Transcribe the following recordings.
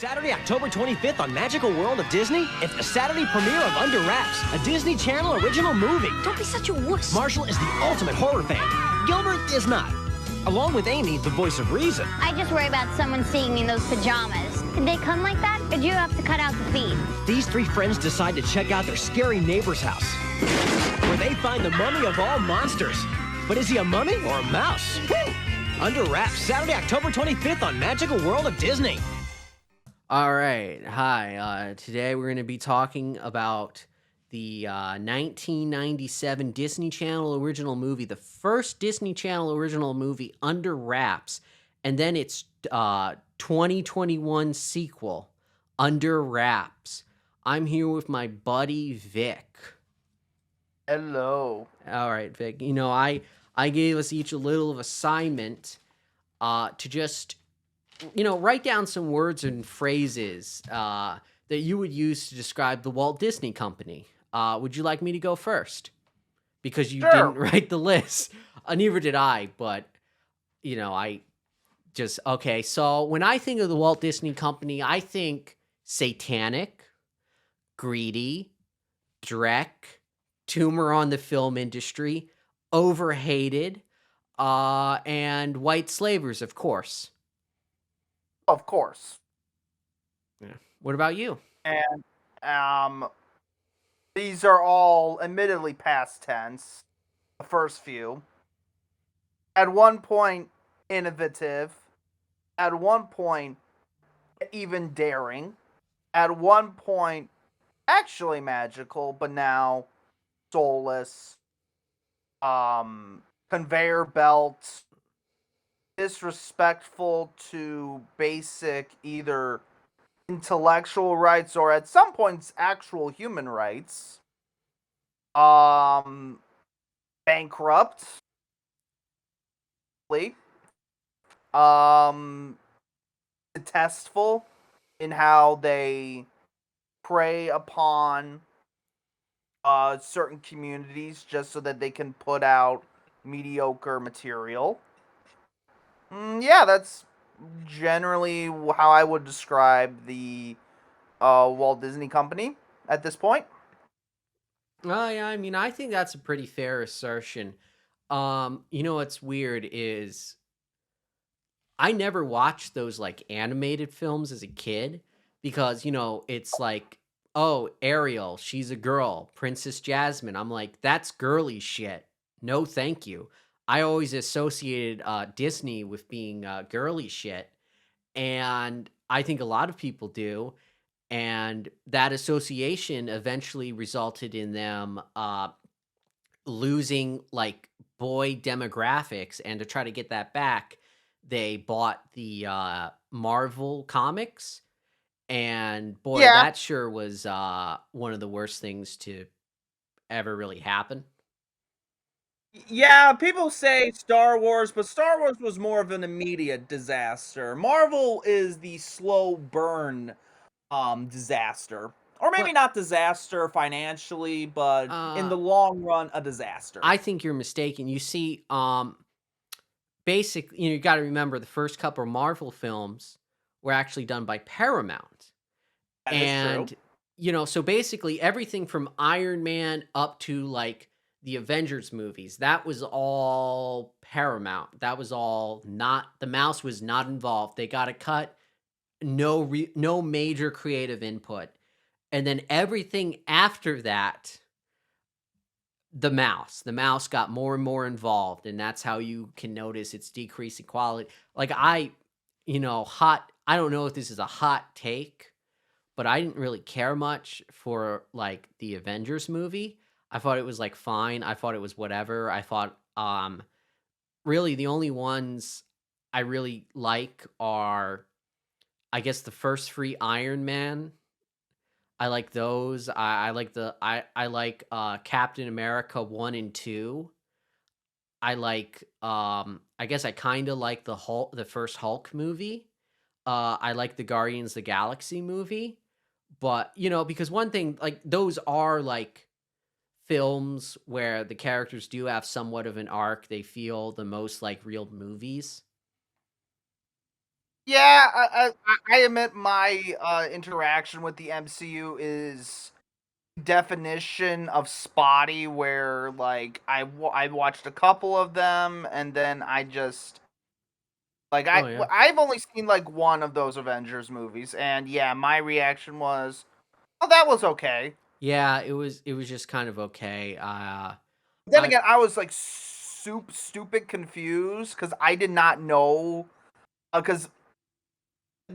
Saturday, October 25th on Magical World of Disney, it's the Saturday premiere of Under Wraps, a Disney Channel original movie. Don't be such a wuss. Marshall is the ultimate horror fan. Gilbert is not. Along with Amy, the voice of reason. I just worry about someone seeing me in those pajamas. Did they come like that, or do you have to cut out the feet? These three friends decide to check out their scary neighbor's house, where they find the mummy of all monsters. But is he a mummy or a mouse? Under Wraps, Saturday, October 25th on Magical World of Disney. All right. Hi. Today we're going to be talking about the 1997 Disney Channel original movie, the first Disney Channel original movie, Under Wraps, and then its 2021 sequel, Under Wraps. I'm here with my buddy Vic. Hello. All right, Vic. You know, I gave us each a little assignment to just, write down some words and phrases that you would use to describe the Walt Disney Company. Would you like me to go first? Because you didn't write the list. Neither did I, but, okay. So when I think of the Walt Disney Company, I think satanic, greedy, dreck, tumor on the film industry, overhated, and white slavers, of course. Of course. Yeah. What about you? And these are all admittedly past tense. The first few. At one point, innovative. At one point, even daring. At one point, actually magical, but now soulless. Conveyor belt. Disrespectful to basic either intellectual rights or at some points actual human rights. Bankrupt. Detestful in how they prey upon certain communities just so that they can put out mediocre material. Yeah, that's generally how I would describe the Walt Disney Company at this point. Yeah, I mean, I think that's a pretty fair assertion. What's weird is I never watched those like animated films as a kid because, it's like, oh, Ariel, she's a girl, Princess Jasmine. I'm like, that's girly shit. No, thank you. I always associated Disney with being girly shit, and I think a lot of people do, and that association eventually resulted in them losing like boy demographics, and to try to get that back, they bought the Marvel comics, and boy, that sure was one of the worst things to ever really happen. Yeah, people say Star Wars, but Star Wars was more of an immediate disaster. Marvel is the slow burn disaster. Or maybe not disaster financially, but in the long run, a disaster. I think you're mistaken. You see, basically, you got to remember the first couple of Marvel films were actually done by Paramount. That is true. So basically everything from Iron Man up to like the Avengers movies, that was all Paramount. That was all not, the mouse was not involved. They got a cut, no major creative input. And then everything after that, the mouse got more and more involved, and that's how you can notice its decreasing quality. Like I don't know if this is a hot take, but I didn't really care much for like the Avengers movie. I thought it was like fine. I thought it was whatever. I thought really the only ones I really like are, I guess, the first three Iron Man. I like those. I like Captain America 1 and 2. I like I guess I kind of like the first Hulk movie. I like the Guardians of the Galaxy movie. But, because one thing, like those are like films where the characters do have somewhat of an arc. They feel the most like real movies. Yeah, I admit my interaction with the MCU is definition of spotty, where like I watched a couple of them and then I just like Oh yeah. I've only seen like one of those Avengers movies, and yeah, my reaction was, oh, that was okay. Yeah, it was just kind of okay. Then I again, I was like stupid confused because I did not know. Because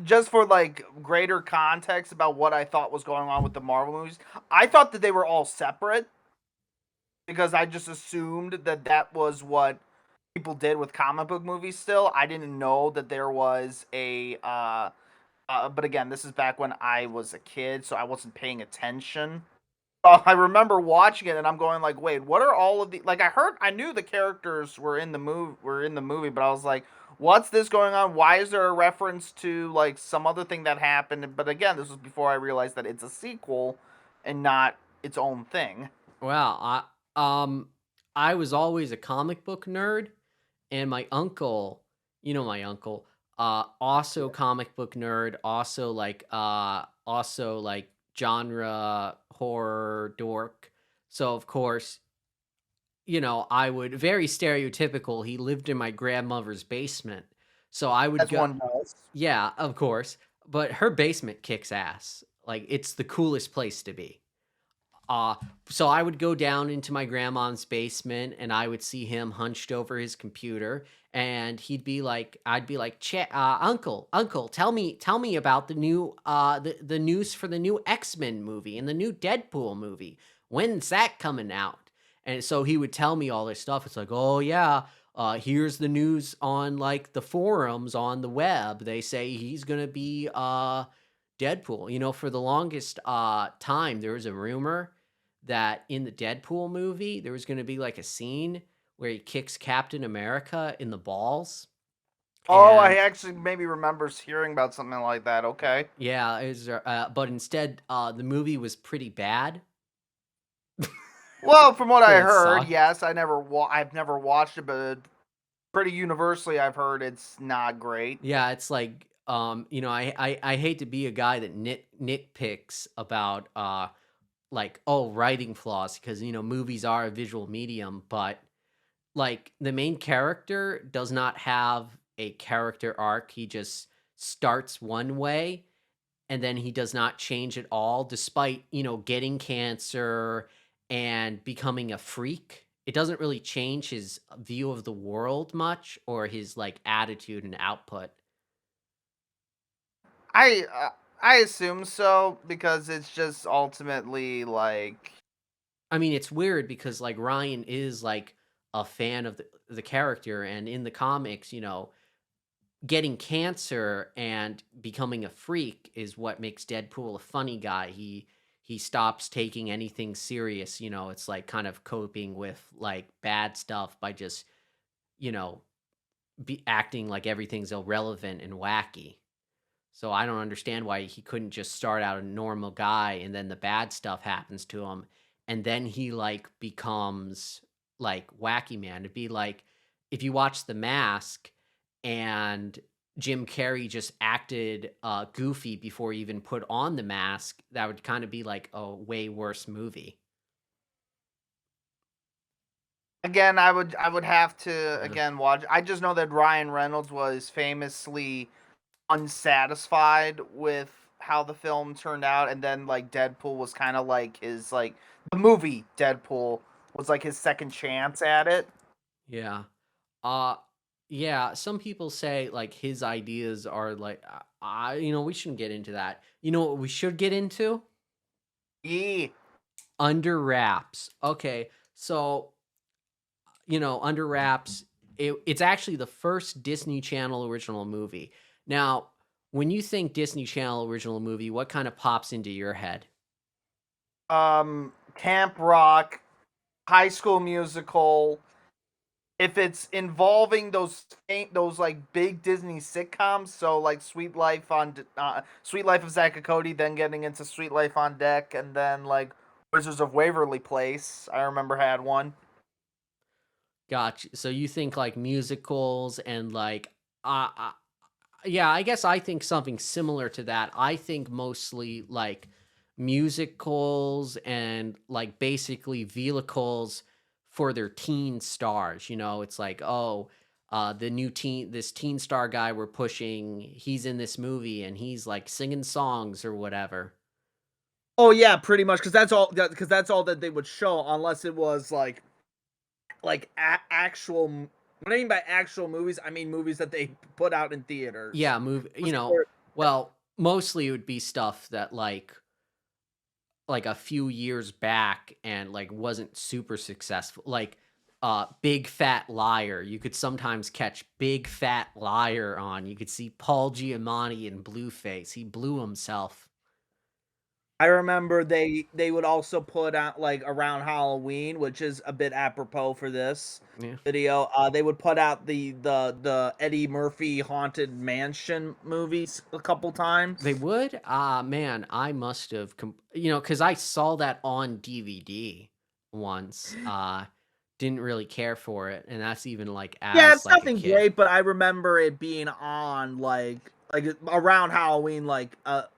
just for like greater context about what I thought was going on with the Marvel movies, I thought that they were all separate because I just assumed that that was what people did with comic book movies. Still, I didn't know that there was a. But again, this is back when I was a kid, so I wasn't paying attention. I remember watching it and I'm going like, wait, what are all of the like I knew the characters were in the movie, but I was like, what's this going on? Why is there a reference to like some other thing that happened? But again, this was before I realized that it's a sequel and not its own thing. well, I was always a comic book nerd, and my uncle, my uncle, also comic book nerd, also like genre horror dork. So of course, I would very stereotypical. He lived in my grandmother's basement. So I would As go, one does. yeah, of course, but her basement kicks ass. Like it's the coolest place to be. Uh, so I would go down into my grandma's basement and I would see him hunched over his computer and I'd be like, uncle, tell me about the new, the news for the new X-Men movie and the new Deadpool movie. When's that coming out? And so he would tell me all this stuff. It's like, oh yeah, here's the news on like the forums on the web. They say he's going to be, Deadpool. For the longest time, there was a rumor that in the Deadpool movie, there was going to be like a scene where he kicks Captain America in the balls. Oh, I And actually maybe remembers hearing about something like that. Okay. yeah, but instead, the movie was pretty bad. Well, from what I It heard, sucked. yes, I've never watched it, but pretty universally I've heard it's not great. Yeah, it's like, I hate to be a guy that nitpicks about, like, oh, writing flaws because, movies are a visual medium, but like the main character does not have a character arc. He just starts one way and then he does not change at all despite, getting cancer and becoming a freak. It doesn't really change his view of the world much or his like attitude and output. I uh, I assume so because it's just ultimately like I mean, it's weird because like Ryan is like a fan of the character and in the comics, getting cancer and becoming a freak is what makes Deadpool a funny guy. He stops taking anything serious, it's like kind of coping with like bad stuff by just, you know, be acting like everything's irrelevant and wacky. So I don't understand why he couldn't just start out a normal guy and then the bad stuff happens to him and then he like becomes like wacky man. It'd be like if you watch The Mask and Jim Carrey just acted goofy before he even put on the mask, that would kind of be like a way worse movie. again I would have to Uh, again watch. I just know that Ryan Reynolds was famously unsatisfied with how the film turned out, and then like Deadpool was kind of like his like the movie Deadpool was like his second chance at it. yeah. Uh yeah, some people say like his ideas are like we shouldn't get into that. You know what we should get into? Yeah. Under Wraps. Okay. So, Under Wraps, it's actually the first Disney Channel original movie. Now, when you think Disney Channel original movie, what kind of pops into your head? Camp Rock, High School Musical. If it's involving those like big Disney sitcoms, so like Sweet Life of Zack and Cody, then getting into Sweet Life on Deck, and then like Wizards of Waverly Place. I remember had one. Gotcha. So you think like musicals and like uh, uh yeah, I guess I think something similar to that. I think mostly like musicals and like basically vehicles for their teen stars. It's like, oh, this teen star guy we're pushing, he's in this movie and he's like singing songs or whatever. Oh yeah, pretty much, because that's all that they would show, unless it was actual. What I mean by actual movies, I mean movies that they put out in theaters. Yeah, move, Or- well, mostly it would be stuff that like a few years back and like wasn't super successful, like Big Fat Liar. You could sometimes catch Big Fat Liar on. You could see Paul Giamatti in Blueface. He blew himself. I remember they would also put out, like, around Halloween, which is a bit apropos for this Yeah, video. They would put out the Eddie Murphy Haunted Mansion movies a couple they times. would. Man, I must have because I saw that on DVD once. Didn't really care for it, and that's even like Yeah, as it's like a nothing kid. great, but I remember it being on, like around Halloween,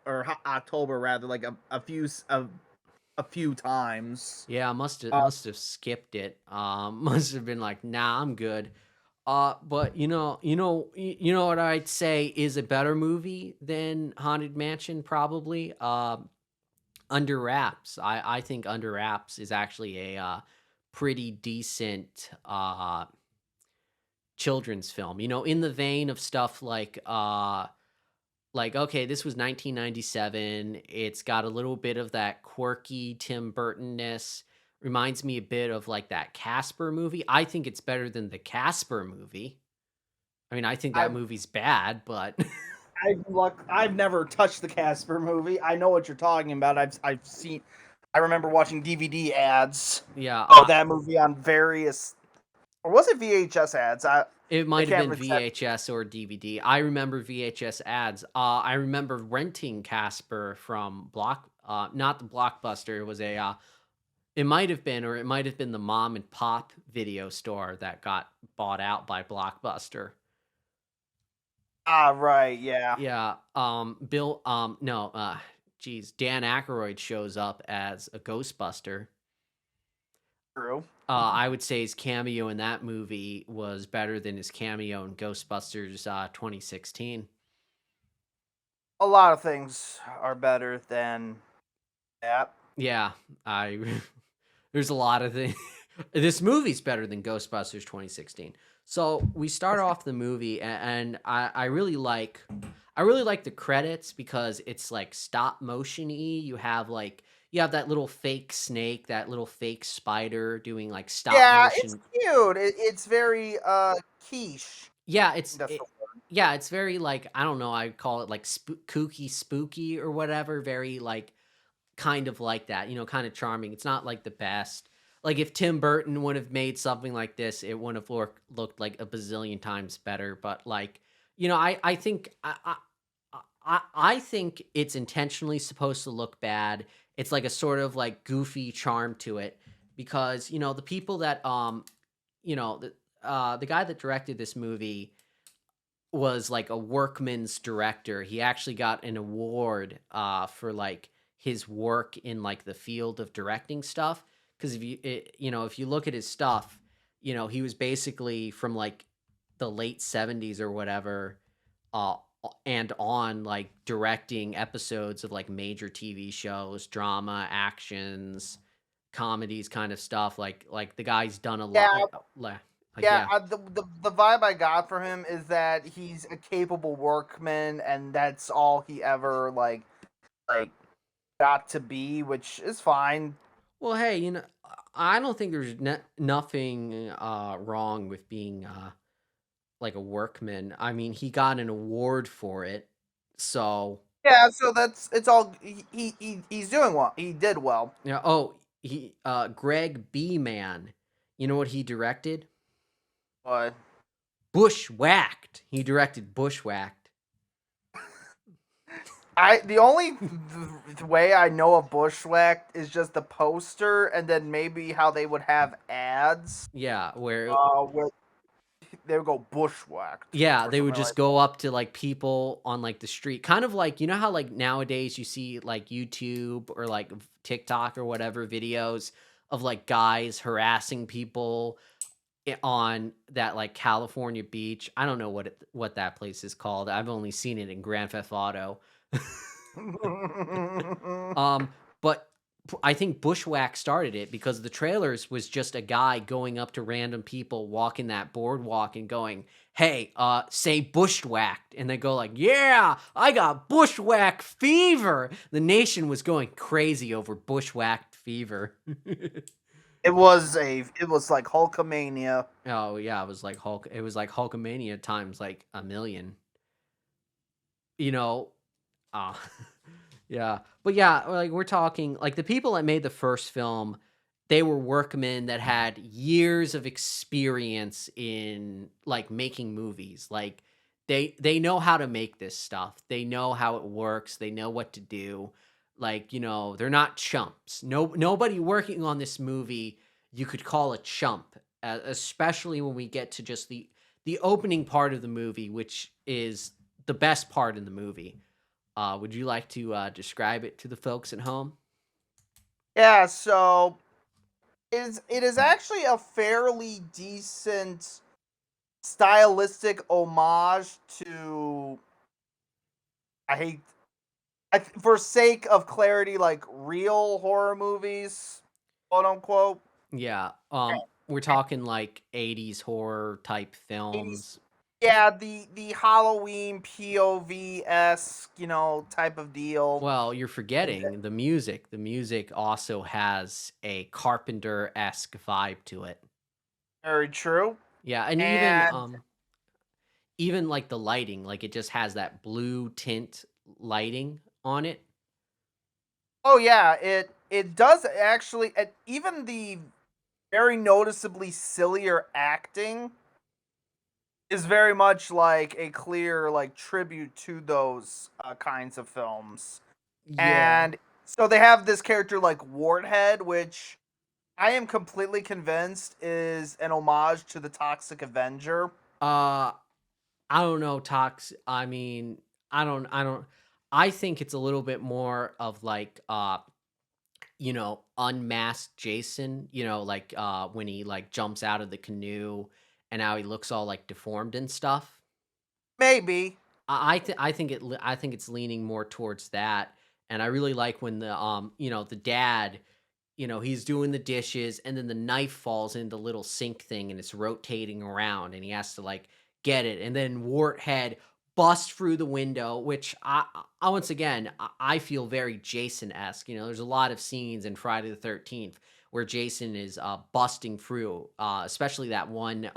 or October rather, like a few times. Yeah, must have Uh, must have skipped it. Must have been like, nah, I'm good. But you know what I'd say is a better movie than Haunted Mansion, probably. Under Wraps. I think Under Wraps is actually a pretty decent children's film. In the vein of stuff like, okay, this was 1997. It's got a little bit of that quirky Tim Burton-ness. Reminds me a bit of like that Casper movie. I think it's better than the Casper movie. I mean, I think that I've movie's bad, but I've never touched the Casper movie. I know what you're talking about. I've seen. I remember watching DVD ads yeah, of that movie on various, or was it VHS ads? it I might have can't been remember. VHS or DVD. I remember VHS ads. I remember renting Casper from not the Blockbuster. It was it might have been, or it might have been the mom and pop video store that got bought out by Blockbuster. Ah, right, yeah, Yeah, Bill, no, geez, Dan Aykroyd shows up as a Ghostbuster. true. I would say his cameo in that movie was better than his cameo in Ghostbusters 2016. A lot of things are better than that. Yeah, I there's a lot of things. This movie's better than Ghostbusters 2016. So we start off the movie, and I really like the credits because it's like stop motion-y. You have that little fake snake, that little fake spider doing like stop Yeah, it's motion. cute. It's very quiche. Yeah, That's the yeah, it's very like, I don't know, I call it like kooky, spooky or whatever. Very like kind of like that, kind of charming. It's not like the best. Like if Tim Burton would have made something like this, it wouldn't have looked like a bazillion times better. But like, I think I think it's intentionally supposed to look bad. It's like a sort of like goofy charm to it because the people that the guy that directed this movie was like a workman's director. He actually got an award for like his work in like the field of directing stuff. Because if you look at his stuff, he was basically from like the late 70s or whatever, uh, and on like directing episodes of like major TV shows, drama, actions, comedies, kind of stuff. Like the guy's done a lot. yeah, Like yeah. yeah. The vibe I got from him is that he's a capable workman, and that's all he ever like got to be, which is fine. Well, hey, I don't think there's nothing wrong with being like a workman. I mean, he got an award for it, so Yeah, so it's all he's doing well. He did well. yeah. Oh, Greg B. Man, you know what he directed? But Bushwhacked. He directed Bushwhacked. the only way I know of Bushwhacked is just the poster, and then maybe how they would have ads. Yeah, where Where would go bushwhacked Yeah, or they would something just like go up to like people on like the street, kind of like, you know how like nowadays you see like YouTube or like TikTok or whatever videos of like guys harassing people on that like California beach. I don't know what that place is called. I've only seen it in Grand Theft Auto. that. Um, but I think Bushwhack started it because the trailers was just a guy going up to random people walking that boardwalk and going, "Hey, say bushwhacked," and they go like, "Yeah, I got bushwhack fever." The nation was going crazy over bushwhacked fever. It was like Hulkamania. Oh yeah, it was like Hulk. It was like Hulkamania times like a million. You know, uh, yeah, but yeah, like we're talking like the people that made the first film, they were workmen that had years of experience in like making movies. Like they know how to make this stuff. They know how it works. They know what to do. Like, they're not chumps. Nobody working on this movie you could call a chump, especially when we get to just the opening part of the movie, which is the best part in the movie. Would you like to describe it to the folks at home? Yeah, so it is actually a fairly decent stylistic homage to I hate for sake of clarity, like real horror movies, quote unquote. Yeah. We're talking like 80s horror type 80s. films. Yeah, the Halloween POV esque, type of deal. Well, you're forgetting the music. The music also has a Carpenter-esque vibe to it. Very true. Yeah, and And even like the lighting, like it just has that blue tint lighting on it. oh yeah, it does actually. And even the very noticeably sillier acting is very much like a clear like tribute to those kinds of films. Yeah. And so they have this character like Warthead, which I am completely convinced is an homage to the Toxic Avenger. Uh I don't know, Tox. I mean, I don't I think it's a little bit more of like unmasked Jason, like when he like jumps out of the canoe and how he looks all like deformed and stuff. Maybe. I think it's leaning more towards that. And I really like when the dad, he's doing the dishes and then the knife falls in the little sink thing and it's rotating around and he has to like get it. And then Warthead busts through the window, which I once again, I feel very Jason-esque. There's a lot of scenes in Friday the 13th where Jason is busting through, especially that one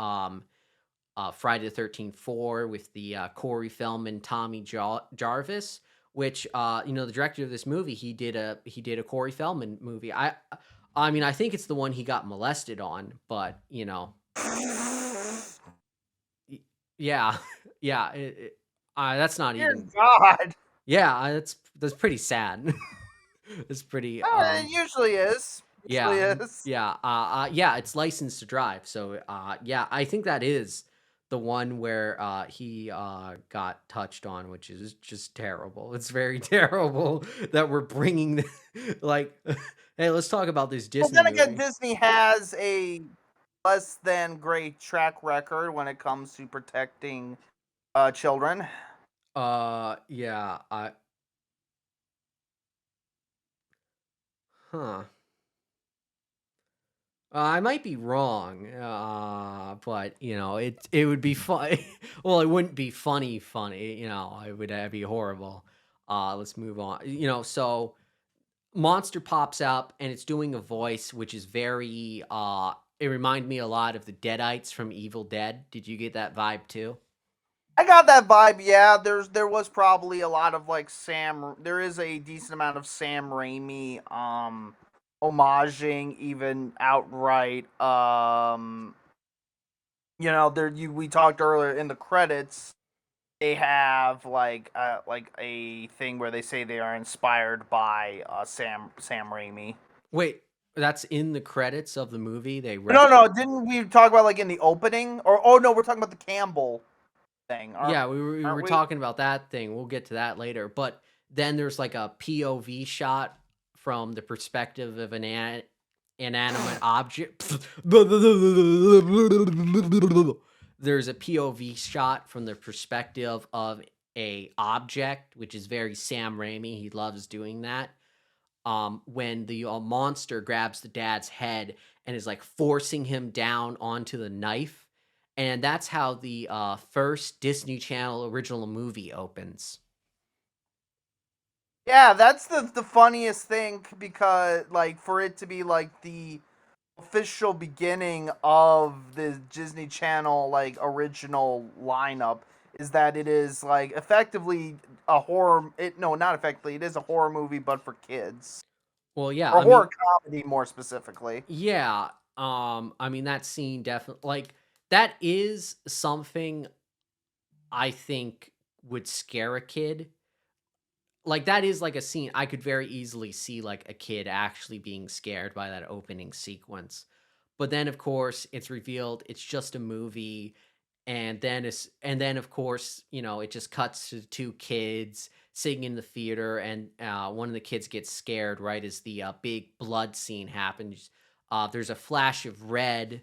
Friday the 13th 4 with the Corey Feldman, Tommy Jarvis, which the director of this movie, he did a Corey Feldman movie. I mean, I think it's the one he got molested on, but yeah, yeah, that's not Dear even. God. Yeah, that's pretty sad. It's pretty It usually is. Usually yeah, is. yeah, it's License to Drive. So yeah, I think that is the one where he got touched on, which is just terrible. It's very terrible that we're bringing like hey, let's talk about this Well, Disney then again, movie. Disney has a less than great track record when it comes to protecting children. Yeah, huh. I might be wrong, but it would be fun. Well, it wouldn't be funny. It would be horrible. Let's move on. So monster pops up and it's doing a voice which is very. It reminded me a lot of the Deadites from Evil Dead. Did you get that vibe too? I got that vibe. Yeah, there was probably a lot of like Sam. There is a decent amount of Sam Raimi homaging, even outright. There we talked earlier in the credits. They have like a thing where they say they are inspired by Sam Raimi. Wait. That's in the credits of the movie. They No, didn't we talk about like in the opening? Or oh no, we're talking about the Campbell thing, Yeah, we aren't were we? talking about that thing. We'll get to that later. But then there's like a POV shot from the perspective of an inanimate object. There's a POV shot from the perspective of a object, which is very Sam Raimi. He loves doing that. When the monster grabs the dad's head and is like forcing him down onto the knife. And that's how the first Disney Channel original movie opens. Yeah, that's the funniest thing because like for it to be like the official beginning of the Disney Channel like original lineup is that it is like effectively a horror it no, not effectively, it is a horror movie but for kids. Well, yeah, Or I mean, horror comedy more specifically. yeah, I mean that scene definitely like that is something I think would scare a kid. Like that is like a scene I could very easily see like a kid actually being scared by that opening sequence. But then of course it's revealed it's just a movie and then of course, it just cuts to two kids sitting in the theater and one of the kids gets scared right as the big blood scene happens. There's a flash of red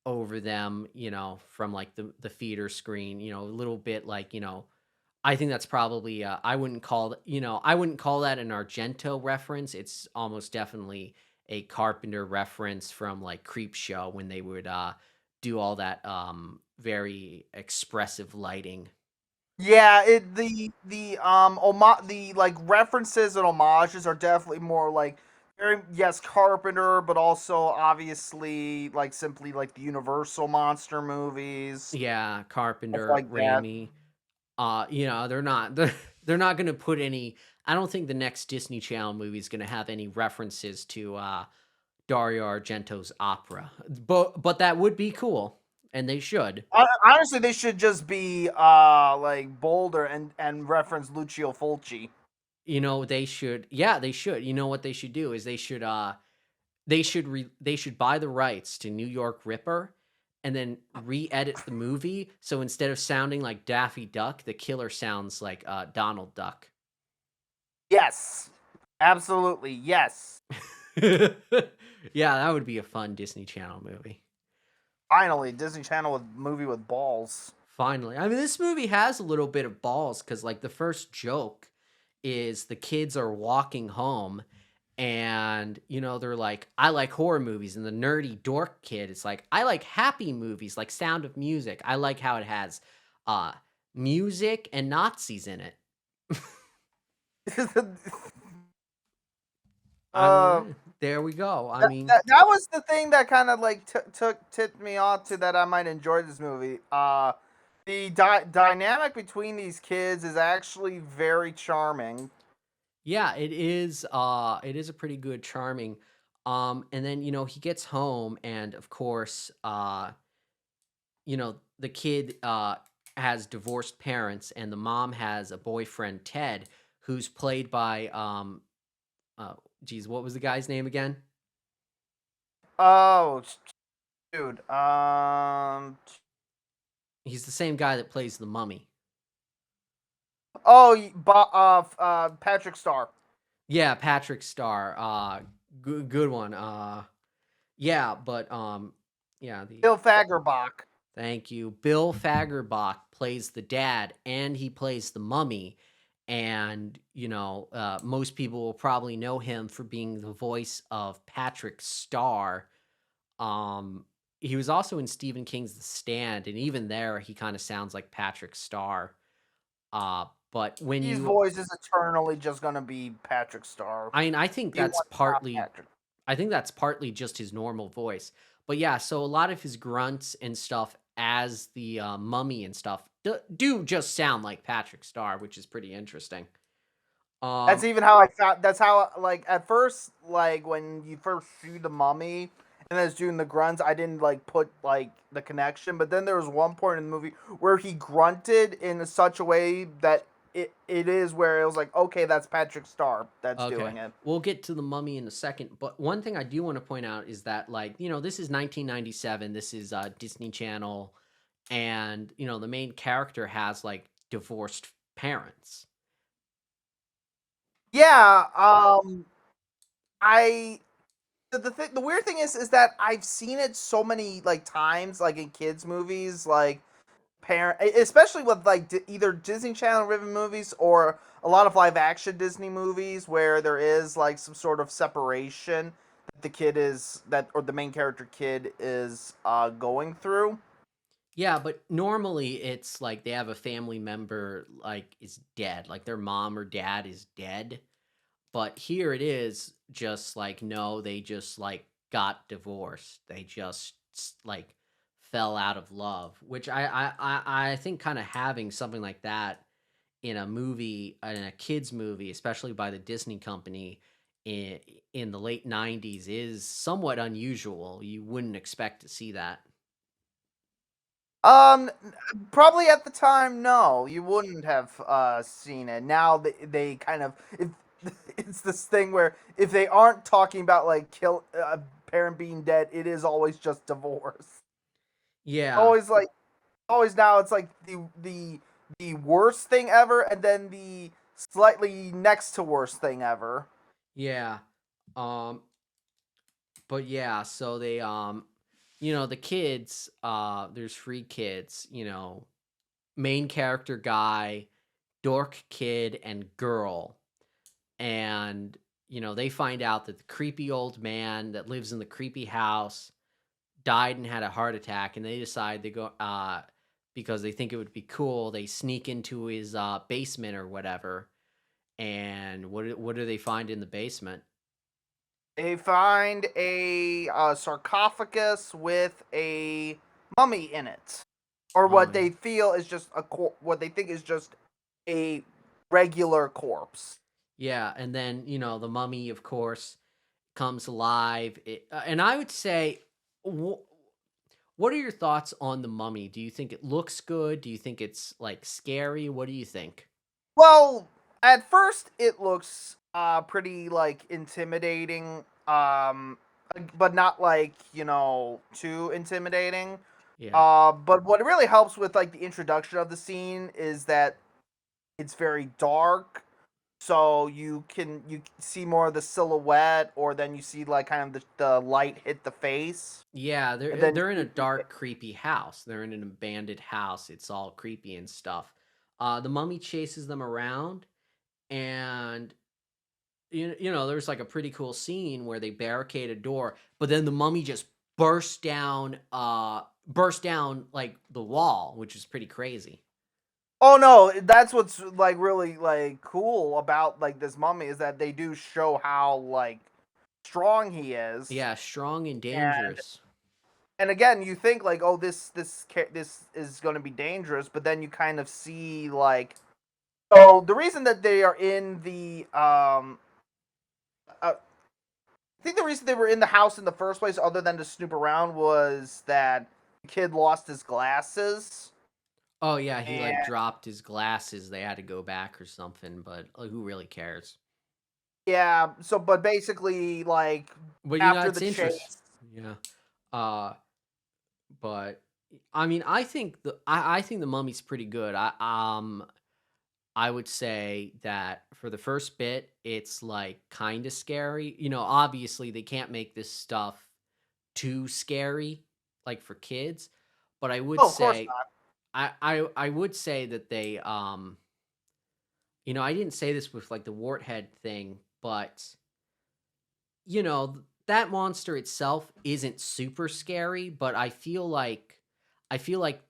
over them, from like the theater screen, a little bit like, I think that's probably I wouldn't call that an Argento reference. It's almost definitely a Carpenter reference from like Creep Show when they would do all that very expressive lighting. Yeah, the like references and homages are definitely more like very yes Carpenter, but also obviously like simply like the Universal monster movies, Yeah, stuff Carpenter, like that. Raimi. They're not going to put any I don't think the next Disney Channel movie is going to have any references to Dario Argento's opera. But that would be cool and they should. Honestly, they should just be like bolder and reference Lucio Fulci. They should. Yeah, they should. You know what they should do is they should buy the rights to New York Ripper and then re-edit the movie so instead of sounding like Daffy Duck, the killer sounds like Donald Duck. Yes, absolutely yes. Yeah, that would be a fun Disney Channel movie. Finally, Disney Channel with movie with balls. Finally. I mean, this movie has a little bit of balls cuz like the first joke is the kids are walking home and they're like I like horror movies and the nerdy dork kid is like I like happy movies like Sound of Music. I like how it has uh music and Nazis in it. I uh, mean, there we go. I that, mean, that was the thing that kind of like tipped me off to that I might enjoy this movie. The dynamic between these kids is actually very charming. yeah, it is a pretty good charming and then he gets home and of course the kid has divorced parents and the mom has a boyfriend Ted who's played by uh geez, what was the guy's name again? Oh, dude. He's the same guy that plays the mummy. Oh, Patrick Star. Yeah, Patrick Star. Good one. Yeah, but yeah, the Bill Fagerbach. thank you. Bill Fagerbach plays the dad and he plays the mummy. And, most people will probably know him for being the voice of Patrick Star. Um, he was also in Stephen King's The Stand, and even there, he kind of sounds like Patrick Star. But when His you, voice is eternally just gonna be Patrick Star. I mean, I think He that's wants not partly Patrick. I think that's partly just his normal voice. But yeah, so a lot of his grunts and stuff as the mummy and stuff do just sound like Patrick Star, which is pretty interesting. That's Um, even how I thought. That's how like at first, like when you first see the mummy and then it's doing the grunts, I didn't like put like the connection. But then there was one point in the movie where he grunted in such a way that it is where it was like, okay, that's Patrick Star that's Okay. doing it. We'll get to the mummy in a second, but one thing I do want to point out is that, like, this is 1997. This is Disney Channel, and the main character has like divorced parents. Yeah, I the weird thing is that I've seen it so many like times, like in kids movies, like especially with like either Disney Channel driven movies or a lot of live action Disney movies where there is like some sort of separation that the kid is that or the main character kid is going through. Yeah, but normally it's like they have a family member like is dead, like their mom or dad is dead. But here it is just like no, they just like got divorced. They just like fell out of love, which I think kind of having something like that in a movie, in a kids movie, especially by the Disney company in in the late 90s is somewhat unusual. You wouldn't expect to see that. Probably at the time, no, you wouldn't have seen it. Now they kind of it's this thing where if they aren't talking about like kill parent being dead, it is always just divorce. Yeah. Always like always now it's like the worst thing ever, and then the slightly next to worst thing ever. Yeah. Um but yeah, so they the kids, there's three kids, main character guy, dork kid, and girl. And they find out that the creepy old man that lives in the creepy house died and had a heart attack, and they decide to go because they think it would be cool, they sneak into his basement or whatever. And what do they find in the basement? They find a sarcophagus with a mummy in it, or Oh what man. they feel is just what they think is just a regular corpse. Yeah, and then the mummy, of course, comes alive. And I would say, wh- what are your thoughts on the mummy? Do you think it looks good? Do you think it's like scary? What do you think? Well, at first it looks pretty like intimidating, but not like too intimidating. Yeah. But what really helps with like the introduction of the scene is that it's very dark, so you see more of the silhouette, or then you see like kind of the light hit the face, Yeah, and they're then they're in a dark, creepy house. They're in an abandoned house. It's all creepy and stuff. The mummy chases them around, and there's like a pretty cool scene where they barricade a door, but then the mummy just burst down like the wall, which is pretty crazy. oh no, that's what's like really like cool about like this mummy is that they do show how like strong he is. Yeah, strong and and dangerous. and again you think like, oh, this is going to be dangerous, but then you kind of see like, so the reason that they are in the I think the reason they were in the house in the first place, other than to snoop around, was that the kid lost his glasses. Oh yeah, he like And dropped his glasses. They had to go back or something, but who really cares? yeah, so but basically like But after it's the interest. chase. Yeah. Uh but I mean, I think the mummy's pretty good. I would say that for the first bit, it's like kind of scary. Obviously they can't make this stuff too scary, like for kids. But I would Oh, of course say, not. I would say that they, I didn't say this with like the warthead thing, but that monster itself isn't super scary, but I feel like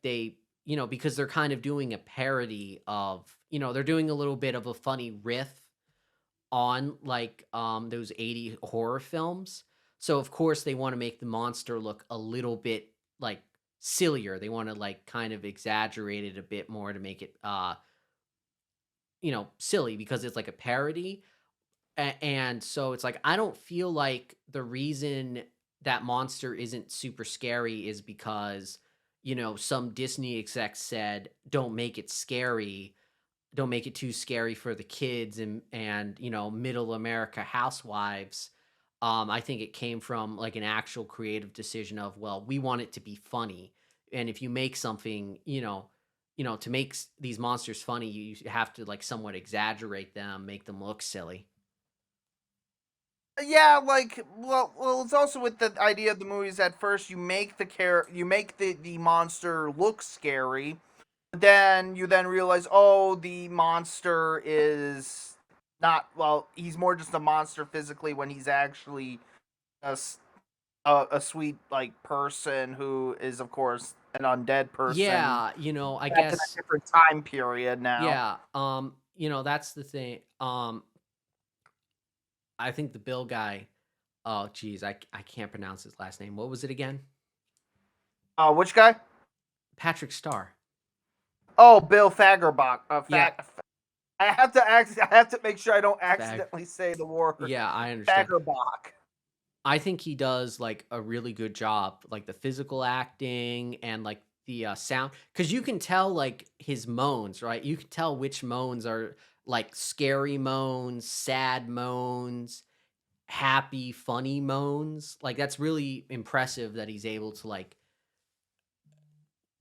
they, because they're kind of doing a parody of, they're doing a little bit of a funny riff on like those 80 horror films. So of course they want to make the monster look a little bit like sillier. They want to like kind of exaggerate it a bit more to make it silly because it's like a parody. And so it's like I don't feel like the reason that monster isn't super scary is because some Disney exec said don't make it scary. don't make it too scary for the kids and middle America housewives. I think it came from like an actual creative decision of, well, we want it to be funny, and if you make something, to make these monsters funny, you have to like somewhat exaggerate them, make them look silly. Yeah, like well, it's also with the idea of the movies. At first, you make the monster look scary, but then you then realize, oh, the monster is not. Well, he's more just a monster physically when he's actually a, s- a sweet like person who is, of course, an undead person Yeah, I trapped in a guess. different time period now. Yeah, that's the thing. I think the Bill guy. Oh, geez, I can't pronounce his last name. What was it again? Which guy? Patrick Starr. Oh, Bill Fagerbach. Yeah, I have to make sure I don't Fag. accidentally say the word Yeah, I understand. Fagerbach. I think he does like a really good job, like the physical acting and like the sound, because you can tell like his moans, right? You can tell which moans are like scary moans, sad moans, happy, funny moans. Like that's really impressive that he's able to like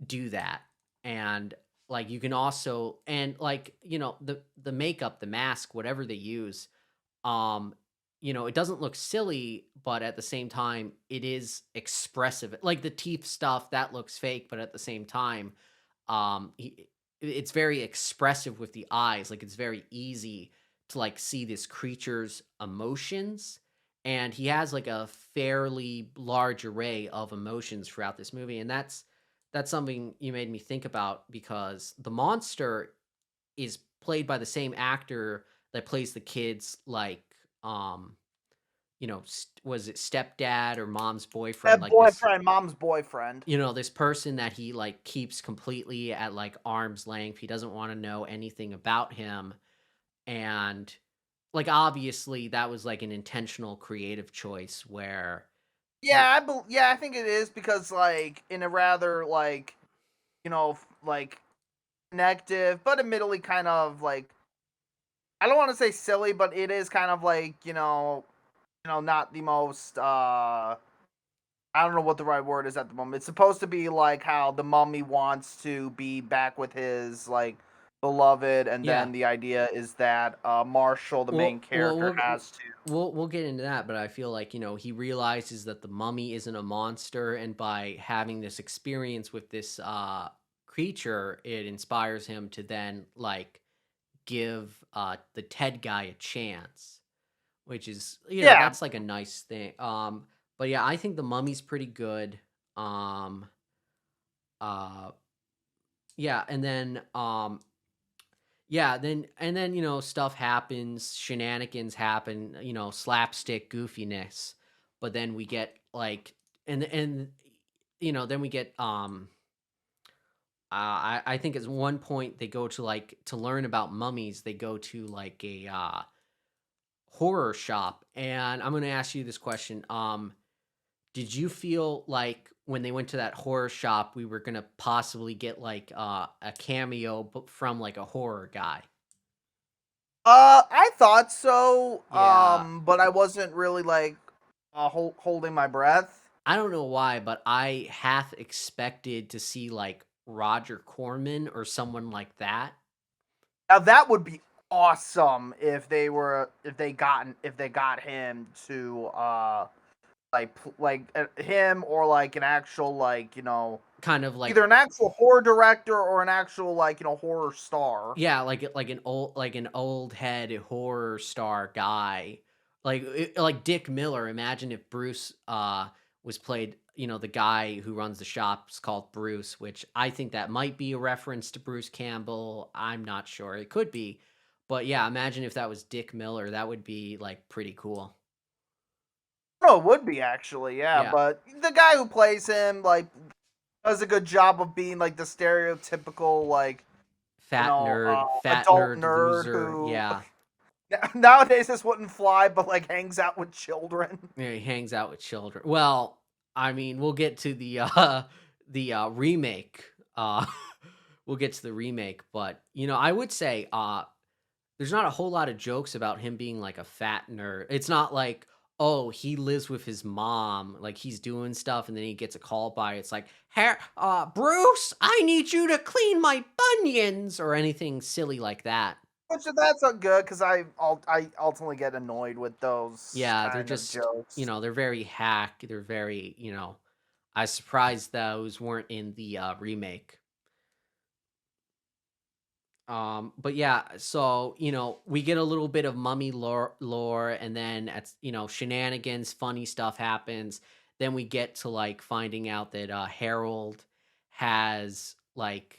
do that. And like you can also, and like the makeup, the mask, whatever they use, um it doesn't look silly, but at the same time it is expressive. Like the teeth stuff, that looks fake, but at the same time, it's very expressive with the eyes. Like it's very easy to like see this creature's emotions, and he has like a fairly large array of emotions throughout this movie. And that's something you made me think about, because the monster is played by the same actor that plays the kids, like um was it stepdad or mom's boyfriend, like this, Boyfriend, mom's boyfriend. this person that he like keeps completely at like arm's length. He doesn't want to know anything about him. And like obviously that was like an intentional creative choice where y- Yeah, I think it is because like in a rather like like connective, but admittedly kind of like I don't want to say silly, but it is kind of like not the most I don't know what the right word is at the moment. It's supposed to be like how the mummy wants to be back with his like beloved, and yeah. then the idea is that Marshall, the main Well, character, has to. we'll get into that, but I feel like he realizes that the mummy isn't a monster, and by having this experience with this creature, it inspires him to then like give the Ted guy a chance, which is Yeah, that's like a nice thing. But yeah, I think the mummy's pretty good. Um, uh, yeah, and then yeah, then stuff happens, shenanigans happen, slapstick goofiness, but then we get like, and then we get I think at one point they go to like to learn about mummies, they go to like a horror shop. And I'm going to ask you this question. Did you feel like when they went to that horror shop, we were going to possibly get like a cameo from like a horror guy? I thought so, Yeah. but I wasn't really like holding my breath. I don't know why, but I half expected to see like Roger Corman or someone like that. Now that would be awesome if they got him to him, or like an actual Kind of like, either an actual horror director or an actual horror star. yeah, like an old head horror star guy. Like Dick Miller. Imagine if Bruce was played, the guy who runs the shop's called Bruce, which I think that might be a reference to Bruce Campbell. I'm not sure. It could be. But yeah, imagine if that was Dick Miller. That would be like pretty cool. No, it would be actually, yeah. Yeah. But the guy who plays him does a good job of being like the stereotypical Fat adult nerd nerd loser. who Yeah. nowadays this wouldn't fly, but like hangs out with children. Yeah, he hangs out with children. Well, I mean, we'll get to the the remake uh we'll get to the remake, but I would say there's not a whole lot of jokes about him being like a fat nerd. It's not like, oh, he lives with his mom, like he's doing stuff and then he gets a call by it's like, hey, Bruce, I need you to clean my bunions or anything silly like that. Which that's not good because I ultimately get annoyed with those Yeah, they're kind of just, jokes. they're very hack. They're very, I was surprised those weren't in the remake. But yeah, so we get a little bit of mummy lore, and then at shenanigans, funny stuff happens. Then we get to like finding out that Harold has like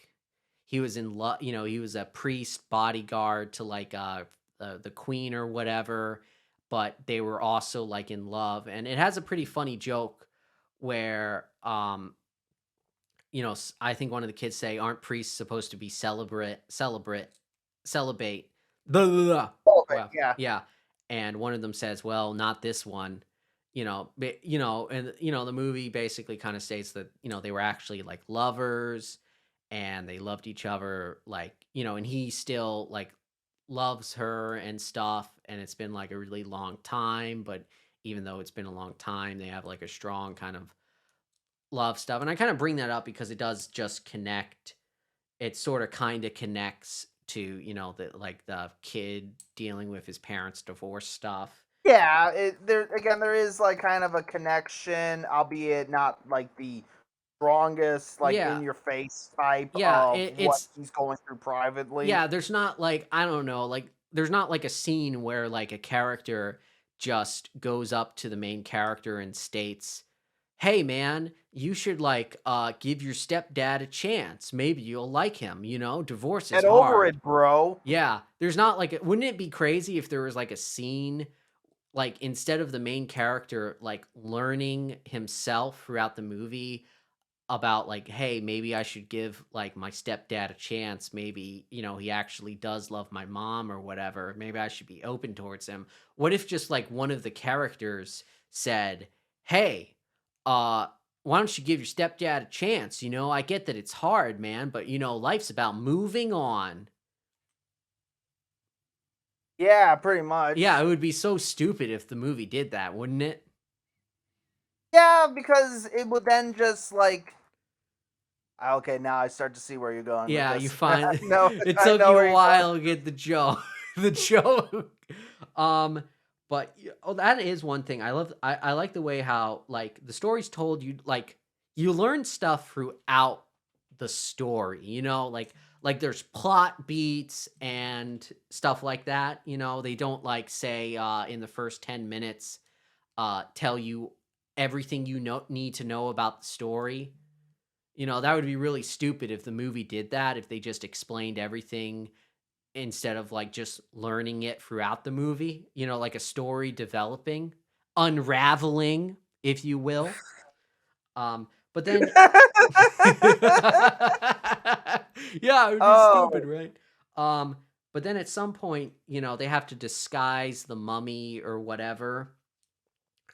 he was in love. He was a priest bodyguard to like the queen or whatever, but they were also like in love, and it has a pretty funny joke where I think one of the kids say, "Aren't priests supposed to be celibate?" Blah, blah, blah. Oh, Well, yeah. yeah, and one of them says, "Well, not this one." And the movie basically kind of states that they were actually like lovers, and they loved each other, like and he still like loves her and stuff, and it's been like a really long time, but even though it's been a long time, they have like a strong kind of love stuff. And I kind of bring that up because it does just connect. It sort of kind of connects to, the kid dealing with his parents' divorce stuff. Yeah, there is like kind of a connection, albeit not like the strongest, like Yeah. in your face type Yeah. of It, what it's, he's going through privately. yeah, there's not like, I don't know, like, there's not like a scene where like a character just goes up to the main character and states, hey man, you should like give your stepdad a chance. Maybe you'll like him, divorce is Get over hard. it, bro. Yeah, there's not like wouldn't it be crazy if there was like a scene like instead of the main character like learning himself throughout the movie about like, hey, maybe I should give like my stepdad a chance. Maybe, he actually does love my mom or whatever. Maybe I should be open towards him. What if just like one of the characters said, hey, uh, why don't you give your stepdad a chance? I get that it's hard, man, but life's about moving on. Yeah, pretty Yeah, much. it would be so stupid if the movie did that, wouldn't it? Yeah, because it would then just like okay, now I start to see where you're going with Yeah, you this. find No, it I took know you where a you're going. while to get the joke. The joke. Um, but that is one thing. I like the way how like the story's told you like you learn stuff throughout the story, like there's plot beats and stuff like that. They don't like say in the first 10 minutes tell you everything you need to know about the story. That would be really stupid if the movie did that, if they just explained everything instead of like just learning it throughout the movie, like a story developing, unraveling, if you will. But then yeah, it would be stupid, Oh, right? Um, but then at some point, they have to disguise the mummy or whatever.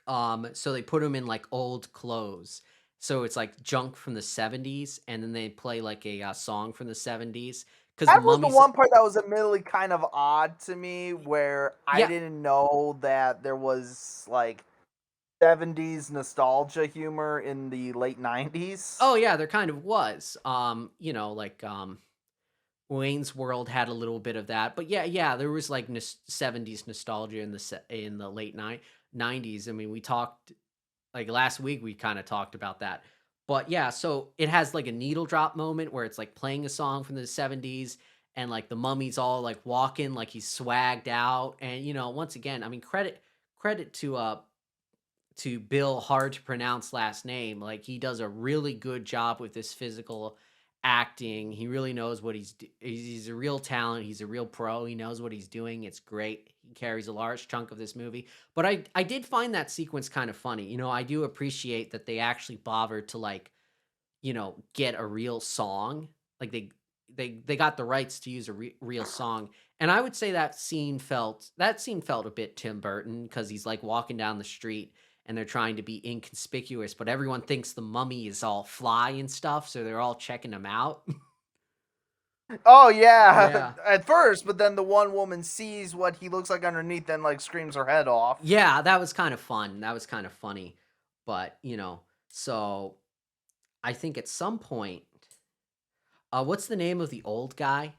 So they put him in like old clothes. So it's like junk from the 70s, and then they play like a song from the 70s because the that was the mummy's one part that was admittedly kind of odd to me, where I yeah. didn't know that there was like 70s nostalgia humor in the late 90s. Oh yeah, there kind of was. Like Wayne's World had a little bit of that, but yeah, there was like 70s nostalgia in the late 90s. I mean, we talked like last week we kind of talked about that. But yeah, so it has like a needle drop moment where it's like playing a song from the 70s and like the mummy's all like walking like he's swagged out, and once again, I mean credit to Bill hard to pronounce last name. Like he does a really good job with this physical acting. He really knows what he's a real talent. He's a real pro. He knows what he's doing. It's great. He carries a large chunk of this movie. But I did find that sequence kind of funny. I do appreciate that they actually bothered to like, get a real song. Like they got the rights to use a real song. And I would say that scene felt a bit Tim Burton because he's like walking down the street and they're trying to be inconspicuous, but everyone thinks the mummy is all fly and stuff, so they're all checking him out. Oh yeah, Yeah. at first, but then the one woman sees what he looks like underneath, and like screams her head off. Yeah, that was kind of fun. That was kind of funny. But, so I think at some point, what's the name of the old guy?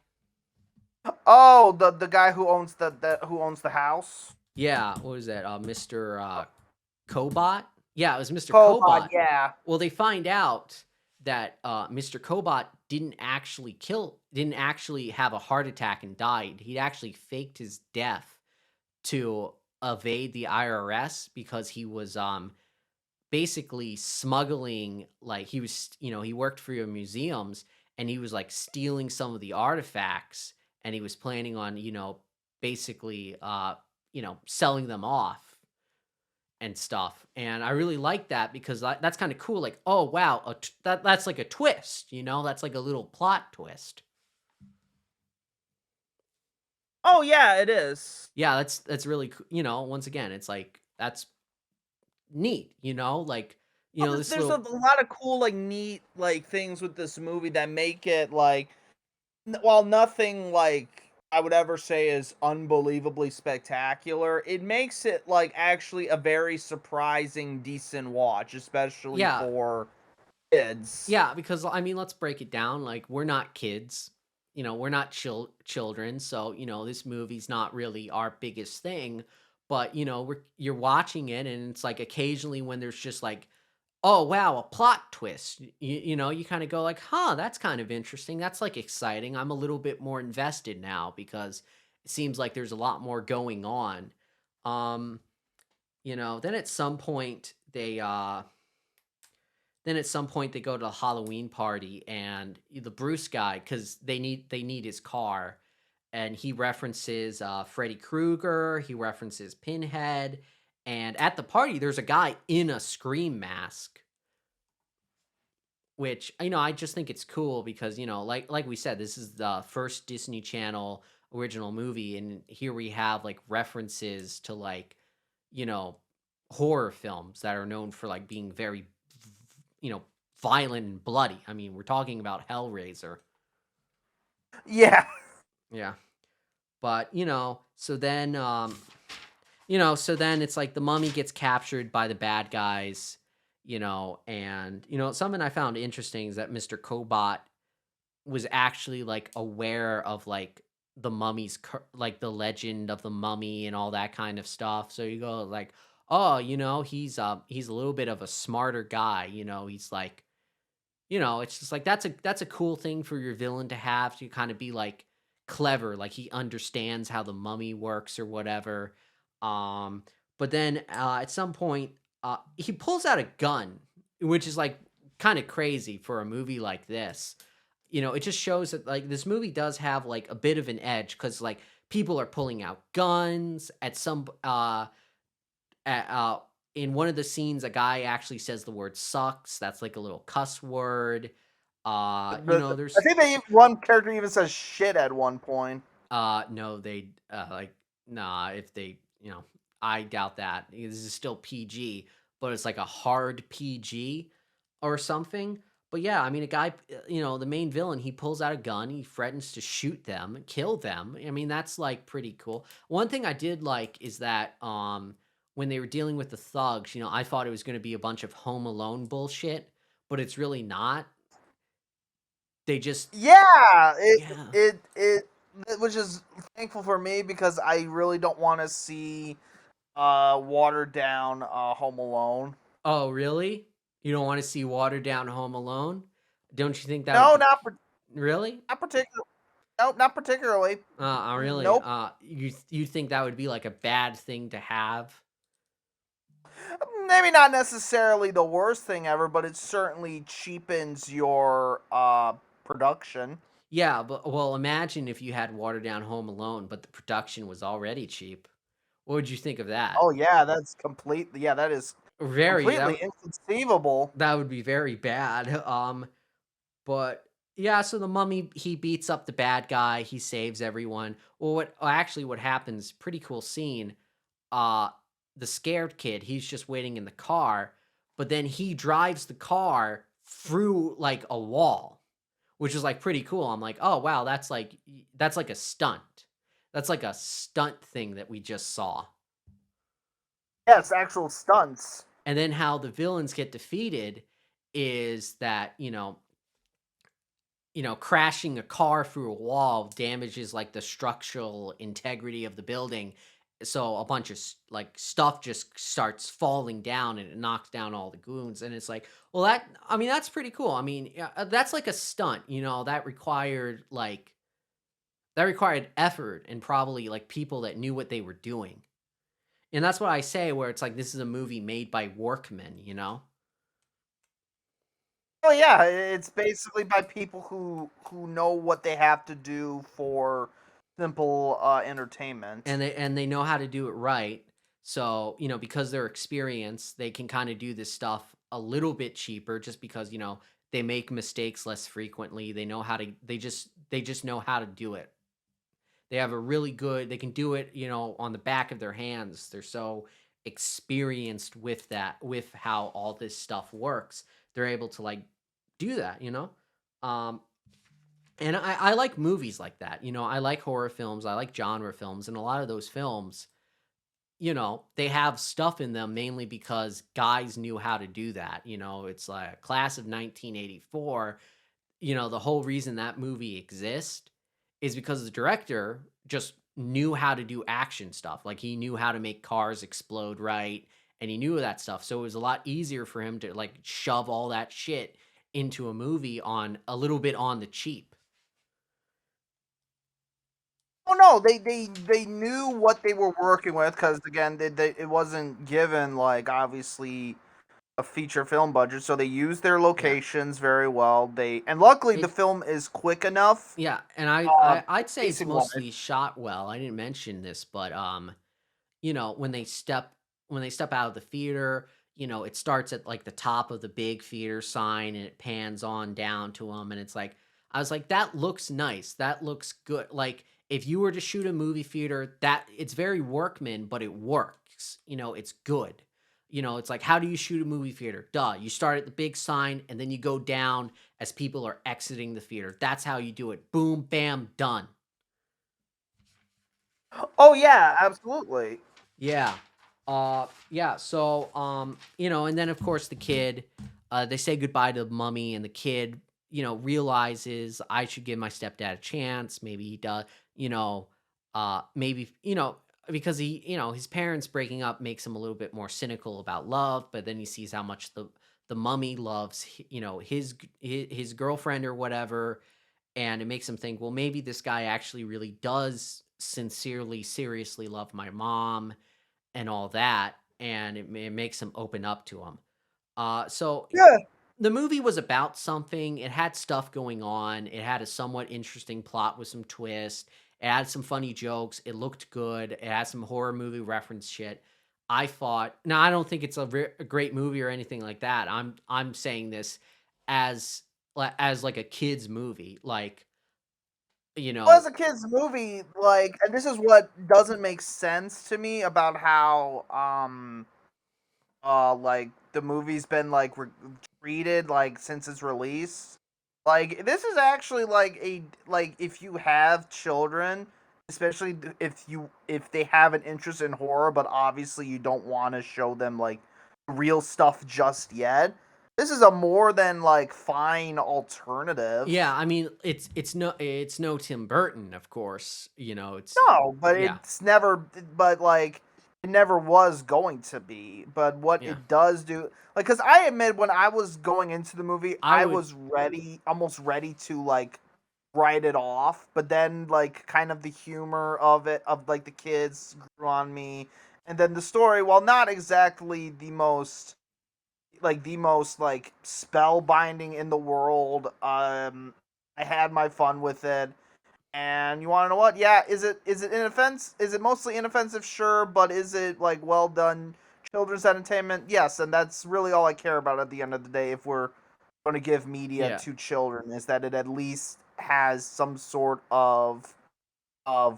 Oh, the guy who owns the house. Yeah, what was that? Mr. Cobot? Yeah, it was Mr. Cobot, Cobot. yeah. Well, they find out that Mr. Cobot didn't actually have a heart attack and died. He actually faked his death to evade the IRS because he was basically smuggling, like he worked for your museums, and he was like stealing some of the artifacts, and he was planning on basically selling them off and stuff. And I really like that because that's kind of cool, like, oh wow, that's like a twist, that's like a little plot twist. Oh yeah, it is. Yeah, that's really once again, it's like that's neat, like Well, this there's a little. lot of cool, like neat, like things with this movie that make it like, while nothing like I would ever say is unbelievably spectacular, it makes it like actually a very surprising, decent watch, especially Yeah. for kids. Yeah, because I mean, let's break it down. Like, we're not kids, we're not children, so this movie's not really our biggest thing. But you're watching it, and it's like occasionally when there's just like, oh wow, a plot twist. You kind of go like, huh, that's kind of interesting. That's like exciting. I'm a little bit more invested now because it seems like there's a lot more going on. Um, then at some point they go to a Halloween party, and the Bruce guy, because they need his car, and he references Freddy Krueger, he references Pinhead, and at the party there's a guy in a Scream mask, which I just think it's cool because like we said, this is the first Disney Channel original movie, and here we have like references to like you know horror films that are known for like being very you know, violent and bloody. I mean, we're talking about Hellraiser. Yeah. Yeah. But, so then it's like the mummy gets captured by the bad guys, and, something I found interesting is that Mr. Cobot was actually like aware of like the mummy's, like the legend of the mummy and all that kind of stuff. So you go like, oh, he's a little bit of a smarter guy, he's like, it's just like that's a cool thing for your villain to have, to kind of be like clever, like he understands how the mummy works or whatever. Um, but then at some point, he pulls out a gun, which is like kind of crazy for a movie like this. It just shows that like this movie does have like a bit of an edge because like people are pulling out guns at some in one of the scenes, a guy actually says the word sucks. That's like a little cuss word. I There's think one character even says shit at one point. no, they like nah. If they, I doubt that. This is still PG, but it's like a hard PG or something. But yeah, I mean, a guy, the main villain, he pulls out a gun, he threatens to shoot them, kill them. I mean, that's like pretty cool. One thing I did like is that when they were dealing with the thugs, I thought it was going to be a bunch of Home Alone bullshit, but it's really not. They just Yeah, yeah. which is thankful for me because I really don't want to see watered down Home Alone. Oh, really? You don't want to see watered down Home Alone? Don't you think that would No, be really? not particular. Nope, not particularly. Really? Nope. You think that would be like a bad thing to have? Maybe not necessarily the worst thing ever, but it certainly cheapens your production. Yeah, but well, imagine if you had watered down Home Alone, but the production was already cheap. What would you think of that? Oh yeah, that's completely, yeah, that is Very completely inconceivable. that would be very bad. But yeah, so the mummy, he beats up the bad guy, he saves everyone. What happens? Pretty cool scene. Uh, the scared kid, he's just waiting in the car, but then he drives the car through like a wall, which is like pretty cool. I'm like, oh wow, that's like a stunt. That's like a stunt thing that we just saw. Yes, actual stunts. And then how the villains get defeated is that, crashing a car through a wall damages like the structural integrity of the building. So a bunch of stuff just starts falling down and it knocks down all the goons. And it's like, well, I mean, that's pretty cool. I mean, yeah, that's like a stunt, that required effort and probably like people that knew what they were doing. And that's what I say, where it's like, this is a movie made by workmen. Oh yeah, it's basically by people who know what they have to do for simple entertainment. And they know how to do it right. So, because they're experienced, they can kind of do this stuff a little bit cheaper just because, they make mistakes less frequently. They just know how to do it. They have a really good they can do it, on the back of their hands. They're so experienced with that, with how all this stuff works. They're able to like do that. Um and I like movies like that. I like horror films, I like genre films, and a lot of those films, they have stuff in them mainly because guys knew how to do that. It's like Class of 1984. The whole reason that movie exists is because the director just knew how to do action stuff. Like he knew how to make cars explode right, and he knew that stuff. So it was a lot easier for him to like shove all that shit into a movie on a little bit on the cheap. Oh no, they knew what they were working with because again, it wasn't given like obviously a feature film budget, so they used their Yeah. locations very well. And luckily the It film is quick enough, yeah, and I'd say it's pacing wise. mostly shot well. I didn't mention this, but when they step out of the theater, it starts at like the top of the big theater sign and it pans on down to them, and it's like I was like, that looks nice. That looks good. Like if you were to shoot a movie theater, that it's very workman, but it works. It's good. It's like, how do you shoot a movie theater? Duh. You start at the big sign and then you go down as people are exiting the theater. That's how you do it. Boom, bam, done. Oh yeah, absolutely. Yeah. Yeah, so and then of course the kid, they say goodbye to the mummy, and the kid, realizes I should give my stepdad a chance. Maybe he does, maybe, because his parents breaking up makes him a little bit more cynical about love, but then he sees how much the mummy loves, his girlfriend or whatever, and it makes him think, well, maybe this guy actually really does sincerely, seriously love my mom and all that, and it makes him open up to him. So Yeah. the movie was about something. It had stuff going on. It had a somewhat interesting plot with some twists. It had some funny jokes. It looked good. It had some horror movie reference shit. I thought. Now I don't think it's a great movie or anything like that. I'm saying this as as like a kids movie, like you Well, as know, a kids movie, like, and this is what doesn't make sense to me about how like the movie's been like treated like since its release. Like this is actually like a like if you have children, especially if they have an interest in horror, but obviously you don't want to show them like real stuff just yet. This is a more than like fine yeah. alternative. I mean, it's no Tim Burton, of course. It's No, but yeah, it's never. But like, it never was going to be. But what yeah. it does do, like, because I admit when I was going into the movie, I I would was ready, almost ready to like write it off. But then, like, kind of the humor of it, of like the kids, grew on me, and then the story, while not exactly the most like spellbinding in the world, I had my fun with it. And you want to know what? Yeah, is it inoffensive? Is it mostly inoffensive? Sure, but is it like well done children's entertainment? Yes, and that's really all I care about at the end of the day. If we're going to give media yeah, to children, is that it at least has some sort of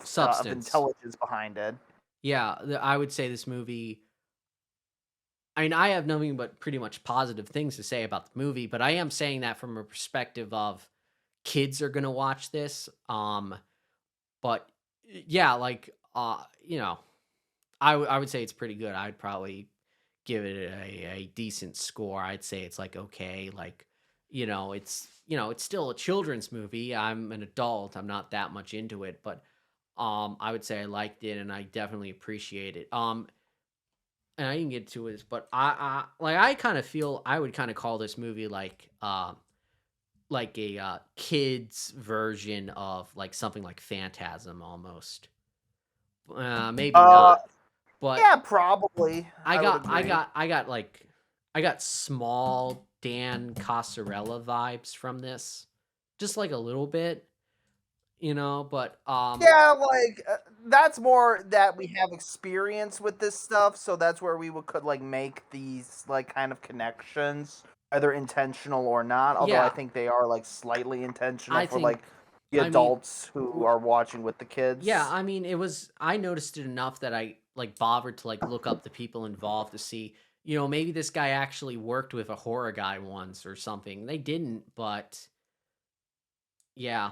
substance. intelligence behind it. Yeah, I would say this movie. I mean, I have nothing but pretty much positive things to say about the movie, but I am saying that from a perspective of kids are gonna watch this. But yeah, like I would say it's pretty good. I'd probably give it a decent score. I'd say it's like okay, like it's still a children's movie. I'm an adult. I'm not that much into it, but I would say I liked it and I definitely appreciate it. And I didn't get to it, but I kind of feel I would kind of call this movie like a kids version of like something like Phantasm almost. Maybe Uh, not, but yeah, probably. I I would got I agree. got I got like I got small Dan Casarella vibes from this. Just like a little bit, but Yeah, like that's more that we have experience with this stuff, so that's where we could like make these like kind of connections, either intentional or not. Although I yeah, think they are like slightly intentional I for like think the I mean adults who w- are watching with the yeah, kids. I mean I noticed it enough that I like bothered to like look up the people involved to see, maybe this guy actually worked with a horror guy once or something. They didn't, but yeah.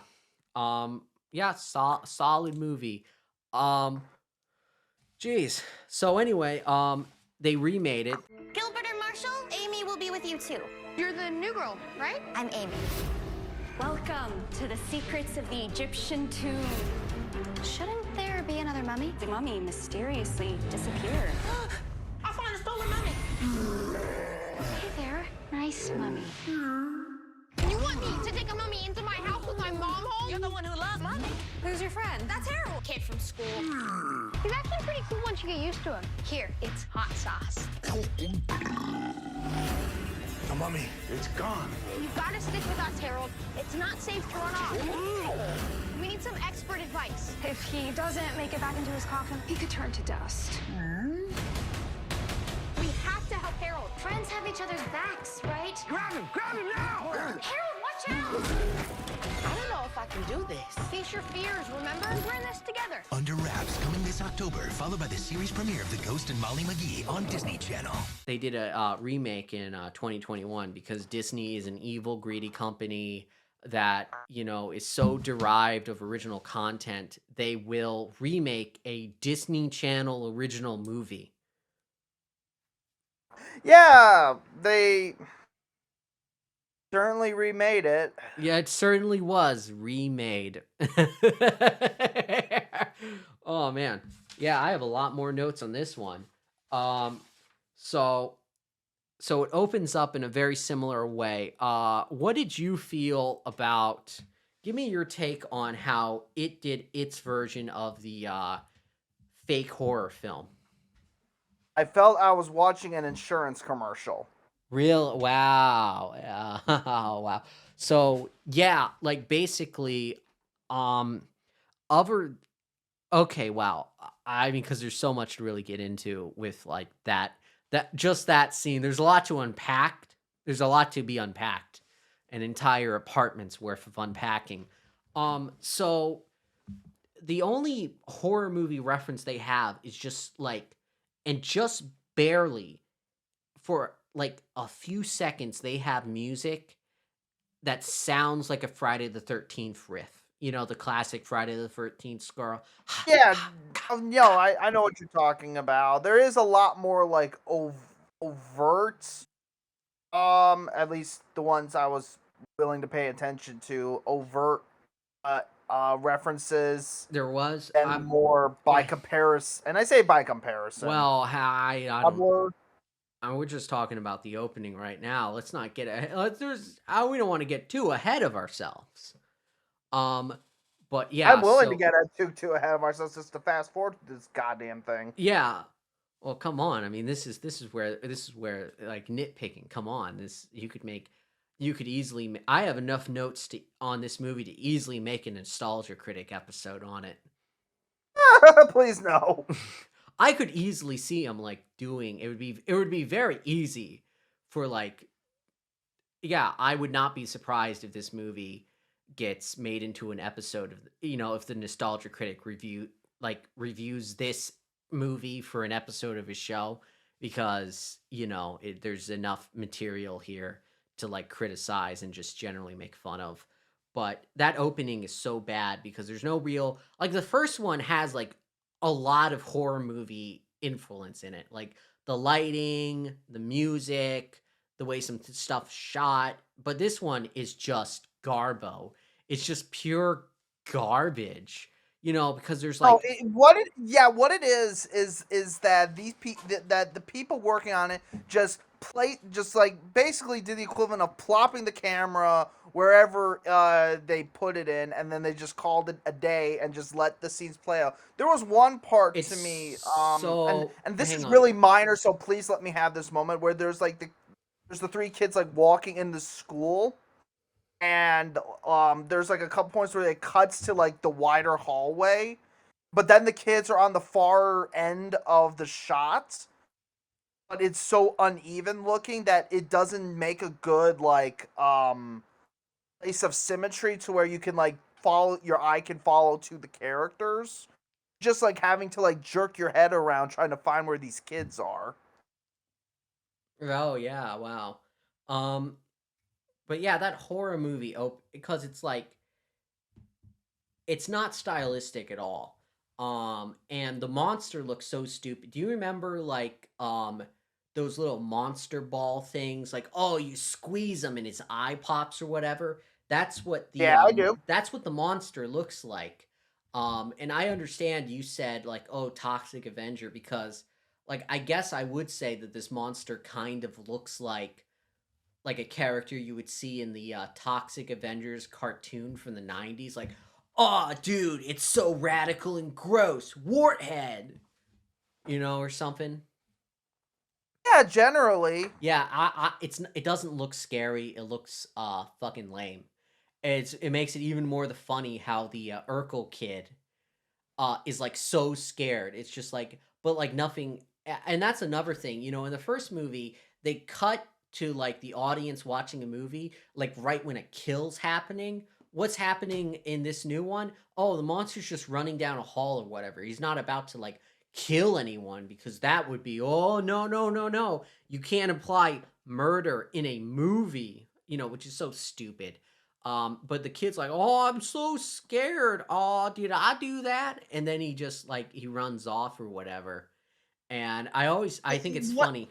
Yeah, solid movie. Um Jeez. So anyway, they remade it. Gilbert or Marshall, Amy will be with you too. You're the new girl, right? I'm Amy. Welcome to the secrets of the Egyptian tomb. Shouldn't there be another mummy? The mummy mysteriously disappeared. I found a stolen mummy. Hey there, nice mummy. You want me to take a mummy into my house with my mom home? You're the one who loves mummy. Who's your friend? That's Harold, kid from school. He's actually pretty cool once you get used to him. Here, it's hot sauce. The mummy, it's gone. You gotta stick with us, Harold. It's not safe to run off. We need some expert advice. If he doesn't make it back into his coffin, he could turn to dust. We have to help Harold. Friends have each other's backs, right? Grab him now! Harold, watch out! I don't know if I can do this. Face your fears, remember? We're in this together. Under Wraps, coming this October, followed by the series premiere of The Ghost and Molly McGee on Disney Channel. They did a remake in 2021 because Disney is an evil, greedy company that, is so derived of original content. They will remake a Disney Channel original movie. Yeah, they certainly remade it. Yeah, it certainly was remade. Oh man. Yeah, I have a lot more notes on this one. So it opens up in a very similar way. What did you feel about give me your take on how it did its version of the fake horror film? I felt I was watching an insurance commercial. Real wow. Yeah. Wow. So yeah, like basically other okay, wow. I mean, because there's so much to really get into with like that scene. There's a lot to unpack. There's a lot to be unpacked. An entire apartment's worth of unpacking. So the only horror movie reference they have is just like, and just barely for like a few seconds, they have music that sounds like a Friday the 13th riff. The classic Friday the 13th score. Yeah, I know what you're talking about. There is a lot more like overt, at least the ones I was willing to pay attention to, overt references, There was. and more by comparison. And I say by comparison. Well, I don't. More, We're just talking about the opening right now. Let's not get ahead. We don't want to get too ahead of ourselves. But yeah, I'm willing to get too ahead of ourselves just to fast forward this goddamn thing. Yeah. Well, come on. I mean, this is where like nitpicking. Come on, you could easily. I have enough notes on this movie to easily make a nostalgia critic episode on it. Please no. I could easily see him like doing. It would be very easy for like. Yeah, I would not be surprised if this movie gets made into an episode of if the nostalgia critic reviews this movie for an episode of his show, because there's enough material here to like criticize and just generally make fun of. but that opening is so bad because there's no real like the first one has like a lot of horror movie influence in it, like the lighting, the music, the way some stuff shot. But this one is just garbo. It's just pure garbage, because there's No, like what it is that that the people working on it just like basically did the equivalent of plopping the camera wherever they put it in, and then they just called it a day and just let the scenes play out. There was one part it's to me, so and this hang is on. really minor, so please let me have this moment where there's the three kids like walking in the school, and there's like a couple points where it cuts to like the wider hallway, but then the kids are on the far end of the shot, but it's so uneven looking that it doesn't make a good like place of symmetry to where you can like your eye can follow to the characters, just like having to like jerk your head around trying to find where these kids are. Oh yeah, wow. Um but yeah, that horror movie because it's like it's not stylistic at all. And the monster looks so stupid. Do you remember like those little monster ball things? Like, oh, you squeeze them and his eye pops or whatever. Yeah, I do. That's what the monster looks like. And I understand you said like, oh, Toxic Avenger, because like I guess I would say that this monster kind of looks like a character you would see in the Toxic Avengers cartoon from the 90s. Like, oh, dude, it's so radical and gross. Warthead. Or something. Yeah, generally. Yeah, it doesn't look scary. It looks fucking lame. It makes it even more the funny how the Urkel kid is like so scared. It's just like, but like nothing. And that's another thing, in the first movie, they cut to like the audience watching a movie, like right when a kill's happening. What's happening in this new one? Oh, the monster's just running down a hall or whatever. He's not about to like kill anyone, because that would be, oh, no, no, no, no. You can't imply murder in a movie, which is so stupid. But the kid's like, oh, I'm so scared. Oh, did I do that? And then he just like, he runs off or whatever. And I think it's funny.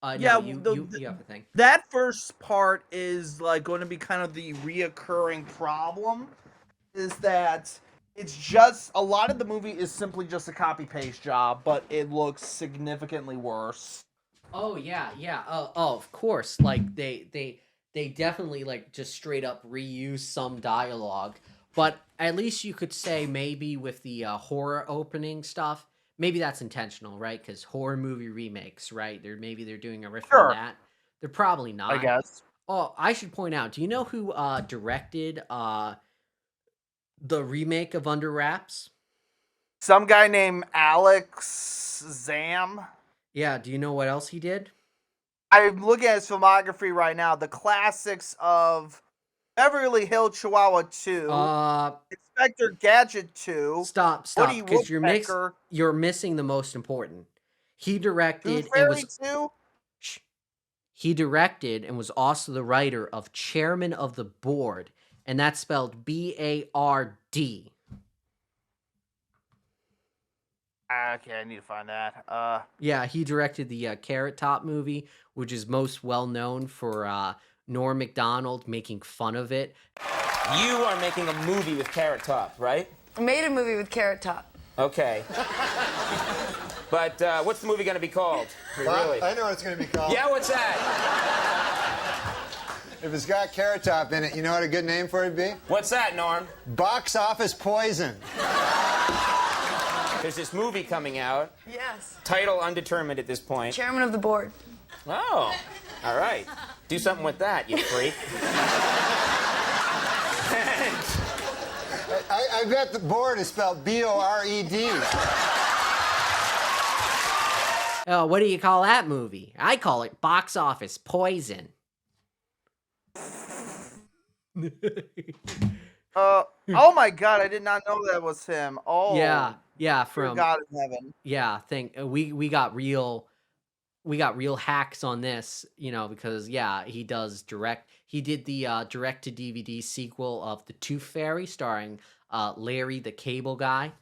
Yeah, no, you have the thing. that first part is like going to be kind of the reoccurring problem, is that it's just a lot of the movie is simply just a copy paste job, but it looks significantly worse. Oh yeah, yeah. Of course. Like they definitely like just straight up reuse some dialogue, but at least you could say maybe with the horror opening stuff, maybe that's intentional, right? Because horror movie remakes, right? They're doing a riff on Sure. that. They're probably not. I guess. Oh, I should point out. Do you know who directed the remake of Under Wraps? Some guy named Alex Zam. Yeah. Do you know what else he did? I'm looking at his filmography right now. The classics of Beverly Hills Chihuahua 2, Inspector Gadget 2. Stop, Woody because Woodpecker. you're missing the most important. He directed Tooth and Fairy was 2. he directed and was also the writer of Chairman of the Board, and that's spelled B-A-R-D. Okay, I need to find that. Yeah, he directed the Carrot Top movie, which is most well known for Norm Macdonald making fun of it. You are making a movie with Carrot Top, right? I made a movie with Carrot Top. Okay. But what's the movie going to be called? Really? I know what it's going to be called. Yeah, what's that? If it's got Carrot Top in it, you know what a good name for it would be? What's that, Norm? Box Office Poison. There's this movie coming out. Yes. Title undetermined at this point. Chairman of the board. Oh, all right. Do something with that, you freak. I bet the board is spelled B-O-R-E-D. What do you call that movie? I call it Box Office Poison. Oh my god, I did not know that was him. Oh. Yeah, Dear from God in heaven. yeah. We got real we got real hacks on this, because yeah, he did the direct to DVD sequel of The Tooth Fairy starring Larry the Cable Guy.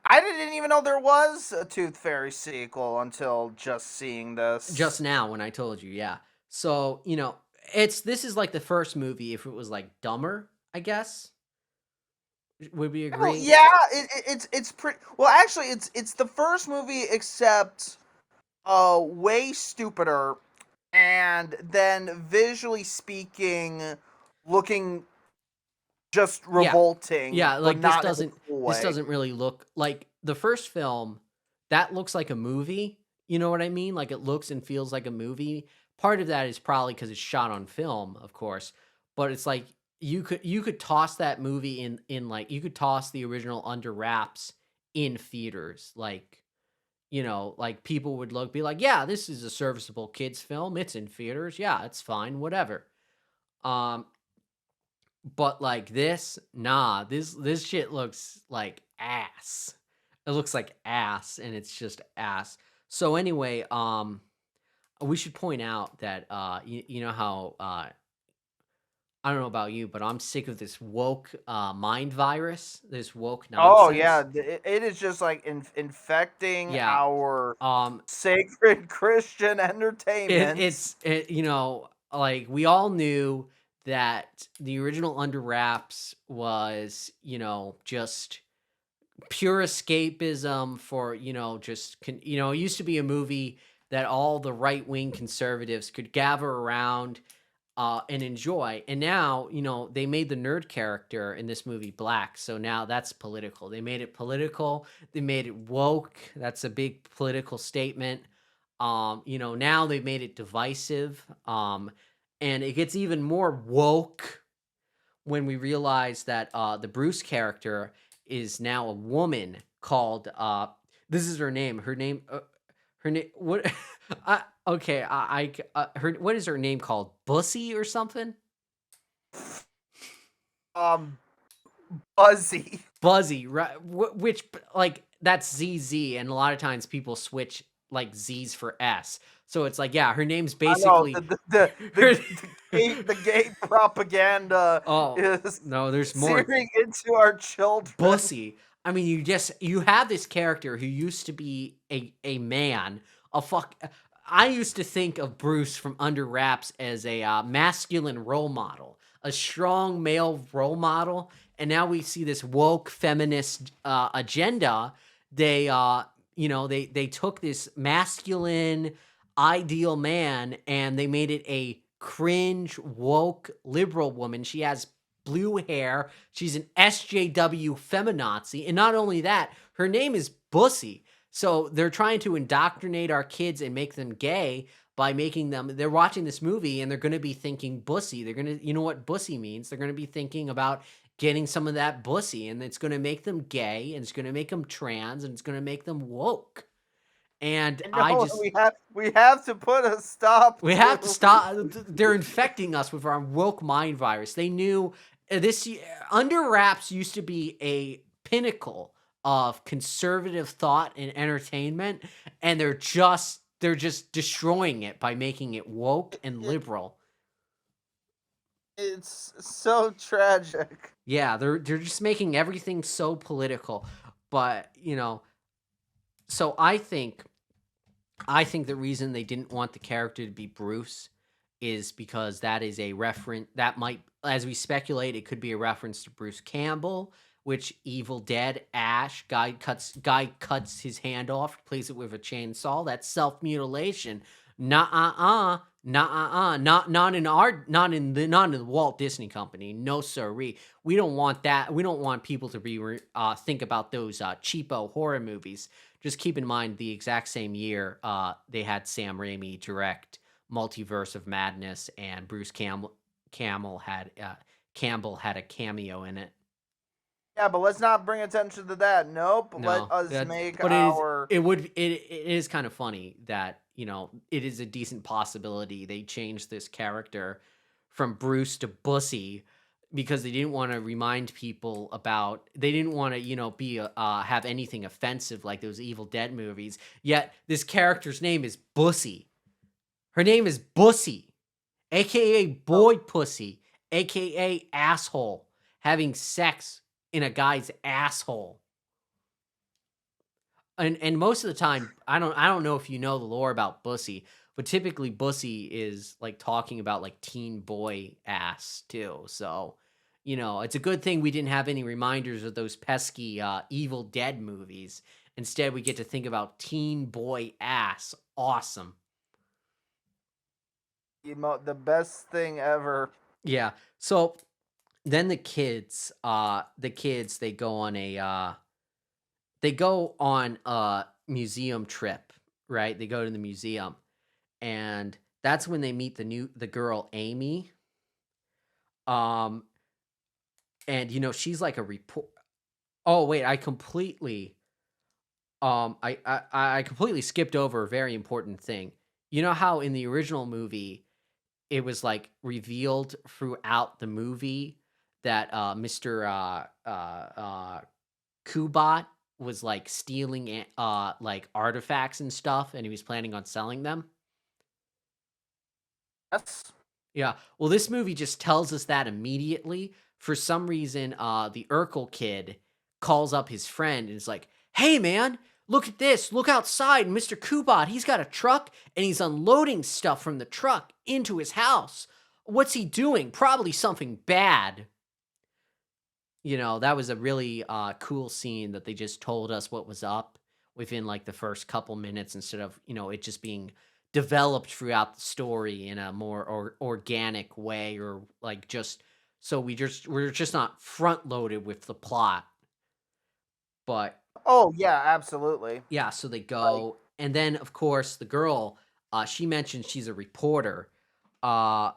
I didn't even know there was a Tooth Fairy sequel until just seeing this. Just now when I told you, yeah. So, this is like the first movie if it was like dumber, I guess. Would we agree? Well, yeah, it's pretty. Well, actually, it's the first movie except way stupider, and then visually speaking, looking just revolting. Yeah, but like this not in a doesn't cool this way. doesn't really look like the first film. That looks like a movie. You know what I mean? Like it looks and feels like a movie. Part of that is probably because it's shot on film, of course. But it's like you could toss that movie in like you could toss the original Under Wraps in theaters. Like people would be like, yeah, this is a serviceable kids film. It's in theaters. Yeah, it's fine. Whatever. Um, but like this, nah, this shit looks like ass. It looks like ass, and it's just ass. So anyway, we should point out that you know how I don't know about you, but I'm sick of this woke mind virus, this woke nonsense. Oh yeah, it is just like infecting our sacred Christian entertainment. Like we all knew that the original Under Wraps was, just pure escapism for, it used to be a movie that all the right-wing conservatives could gather around and enjoy. And now, they made the nerd character in this movie black. So now that's political. They made it political. They made it woke. That's a big political statement. Now they've made it divisive. And it gets even more woke when we realize that the Bruce character is now a woman called this is her name. Her name what what is her name called? Bussy or something? Buzzy, right? Which like that's ZZ, and a lot of times people switch like Z's for S. So it's like, yeah, her name's basically the gay propaganda is there's more searing into our children. Bussy. I mean, you have this character who used to be a man, I used to think of Bruce from Under Wraps as a masculine role model, a strong male role model, and now we see this woke feminist agenda. They they took this masculine ideal man and they made it a cringe woke liberal woman. She has blue hair. She's an SJW feminazi, and not only that, her name is Bussy. So they're trying to indoctrinate our kids and make them gay by making them, they're watching this movie and they're going to be thinking bussy. They're going to, you know what bussy means? They're going to be thinking about getting some of that bussy, and it's going to make them gay, and it's going to make them trans, and it's going to make them woke. And we have to put a stop. We have to stop. They're infecting us with our woke mind virus. They knew this Under Wraps used to be a pinnacle of conservative thought and entertainment, and they're just destroying it by making it woke and liberal. It's so tragic. Yeah, they're just making everything so political. But, so I think the reason they didn't want the character to be Bruce is because that is a reference that might, as we speculate, it could be a reference to Bruce Campbell, which Evil Dead Ash guy cuts his hand off, replaces it with a chainsaw. That's self-mutilation. Not in the Walt Disney Company. No sirree. We don't want that. We don't want people to be think about those cheapo horror movies. Just keep in mind the exact same year they had Sam Raimi direct Multiverse of Madness, and Bruce Campbell had a cameo in it. Yeah, but let's not bring attention to that. Nope. Let us make our. It is kind of funny that, it is a decent possibility they changed this character from Bruce to Bussy because they didn't want to remind people about, they didn't want to, be have anything offensive like those Evil Dead movies. Yet this character's name is Bussy. Her name is Bussy, aka boy pussy, aka asshole, having sex in a guy's asshole. And most of the time, I don't know if you know the lore about Bussy, but typically Bussy is like talking about like teen boy ass too. So, it's a good thing we didn't have any reminders of those pesky Evil Dead movies. Instead, we get to think about teen boy ass. Awesome. The best thing ever. Yeah. So then the kids, they go on a museum trip, right? They go to the museum, and that's when they meet the girl Amy. And she's like a report. Oh wait, I completely skipped over a very important thing. You know how in the original movie it was like revealed throughout the movie that Mr. Kubat was like stealing like artifacts and stuff, and he was planning on selling them. Yes. Yeah. Well, this movie just tells us that immediately. For some reason, the Urkel kid calls up his friend and is like, "Hey, man, look at this. Look outside. Mr. Kubat, he's got a truck and he's unloading stuff from the truck into his house. What's he doing? Probably something bad." That was a really cool scene that they just told us what was up within like the first couple minutes instead of, it just being developed throughout the story in a more organic way, or like just so we're just not front loaded with the plot. But Oh yeah, absolutely. yeah, so they go, and then of course the girl, she mentioned she's a reporter. And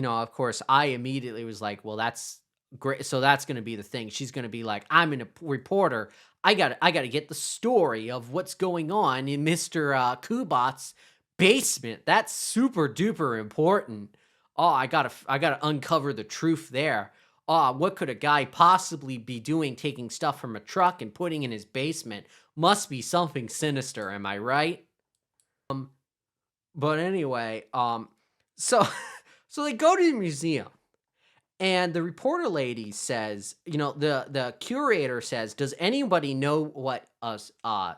of course I immediately was like, well, that's great. So that's going to be the thing. She's going to be like, I'm a reporter. I got to get the story of what's going on in Mr. Kubat's basement. That's super duper important. Oh, I got to uncover the truth there. Oh, what could a guy possibly be doing taking stuff from a truck and putting in his basement? Must be something sinister, am I right? But anyway, so so they go to the museum, and the reporter lady says, the curator says, "Does anybody know what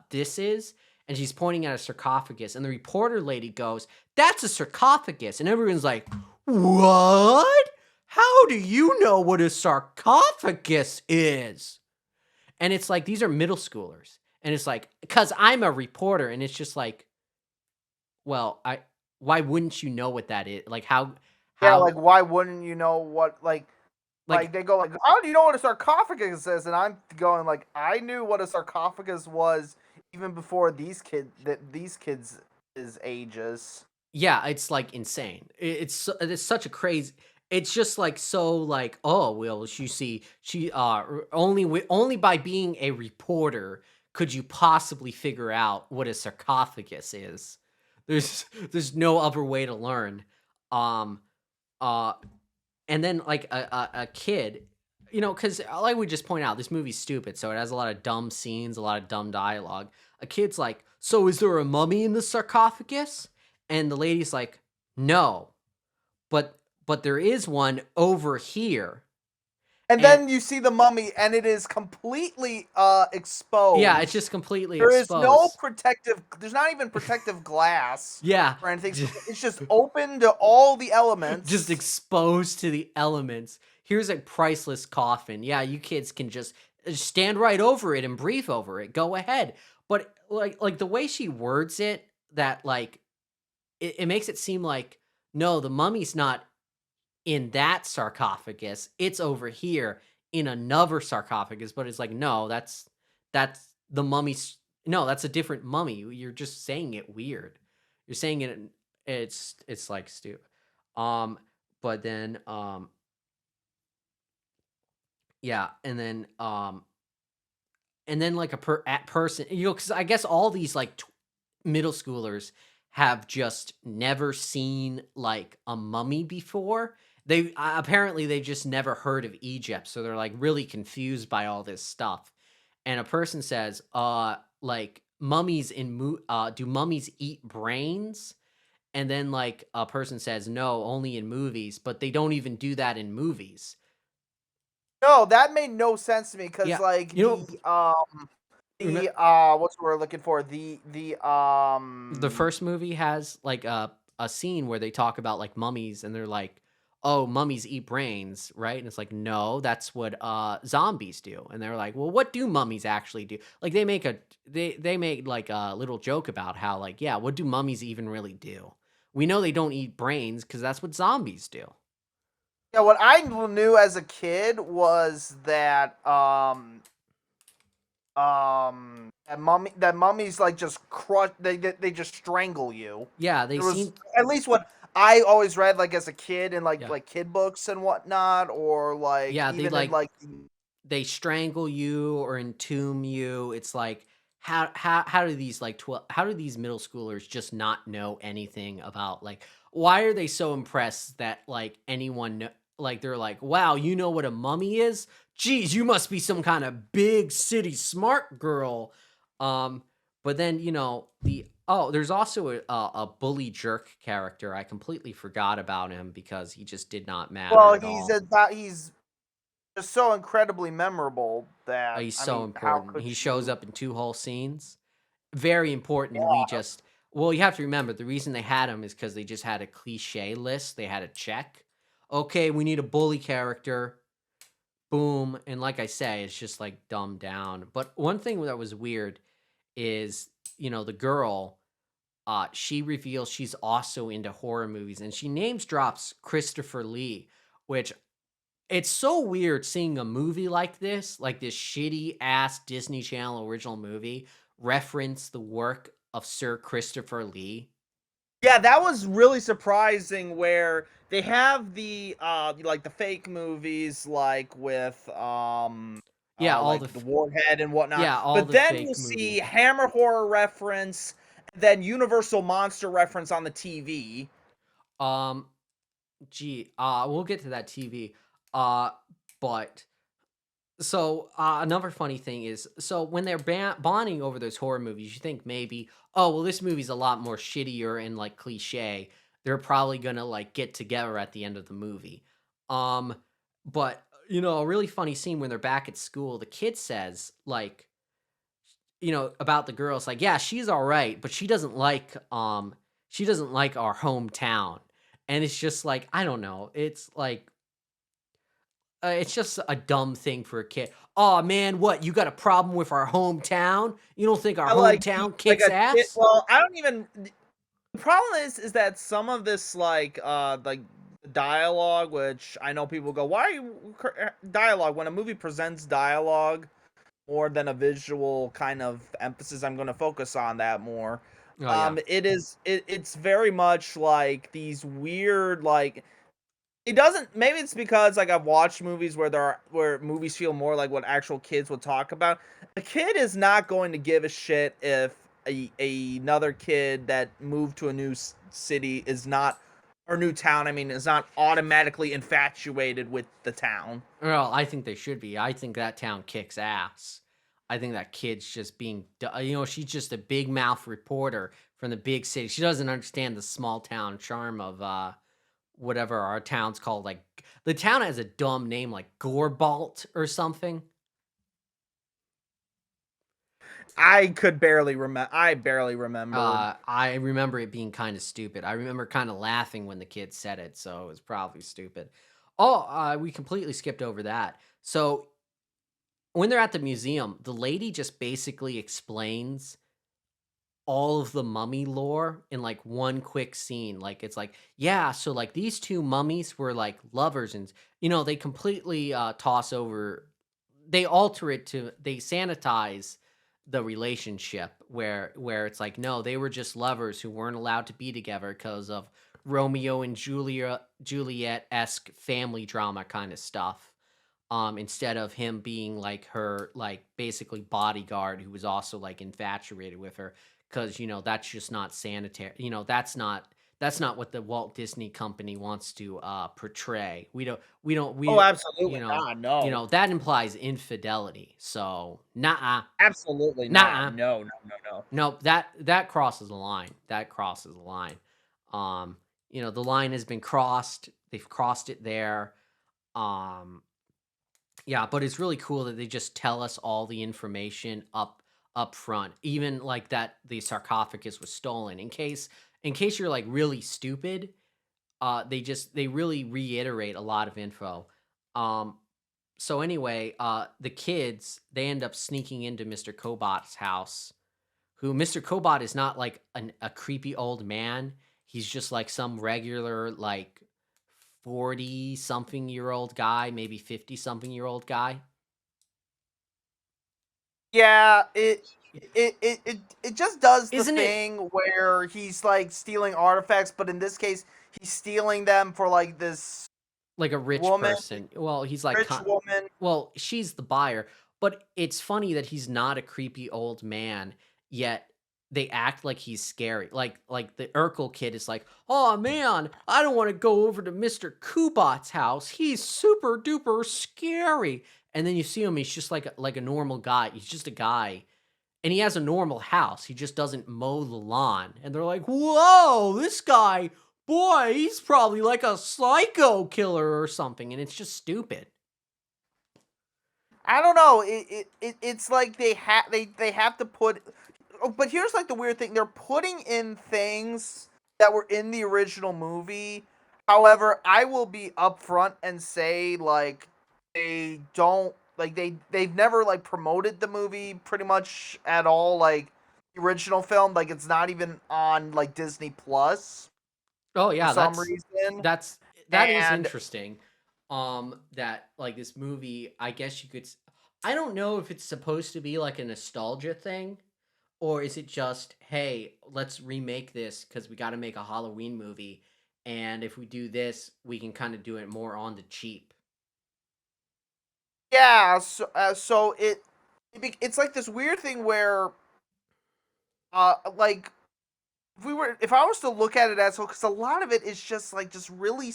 this is?" And she's pointing at a sarcophagus, and the reporter lady goes, "That's a sarcophagus." And everyone's like, "What? How do you know what a sarcophagus is?" And it's like, these are middle schoolers, and it's like, "'Cause I'm a reporter." And it's just like, well, why wouldn't you know what that is? Like Yeah, like why wouldn't you know what like they go like, "How do you know what a sarcophagus is?" And I'm going like, I knew what a sarcophagus was even before these kids' ages. Yeah, it's like insane. It's such a crazy. It's just like, so like, oh well, you see, she only by being a reporter could you possibly figure out what a sarcophagus is. There's no other way to learn. Um, and then like a kid, because like we just point out, this movie's stupid, so it has a lot of dumb scenes, a lot of dumb dialogue. A kid's like, "So is there a mummy in the sarcophagus?" And the lady's like, "No, but there is one over here." And then you see the mummy, and it is completely exposed. Yeah, it's just completely There exposed. is no protective. There's not even protective glass. Yeah, or anything. It's just open to all the elements. Just exposed to the elements. Here's a priceless coffin. Yeah, you kids can just stand right over it and breathe over it. Go ahead. But like the way she words it, that like it makes it seem like, no, the mummy's not in that sarcophagus, it's over here in another sarcophagus. But it's like, no, that's the mummy's. No, that's a different mummy. You're just saying it weird. You're saying it. It's like stupid. But then yeah, and then like a person, because I guess all these like middle schoolers have just never seen like a mummy before. They apparently they just never heard of Egypt, so they're like really confused by all this stuff. And a person says, like mummies do mummies eat brains? And then like a person says, no, only in movies, but they don't even do that in movies. No, that made no sense to me because Yeah, like you know, what's the word we're looking for? the first movie has like a scene where they talk about like mummies and they're like, "Oh, mummies eat brains," right? And it's like, "No, that's what zombies do." And they're like, "Well, what do mummies actually do?" Like they make like a little joke about how like, "Yeah, what do mummies even really do?" We know they don't eat brains cuz that's what zombies do. Yeah, what I knew as a kid was that that mummies like just crush they just strangle you. Yeah, they It was seem at least what I always read like as a kid in yeah. like kid books and whatnot, or like Yeah, they even in like like they strangle you or entomb you. It's like how do these like how do these middle schoolers just not know anything about like why are they so impressed that like like they're like, wow, you know what a mummy is? Geez, you must be some kind of big city smart girl. Um, but then there's also a bully jerk character. I completely forgot about him because he just did not matter well at all. he's just so incredibly memorable that He's I so mean how important. could He shows you? up in two whole scenes. Very important. We just well, you have to remember the reason they had him is because they just had a cliche list. They had a check. Okay, we need a bully character. Boom. And like I say, it's just like dumbed down. But one thing that was weird is, the girl, she reveals she's also into horror movies and she names drops Christopher Lee, which it's so weird seeing a movie like this shitty ass Disney Channel original movie, reference the work of Sir Christopher Lee. Yeah, that was really surprising where they have the like the fake movies like with Yeah, like the Warhead and whatnot. all But the then you'll fake see movies. Hammer horror reference, and then Universal monster reference on the TV. Um, we'll get to that TV. Uh, but so another funny thing is, so when they're bonding over those horror movies, you think maybe, oh well, this movie's a lot more shittier and like cliche. They're probably gonna like get together at the end of the movie. Um, but a really funny scene when they're back at school, the kid says like, about the girl, it's like, yeah, she's all right, but she doesn't like our hometown. And it's just like, I don't know. It's just a dumb thing for a kid. Oh man, what? You got a problem with our hometown? You don't think our I like hometown like kicks a kid. ass? Well, I don't even. The problem is that some of this like dialogue, which I know people go, why are you dialogue when a movie presents dialogue more than a visual kind of emphasis? I'm going to focus on that more. Oh yeah. It's very much like these weird like it doesn't maybe it's because like I've watched movies where movies feel more like what actual kids would talk about. A kid is not going to give a shit if another kid that moved to a new city is not or new town, I mean, is not automatically infatuated with the town. Well, I think they should be. I think that town kicks ass. I think that kid's just being, she's just a big mouth reporter from the big city. She doesn't understand the small town charm of whatever our town's called. Like the town has a dumb name like Gorbalt or something. I barely remember. I remember it being kind of stupid. I remember kind of laughing when the kid said it, so it was probably stupid. Oh, we completely skipped over that. So when they're at the museum, the lady just basically explains all of the mummy lore in like one quick scene. Like it's like, yeah, so like these two mummies were like lovers, and they completely toss over, they alter it to, they sanitize the relationship where it's like, no, they were just lovers who weren't allowed to be together because of Romeo and Juliet-esque family drama kind of stuff. instead of him being like her, like basically bodyguard who was also like infatuated with her, because that's just not sanitary. That's not what the Walt Disney Company wants to portray. We Oh, absolutely not. No. that implies infidelity. So nah, Absolutely not. nah. No, no, no, no. No, that crosses the line. That crosses the line. The line has been crossed. They've crossed it there. Um, yeah, but it's really cool that they just tell us all the information up front, even like that the sarcophagus was stolen. In case you're like really stupid, they really reiterate a lot of info. Um, so anyway, the kids they end up sneaking into Mr. Kobot's house, who Mr. Kobot is not like a creepy old man. He's just like some regular, like 40 something year old guy, maybe 50 something year old guy. Yeah, it just does the Isn't it thing where he's like stealing artifacts, but in this case, he's stealing them for like this like a rich woman, person? Well, he's like, rich woman. well, she's the buyer, but it's funny that he's not a creepy old man, yet they act like he's scary. Like the Urkel kid is like, "Oh man, I don't want to go over to Mr. Kubot's house. He's super duper scary." And then you see him, he's just like a normal guy. He's just a guy. And he has a normal house. He just doesn't mow the lawn. And they're like, "Whoa, this guy, boy, he's probably like a psycho killer or something." And it's just stupid. I don't know. It's like they have to put. Oh, but here's like the weird thing: they're putting in things that were in the original movie. However, I will be upfront and say like they don't like they've never like promoted the movie pretty much at all. Like the original film, like it's not even on like Disney Plus Oh for yeah, some reason. that is And interesting. That like this movie, I guess you could. I don't know if it's supposed to be like a nostalgia thing, or is it just, hey, let's remake this because we got to make a Halloween movie, and if we do this, we can kind of do it more on the cheap. yeah, so it's like this weird thing where like if I was to look at it as well, because a lot of it is just like just really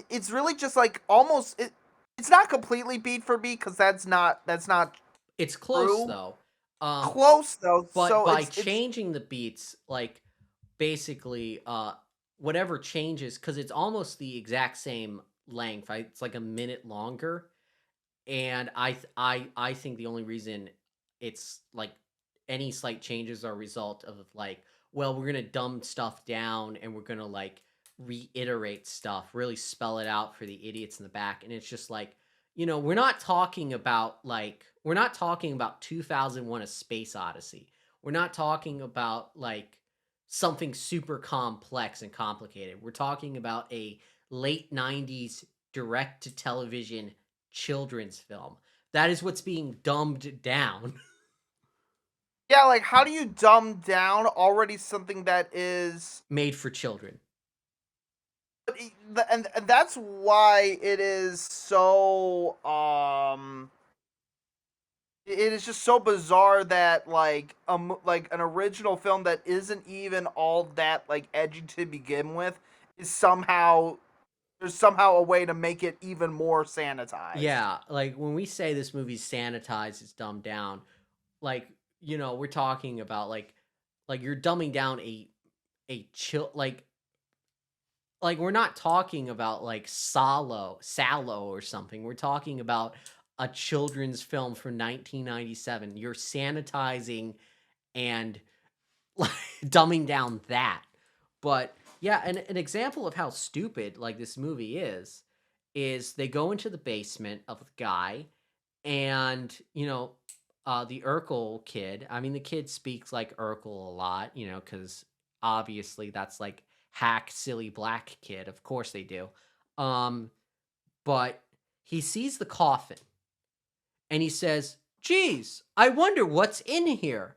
it's really just like almost it's not completely beat for beat because that's not It's close true. though. Close though. But So by it's changing the beats, like basically, whatever changes, because it's almost the exact same length. It's like a minute longer, and I think the only reason it's like any slight changes are a result of like, well, we're gonna dumb stuff down and we're gonna like reiterate stuff, really spell it out for the idiots in the back, and it's just like, we're not talking about 2001: A Space Odyssey. We're not talking about like something super complex and complicated. We're talking about a late 90s direct to television children's film. That is what's being dumbed down. yeah, like how do you dumb down already something that is Made for children. and that's why it is so it is just so bizarre that like like an original film that isn't even all that like edgy to begin with is somehow there's somehow a way to make it even more sanitized. Yeah, like when we say this movie's sanitized, it's dumbed down, like, we're talking about like you're dumbing down a chill, like we're not talking about like Sallow or something. We're talking about a children's film from 1997. You're sanitizing and like dumbing down that. But yeah, an example of how stupid like this movie is they go into the basement of the guy, and the Urkel kid. I mean, the kid speaks like Urkel a lot, because obviously that's like hack silly black kid. Of course they do. But he sees the coffin and he says, "Geez, I wonder what's in here."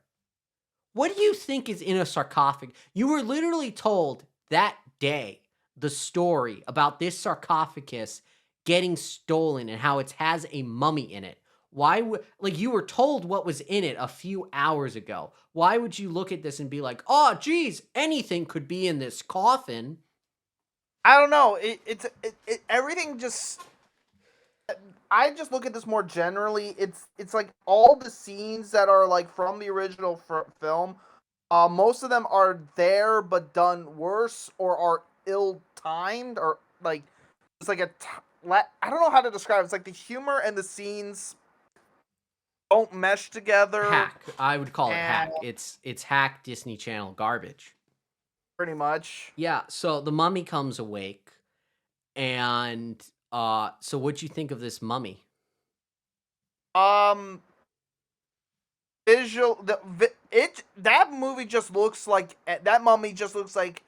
What do you think is in a sarcophagus? You were literally told that day the story about this sarcophagus getting stolen and how it has a mummy in it. Why would, like, you were told what was in it a few hours ago. Why would you look at this and be like, oh, geez, anything could be in this coffin? I don't know. Everything just. I just look at this more generally. It's like all the scenes that are like from the original film. Most of them are there but done worse or are ill-timed or like it's like I don't know how to describe it. It's like the humor and the scenes don't mesh together. Hack. I would call it hack. It's hack Disney Channel garbage. Pretty much. Yeah, so the mummy comes awake, and so what'd you think of this mummy? That movie just looks like that mummy just looks like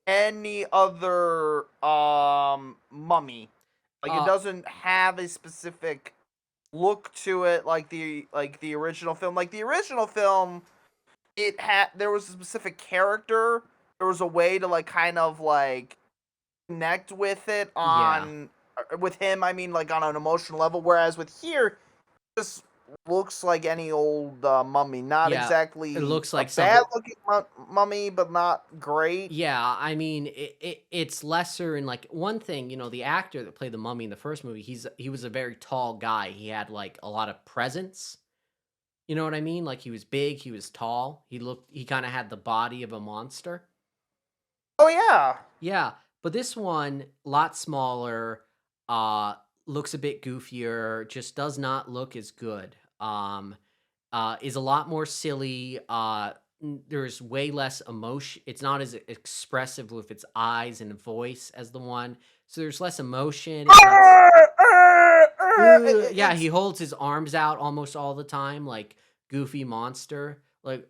any other mummy. Like it doesn't have a specific look to it like the original film. Like the original film, there was a specific character. There was a way to like kind of like connect with it with him. I mean, like on an emotional level. Whereas with here, just looks like any old mummy. Not exactly. It looks like a bad looking mummy, but not great. Yeah, I mean, it's lesser in like one thing. The actor that played the mummy in the first movie, he was a very tall guy. He had like a lot of presence. You know what I mean? Like he was big, he was tall. He kind of had the body of a monster. Oh yeah. Yeah, but this one, a lot smaller, looks a bit goofier, just does not look as good. Is a lot more silly. There's way emotion. Emotion. It's not as expressive with its eyes and voice as the one. So there's less emotion. Yeah, he holds his arms out almost all the time, like Goofy Monster. Like,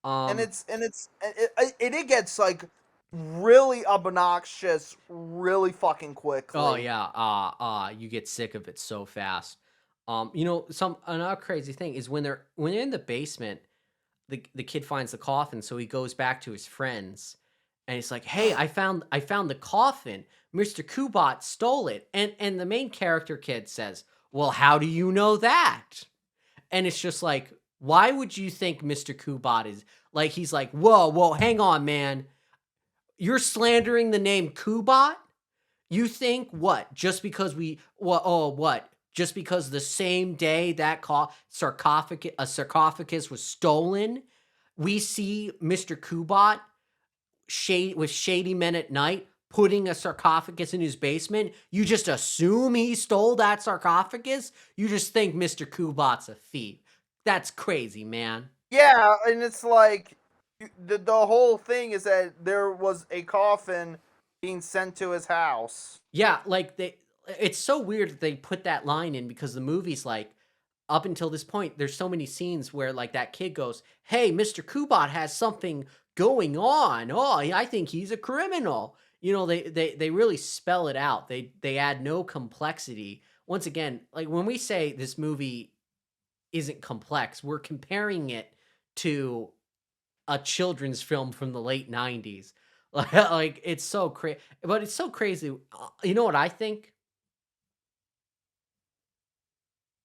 and it gets like really obnoxious really fucking quickly. Oh yeah, you get sick of it so fast. Another crazy thing is when they're in the basement, the kid finds the coffin, so he goes back to his friends and he's like, "Hey, I found the coffin. Mr. Kubat stole it." And the main character kid says, "Well, how do you know that?" And it's just like, why would you think Mr. Kubat is like, he's like, whoa, hang on, man. You're slandering the name Kubat? You think what? Just because just because the same day that sarcophagus was stolen, we see Mr. Kubat with shady men at night putting a sarcophagus in his basement? You just assume he stole that sarcophagus? You just think Mr. Kubat's a thief. That's crazy, man. Yeah, and it's like the whole thing is that there was a coffin being sent to his house. Yeah, like it's so weird that they put that line in because the movie's like, up until this point, there's so many scenes where like that kid goes, "Hey, Mr. Kubat has something going on. Oh, I think he's a criminal." They really spell it out. They add no complexity. Once again, like when we say this movie isn't complex, we're comparing it to a children's film from the late 90s. Like it's so crazy, but it's so crazy. You know what I think?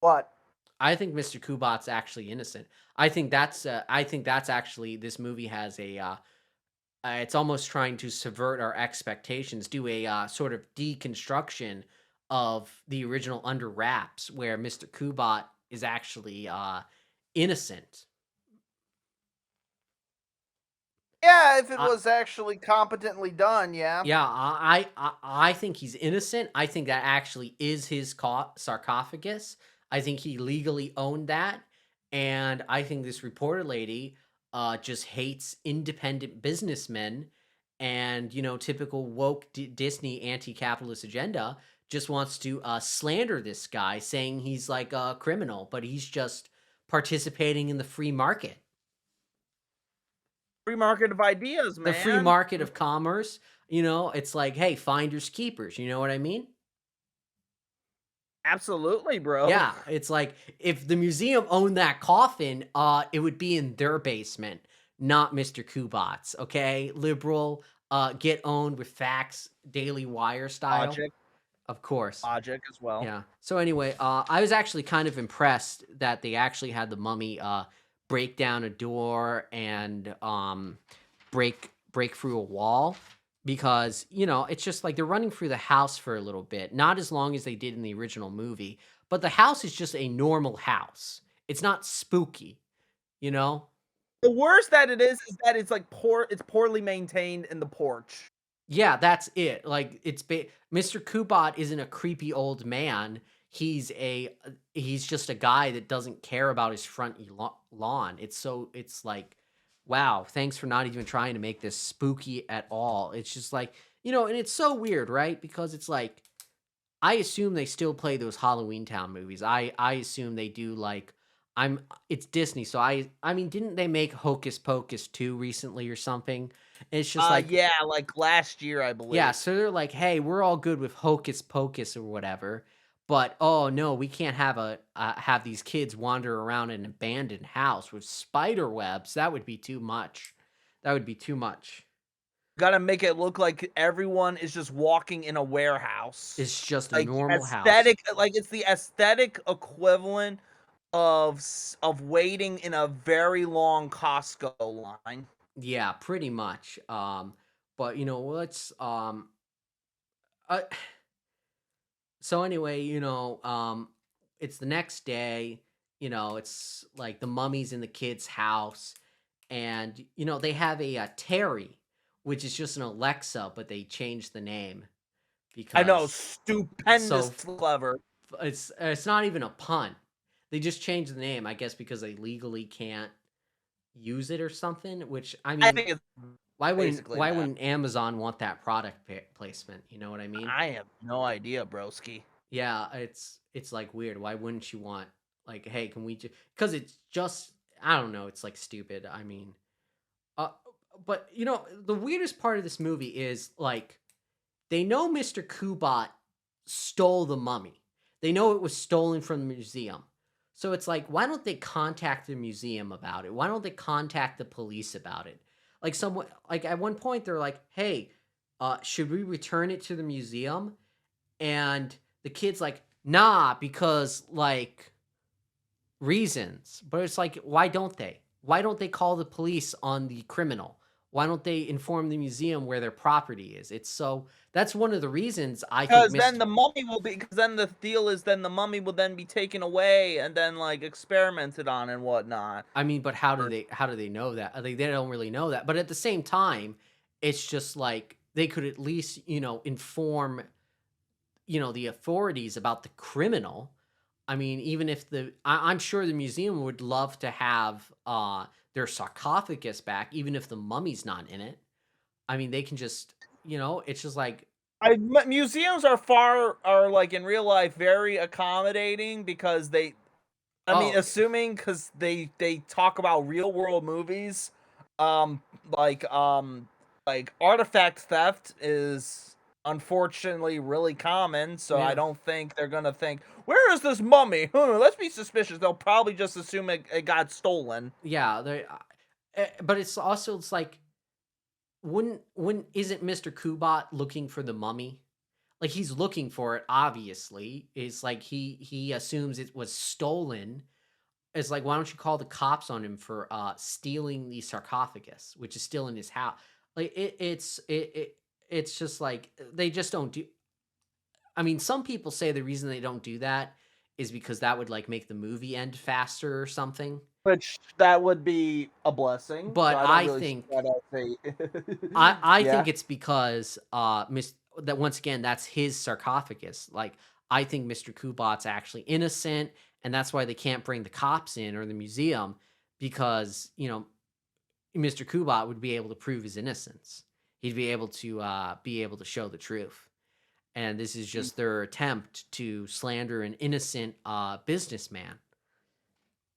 What? I think Mr. Kubat's actually innocent. I think that's actually, this movie has it's almost trying to subvert our expectations, do a sort of deconstruction of the original Under Wraps, where Mr. Kubat is actually innocent. Yeah, if it was actually competently done, yeah. Yeah, I think he's innocent. I think that actually is his sarcophagus. I think he legally owned that, and I think this reporter lady just hates independent businessmen, and typical woke Disney anti-capitalist agenda, just wants to slander this guy, saying he's like a criminal, but he's just participating in the free market. Free market of ideas, man. The free market of commerce. It's like, hey, finders keepers. You know what I mean? Absolutely, bro. Yeah, it's like if the museum owned that coffin, it would be in their basement, not Mr. Kubat's. Okay, liberal get owned with facts, Daily Wire style. Logic. Of course. Logic as well. Yeah. So anyway, I was actually kind of impressed that they actually had the mummy break down a door and break through a wall, because it's just like they're running through the house for a little bit, not as long as they did in the original movie, but the house is just a normal house. It's not spooky, you know? The worst that it is that it's like it's poorly maintained in the porch. Yeah, that's it. Like Mr. Kubot isn't a creepy old man. He's just a guy that doesn't care about his front lawn. It's like, wow, thanks for not even trying to make this spooky at all. It's just like, and it's so weird, right? Because it's like, I assume they still play those Halloween Town movies. I assume they do. Like, it's Disney, so I mean, didn't they make Hocus Pocus 2 recently or something? It's just like, yeah, like last year, I believe. yeah, so they're like, hey, we're all good with Hocus Pocus or whatever, but oh no, we can't have these kids wander around an abandoned house with spider webs. That would be too much. That would be too much. Gotta make it look like everyone is just walking in a warehouse. It's just a like normal aesthetic, house. like it's the aesthetic equivalent of waiting in a very long Costco line. Yeah, pretty much. But let's so anyway, it's the next day, it's like the mummy's in the kid's house, and they have a Terry, which is just an Alexa, but they changed the name because I know, stupendous so clever. It's not even a pun. They just changed the name, I guess, because they legally can't use it or something. Which I mean, I think it's why basically wouldn't Amazon want that product placement? You know what I mean? I have no idea, broski. Yeah, it's like weird. Why wouldn't you want, like, hey, can we just, because it's just, I don't know, it's like stupid. I mean, but the weirdest part of this movie is like they know Mr. Kubot stole the mummy. They know it was stolen from the museum. So it's like, why don't they contact the museum about it? Why don't they contact the police about it? Like someone, like at one point they're like, hey, should we return it to the museum? And the kid's like, nah, because like reasons. But it's like, why don't they? Why don't they call the police on the criminal? Why don't they inform the museum where their property is? That's one of the reasons I think. Because then the mummy will be. Because then the deal is, then the mummy will then be taken away and then like experimented on and whatnot. I mean, but how do they know that? They don't really know that. But at the same time, it's just like they could at least inform the authorities about the criminal. I mean, even if I'm sure the museum would love to have their sarcophagus back, even if the mummy's not in it. I mean, they can just, it's just like, museums are like in real life very accommodating because they, I mean, assuming because they talk about real world movies, like artifact theft is unfortunately really common, so Yeah. I don't think they're gonna think, where is this mummy? Let's be suspicious. They'll probably just assume it got stolen. Yeah, but it's like, wouldn't isn't Mr. Kubot looking for the mummy? Like, he's looking for it, obviously. It's like he assumes it was stolen. It's like, why don't you call the cops on him for stealing the sarcophagus, which is still in his house? Like, it's just like they just don't do. I mean, some people say the reason they don't do that is because that would like make the movie end faster or something. Which that would be a blessing. But so I really think I think it's because that once again, that's his sarcophagus. Like, I think Mr. Kubot's actually innocent, and that's why they can't bring the cops in or the museum, because Mr. Kubot would be able to prove his innocence. He'd be able to show the truth. And this is just their attempt to slander an innocent businessman.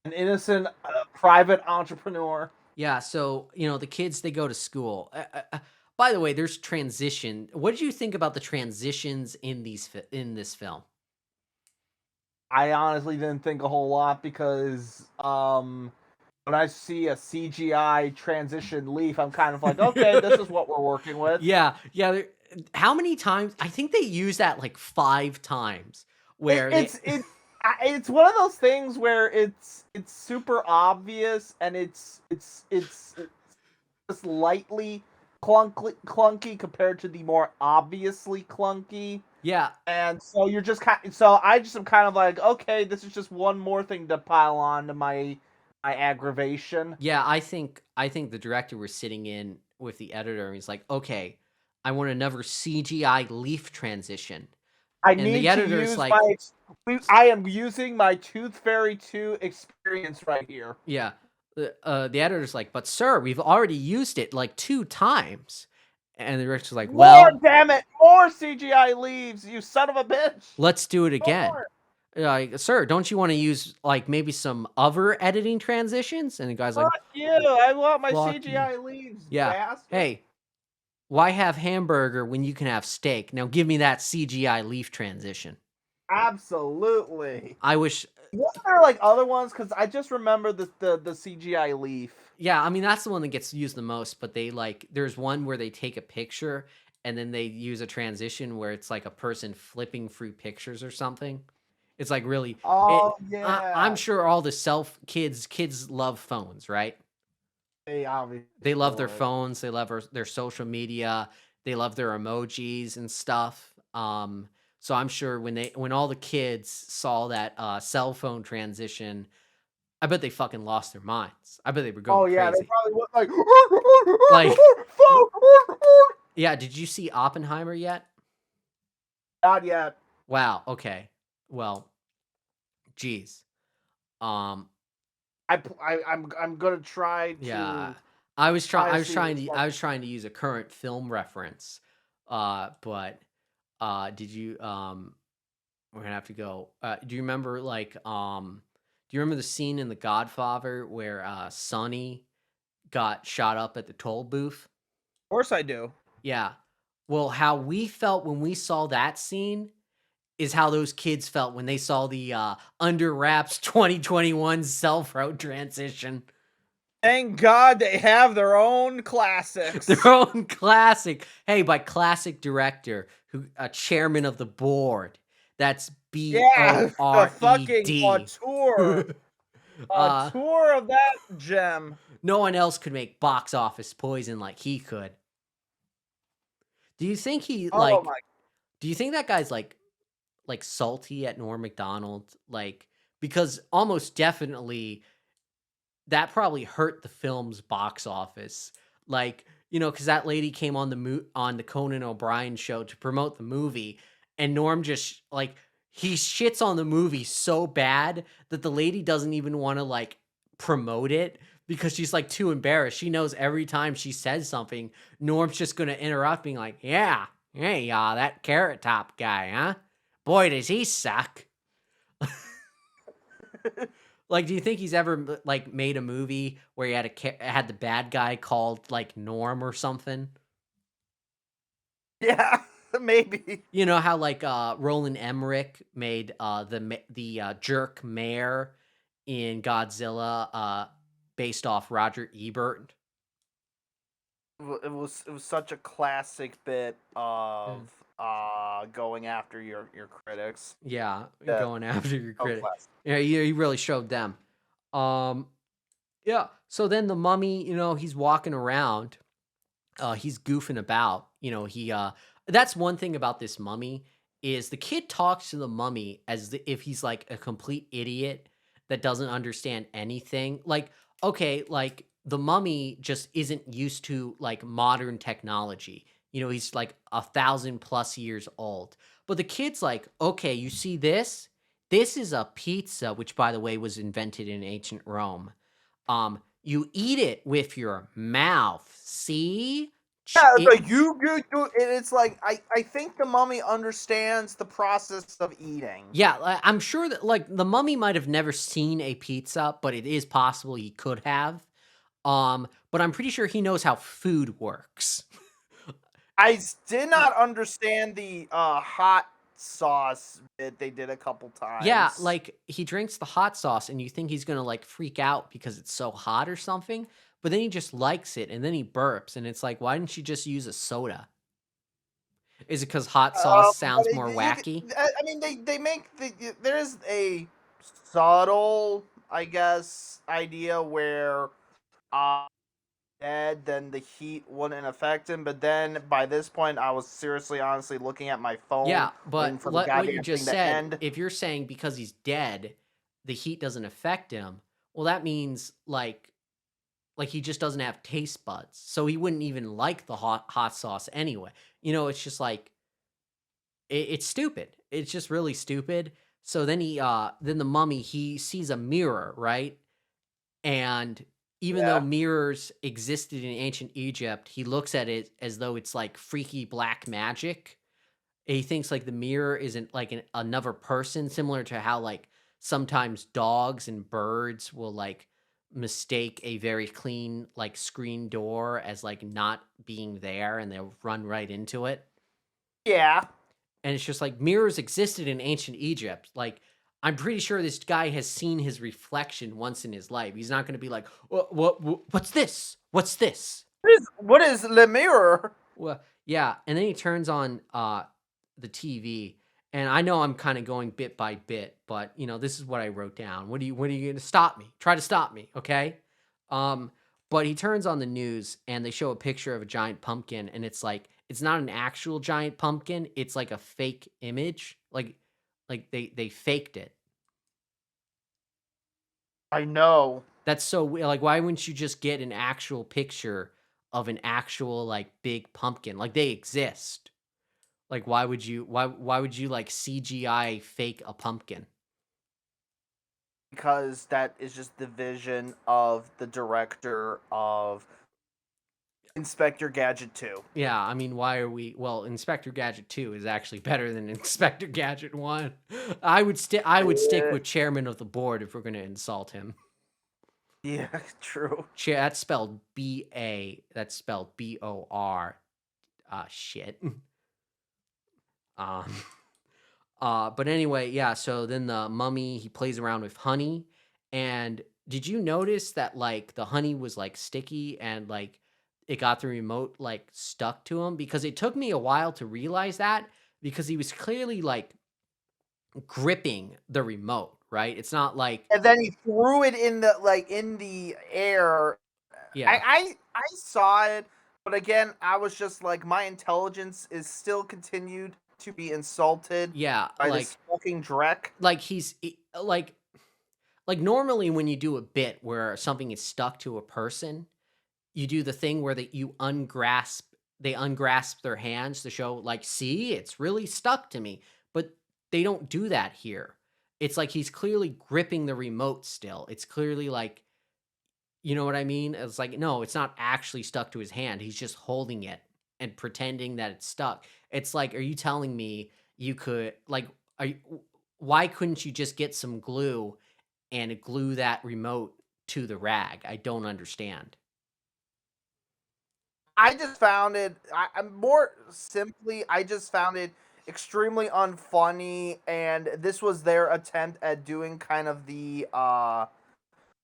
An innocent private entrepreneur. Yeah, so, the kids, they go to school. By the way, there's transition. What did you think about the transitions in this film? I honestly didn't think a whole lot because when I see a CGI transition leaf, I'm kind of like, okay, this is what we're working with. Yeah. How many times? I think they use that like 5 times. Where it's one of those things where it's super obvious and it's just lightly clunky compared to the more obviously clunky. Yeah. And so you're just I just am kind of like, okay, this is just one more thing to pile on to my aggravation. Yeah, I think the director was sitting in with the editor and he's like, "Okay, I want another CGI leaf transition." I And need the to editor's use like, I am using my Tooth Fairy 2 experience right here. yeah. The editor's like, "But sir, we've already used it like 2 times." And the director's like, More, "Well, damn it! More CGI leaves, you son of a bitch! let's do it again." More. Like, "Sir, don't you want to use like maybe some other editing transitions?" And the guy's like, Fuck you! I want my "Fuck CGI you." leaves, Yeah. bastard. Hey, why have hamburger when you can have steak? Now give me that CGI leaf transition. Absolutely. I wish. Wasn't there like other ones? Because I just remember the CGI leaf. Yeah, I mean that's the one that gets used the most. But they like, there's one where they take a picture and then they use a transition where it's like a person flipping through pictures or something. It's like really. Oh yeah. I'm sure all the kids love phones, right? They obviously They love their phones. They love their social media. They love their emojis and stuff. So I'm sure when all the kids saw that cell phone transition, I bet they fucking lost their minds. I bet they were going yeah, crazy. they probably went like, Like, yeah. Did you see Oppenheimer yet? Not yet. Wow. Okay. Well, geez. I'm gonna try to. Yeah. I was trying to use a current film reference. But did you we're gonna have to go. Do you remember do you remember the scene in The Godfather where Sonny got shot up at the toll booth? Of course I do. Yeah. Well, how we felt when we saw that scene is how those kids felt when they saw the Under Wraps 2021 self-road transition. Thank God they have their own classics. Their own classic. Hey, by classic director, a chairman of the board. That's Yeah, the fucking BORED. auteur. Tour of that gem. No one else could make box office poison like he could. Do you think he do you think that guy's like salty at Norm Macdonald? Like, because almost definitely that probably hurt the film's box office. Like, because that lady came on the Conan O'Brien show to promote the movie, and Norm just he shits on the movie so bad that the lady doesn't even want to promote it because she's too embarrassed. She knows every time she says something, Norm's just gonna interrupt, being like, "Yeah, hey, that Carrot Top guy, huh? Boy, does he suck." Do you think he's ever made a movie where he had the bad guy called Norm or something? Yeah, maybe. You know how Roland Emmerich made the jerk mayor in Godzilla based off Roger Ebert. It was such a classic bit of going after your critics. Yeah, going after your critics. Yeah, you really showed them. Yeah. So then the mummy, he's walking around. He's goofing about. That's one thing about this mummy is the kid talks to the mummy as if he's a complete idiot that doesn't understand anything. Okay, the mummy just isn't used to modern technology. He's 1,000+ years old. But the kid's okay, you see this? This is a pizza, which by the way was invented in ancient Rome. You eat it with your mouth. See? Yeah, it's I think the mummy understands the process of eating. Yeah, I'm sure that the mummy might have never seen a pizza, but it is possible he could have. But I'm pretty sure he knows how food works. I did not understand the hot sauce bit they did a couple times. Yeah, like he drinks the hot sauce and you think he's gonna like freak out because it's so hot or something, but then he just likes it and then he burps and it's like, why didn't you just use a soda? Is it because hot sauce But sounds more wacky? I mean, they make there is a subtle, I guess, idea where dead, then the heat wouldn't affect him. But then by this point, I was seriously, honestly looking at my phone, Yeah, waiting but for the what you goddamn just thing to said, end. if you're saying because he's dead, the heat doesn't affect him, well, that means like he just doesn't have taste buds, so he wouldn't even like the hot sauce anyway. It's just like it's stupid. It's just really stupid. So then then the mummy, he sees a mirror, right? And even though Yeah. mirrors existed in ancient Egypt, he looks at it as though it's like freaky black magic. He thinks like the mirror isn't like another person, similar to how like sometimes dogs and birds will like mistake a very clean like screen door as like not being there and they'll run right into it. Yeah. And it's just like mirrors existed in ancient Egypt. Like, I'm pretty sure this guy has seen his reflection once in his life. He's not going to be like, what's this? What's this? What is the mirror? Well, yeah. And then he turns on the TV. And I know I'm kind of going bit by bit, but this is what I wrote down. What are you going to stop me? Try to stop me, okay? But he turns on the news and they show a picture of a giant pumpkin, and it's like it's not an actual giant pumpkin. It's like a fake image. Like they faked it. I know. That's so weird. Like, why wouldn't you just get an actual picture of an actual like big pumpkin? Like they exist. Like why would you like CGI fake a pumpkin? Because that is just the vision of the director of Inspector Gadget 2. Yeah, I mean, why are we? Well, Inspector Gadget 2 is actually better than Inspector Gadget 1. I would stick with Chairman of the Board if we're going to insult him. Yeah, true. That's spelled B-A. That's spelled B-O-R. Shit. But anyway, yeah, so then the mummy, he plays around with honey. And did you notice that, like, the honey was, like, sticky and, like, it got the remote, like, stuck to him? Because it took me a while to realize that, because he was clearly, like, gripping the remote, right? It's not like... And then he threw it in the air. Yeah. I saw it, but again, I was just like, my intelligence is still continued to be insulted. Yeah, by like this fucking Drek. Like he's like normally when you do a bit where something is stuck to a person, you do the thing where they ungrasp their hands to show like, see, it's really stuck to me. But they don't do that here. It's like he's clearly gripping the remote still. It's clearly like, you know what I mean? It's like, no, it's not actually stuck to his hand. He's just holding it and pretending that it's stuck. It's like, are you telling me you could, like, why couldn't you just get some glue and glue that remote to the rag? I don't understand. I just found it, I just found it extremely unfunny, and this was their attempt at doing kind of the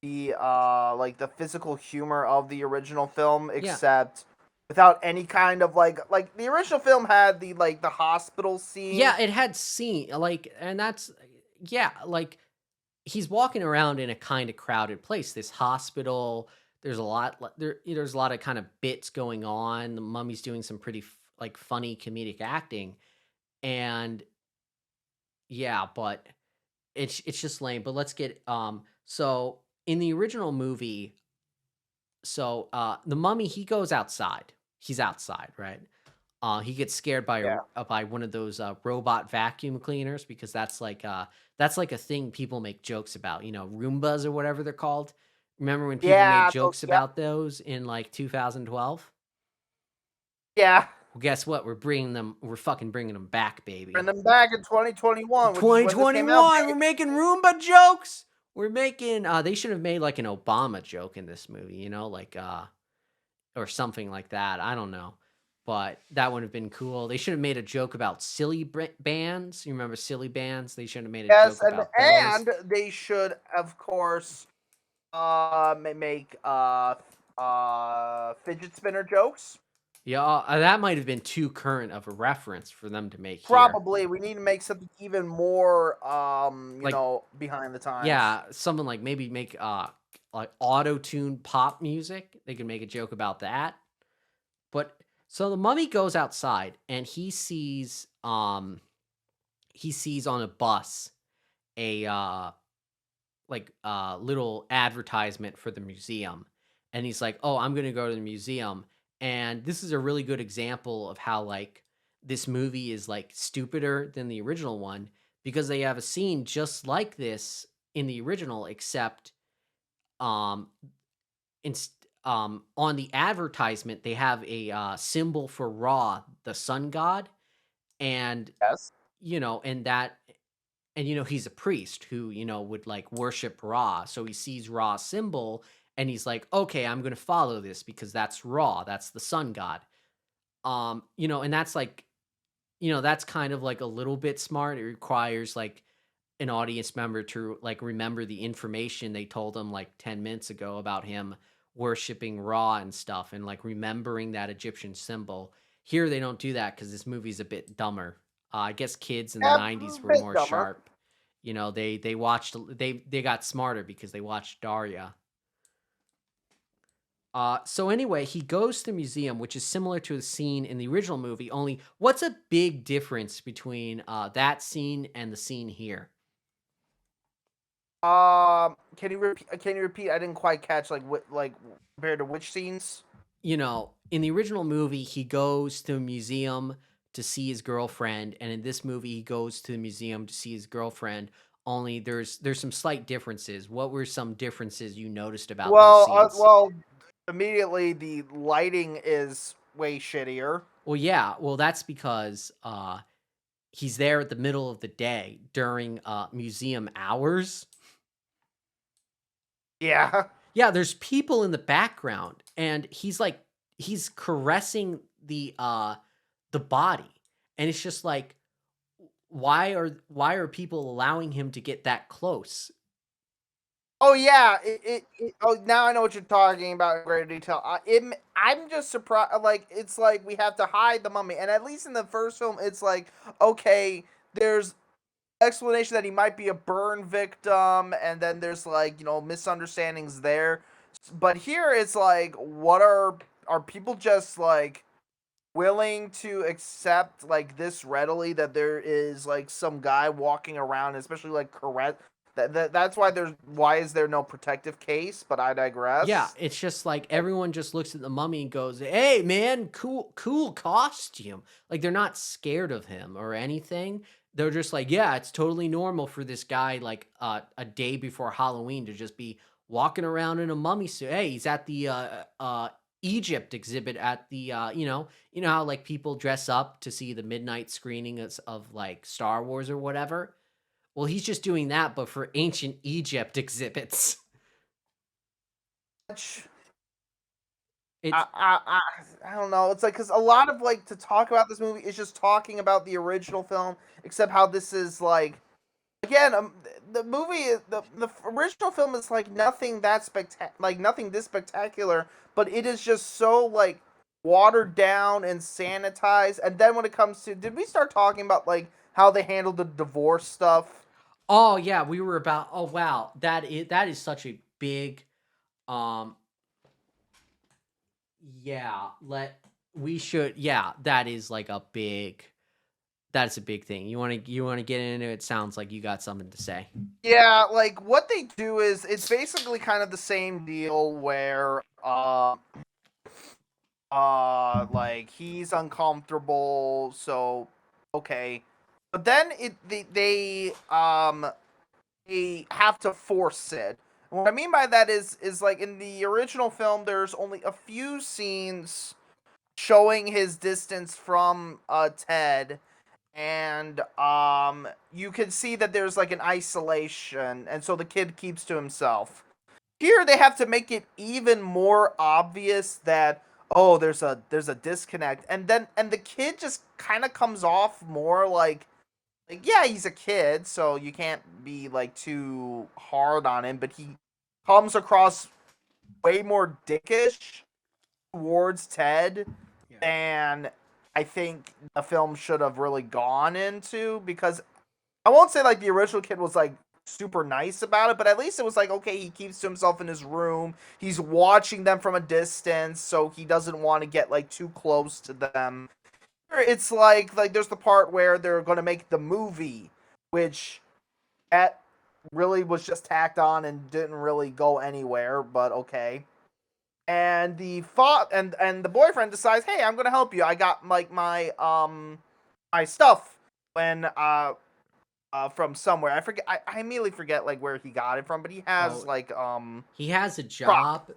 like the physical humor of the original film, except without any kind of like the original film had the hospital scene. Yeah, it had and that's like he's walking around in a kind of crowded place, this hospital. There's a lot there's a lot of kind of bits going on. The mummy's doing some pretty like funny comedic acting, and yeah, but it's just lame. But let's get so in the original movie, so the mummy, he goes outside. He's outside, right? He gets scared by one of those robot vacuum cleaners, because that's like a thing people make jokes about, Roombas or whatever they're called. Remember when people made jokes about those in like 2012? Yeah. Well, guess what? We're fucking bringing them back, baby. Bring them back in 2021. 2021, we're making Roomba jokes. We're making they should have made like an Obama joke in this movie, like or something like that. I don't know. but that would have been cool. They should have made a joke about silly bands. You remember silly bands? They should have made a Yes, joke about those. and they should, of course, make fidget spinner jokes. Yeah, that might have been too current of a reference for them to make here. Probably, we need to make something even more, Like, behind the times. Yeah, something like maybe make like auto-tune pop music. They could make a joke about that. But so the mummy goes outside and he sees on a bus a little advertisement for the museum. And he's like, "Oh, I'm going to go to the museum." And this is a really good example of how like this movie is like stupider than the original one, because they have a scene just like this in the original, except um on the advertisement they have a symbol for Ra, the sun god, and Yes. he's a priest who would like worship Ra, so he sees Ra's symbol and he's like, okay, I'm gonna follow this because that's Ra, that's the sun god. And that's like, that's kind of like a little bit smart. It requires like an audience member to like remember the information they told him like 10 minutes ago about him worshiping Ra and stuff, and like remembering that Egyptian symbol. Here they don't do that because this movie's a bit dumber. I guess kids in the Yeah, 90s a were bit more dumber. sharp. They watched, they got smarter because they watched Daria. So anyway, he goes to the museum, which is similar to the scene in the original movie. Only, what's a big difference between that scene and the scene here? Can you repeat? Can you repeat? I didn't quite catch compared to which scenes. In the original movie, he goes to a museum to see his girlfriend, and in this movie, he goes to the museum to see his girlfriend. Only there's some slight differences. What were some differences you noticed about those scenes? Immediately the lighting is way shittier. Well, yeah. Well, that's because he's there at the middle of the day during museum hours. Yeah. Yeah, there's people in the background, and he's caressing the body, and it's just like, why are people allowing him to get that close? Oh yeah, now I know what you're talking about in greater detail. I'm just surprised. Like, it's like we have to hide the mummy, and at least in the first film, it's like, okay, there's explanation that he might be a burn victim, and then there's like, misunderstandings there. But here it's like, what are people just like willing to accept like this readily, that there is like some guy walking around, especially like correct. That's why is there no protective case? But I digress. Yeah, it's just like everyone just looks at the mummy and goes, "Hey, man, cool costume." Like, they're not scared of him or anything. They're just like, "Yeah, it's totally normal for this guy like a day before Halloween to just be walking around in a mummy suit. Hey, he's at the Egypt exhibit at the how like people dress up to see the midnight screening of like Star Wars or whatever. Well, he's just doing that, but for ancient Egypt exhibits." I don't know. It's like, because a lot of like to talk about this movie is just talking about the original film, except how this is like, again, the movie, the original film is like nothing that nothing this spectacular, but it is just so like watered down and sanitized. And then when it comes to, did we start talking about like how they handled the divorce stuff? Oh yeah, we were about. Oh wow, that is such a big, um, yeah. We should. Yeah, that is like a big. That's a big thing. You want to get into it? Sounds like you got something to say. Yeah, like what they do is it's basically kind of the same deal where like he's uncomfortable, so okay. But then they have to force it. And what I mean by that is like in the original film there's only a few scenes showing his distance from Ted, and you can see that there's like an isolation, and so the kid keeps to himself. Here they have to make it even more obvious that, oh, there's a disconnect, and the kid just kind of comes off more like yeah, he's a kid, so you can't be like too hard on him, but he comes across way more dickish towards Ted than I think the film should have really gone into, because I won't say like the original kid was like super nice about it, but at least it was like, okay, he keeps to himself in his room. He's watching them from a distance, so he doesn't want to get like too close to them. It's like there's the part where they're going to make the movie, which that really was just tacked on and didn't really go anywhere, but okay. And the boyfriend decides, "Hey, I'm going to help you. I got like my stuff when from somewhere. I forget. I immediately forget like where he got it from, but he has he has a prop. job,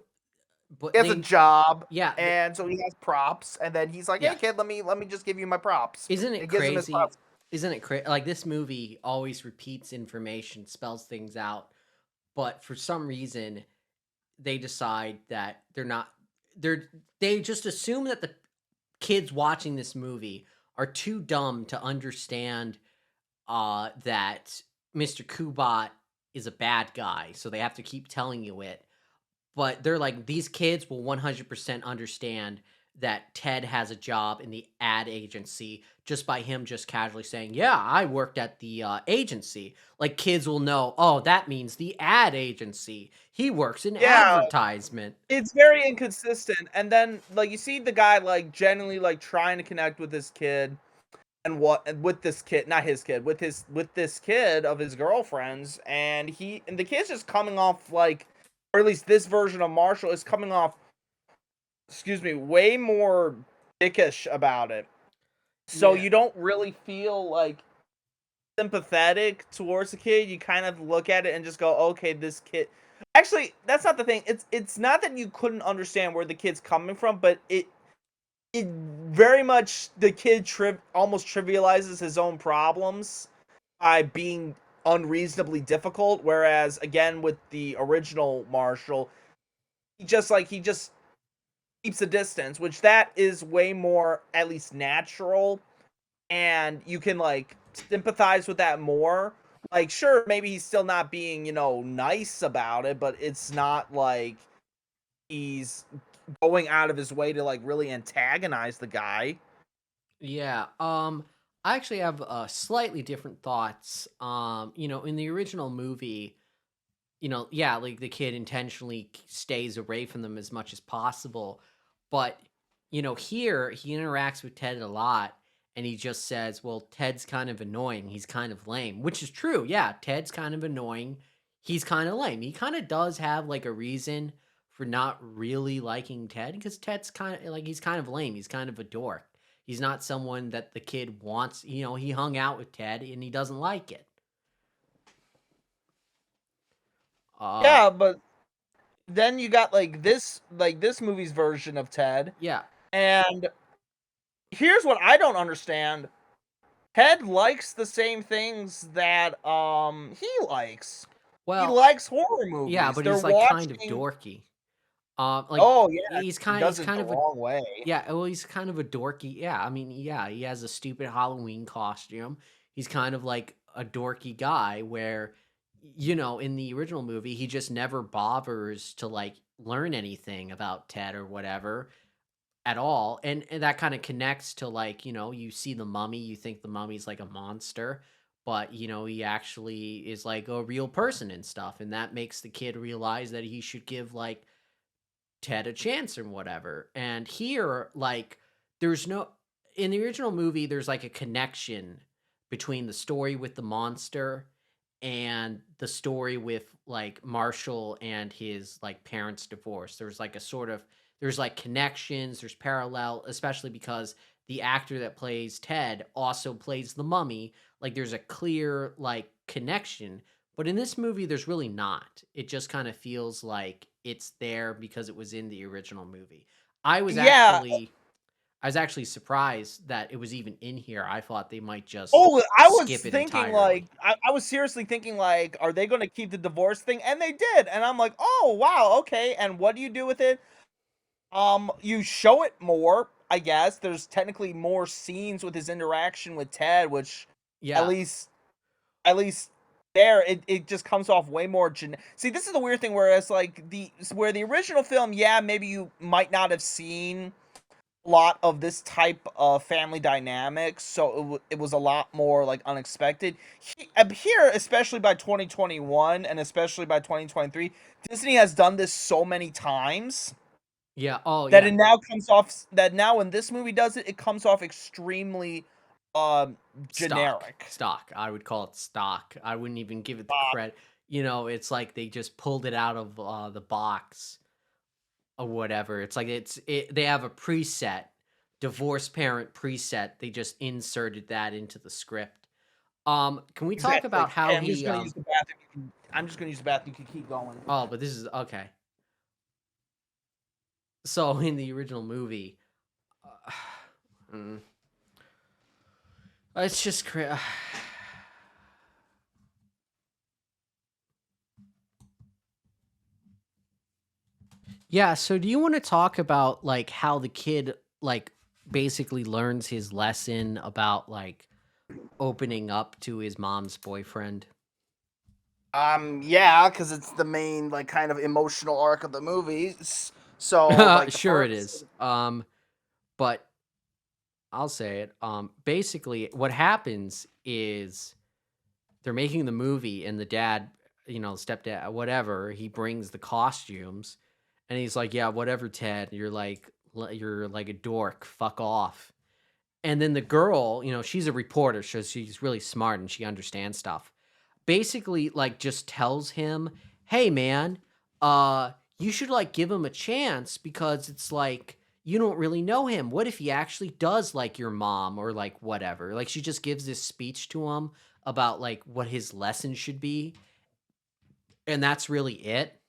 but He has a job, yeah, and so he has props. And then he's like, "Hey, kid, let me just give you my props." Isn't And it he gives him his crazy? props. Isn't it crazy? Like this movie always repeats information, spells things out, but for some reason they decide that they just assume that the kids watching this movie are too dumb to understand that Mr. Kubat is a bad guy, so they have to keep telling you it. But they're like, these kids will 100% understand that Ted has a job in the ad agency just by him just casually saying, "Yeah, I worked at the agency." Like, kids will know, oh, that means the ad agency. He works in Yeah, advertisement. it's very inconsistent. And then like you see the guy like genuinely like trying to connect with this kid, and with this kid, not his kid, with this kid of his girlfriend's, and the kid's just coming off like, or at least this version of Marshall is coming off, excuse me, way more dickish about it. So Yeah. you don't really feel like sympathetic towards the kid. You kind of look at it and just go, okay, this kid. Actually, that's not the thing. It's not that you couldn't understand where the kid's coming from, but it very much the kid almost trivializes his own problems by being unreasonably difficult. Whereas again with the original Marshall, he just keeps a distance, which that is way more at least natural, and you can like sympathize with that more. Like sure, maybe he's still not being, nice about it, but it's not like he's going out of his way to like really antagonize the guy. Yeah. I actually have slightly different thoughts. In the original movie, yeah, like the kid intentionally stays away from them as much as possible. But, here he interacts with Ted a lot and he just says, well, Ted's kind of annoying. He's kind of lame, which is true. Yeah, Ted's kind of annoying. He's kind of lame. He kind of does have like a reason for not really liking Ted because Ted's kind of like, he's kind of lame. He's kind of a dork. He's not someone that the kid wants. He hung out with Ted and he doesn't like it. Yeah, but then you got like this movie's version of Ted. Yeah. And here's what I don't understand. Ted likes the same things that he likes. He likes horror movies. Yeah, but They're he's like kind of dorky. Oh yeah, he's he kind does he's it kind the of wrong way. Yeah, well, he's kind of a dorky. Yeah, I mean, yeah, he has a stupid Halloween costume. He's kind of like a dorky guy where, in the original movie, he just never bothers to like learn anything about Ted or whatever at all. And that kind of connects to like, you see the mummy, you think the mummy's like a monster, but he actually is like a real person and stuff. And that makes the kid realize that he should give like Ted a chance or whatever. And here, like, there's no in the original movie, there's like a connection between the story with the monster and the story with like Marshall and his like parents' divorce. There's like a sort of there's like connections, there's parallel, especially because the actor that plays Ted also plays the mummy. Like there's a clear like connection. But in this movie, there's really not. It just kind of feels like it's there because it was in the original movie. I was Yeah. actually surprised that it was even in here. I thought they might just Oh, I was skip it thinking entirely. like I was seriously thinking like, are they going to keep the divorce thing? And they did. And I'm like, oh wow, okay. And what do you do with it? You show it more, I guess. There's technically more scenes with his interaction with Ted, which at Yeah. least at least there it just comes off way more See, this is the weird thing, whereas like the original film, yeah, maybe you might not have seen a lot of this type of family dynamics, so it was a lot more like unexpected. Here, especially by 2021 and especially by 2023, Disney has done this so many times Yeah. Oh, that yeah. it now comes off that now when this movie does it, it comes off extremely generic. Stock. I would call it stock. I wouldn't even give it the Uh, credit. You know, it's like they just pulled it out of the box or whatever. It's like they have a preset, divorce parent preset. They just inserted that into the script. Can we talk exactly. about how And I'm just he gonna use the bathroom. I'm just gonna use the bathroom. You can keep going. oh, but this is okay. So in the original movie, mm, it's just yeah, so do you want to talk about like how the kid like basically learns his lesson about like opening up to his mom's boyfriend? Yeah, because it's the main like kind of emotional arc of the movie. So like the Sure it first, is. But I'll say it. Basically what happens is they're making the movie and the dad, you know, stepdad, whatever, he brings the costumes and he's like, "Yeah, whatever, Ted. You're like a dork. Fuck off." And then the girl, you know, she's a reporter, so she's really smart and she understands stuff. Basically, like, just tells him, "Hey, man, you should like give him a chance because it's like you don't really know him. What if he actually does like your mom or like whatever?" Like, she just gives this speech to him about like what his lesson should be, and that's really it.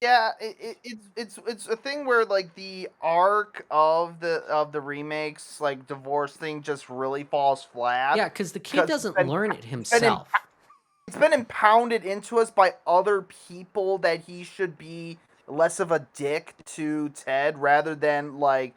yeah, it's a thing where like the arc of the remakes, like divorce thing, just really falls flat Yeah, because the kid because doesn't learn it it's been himself. it's been impounded into us by other people that he should be less of a dick to Ted rather than like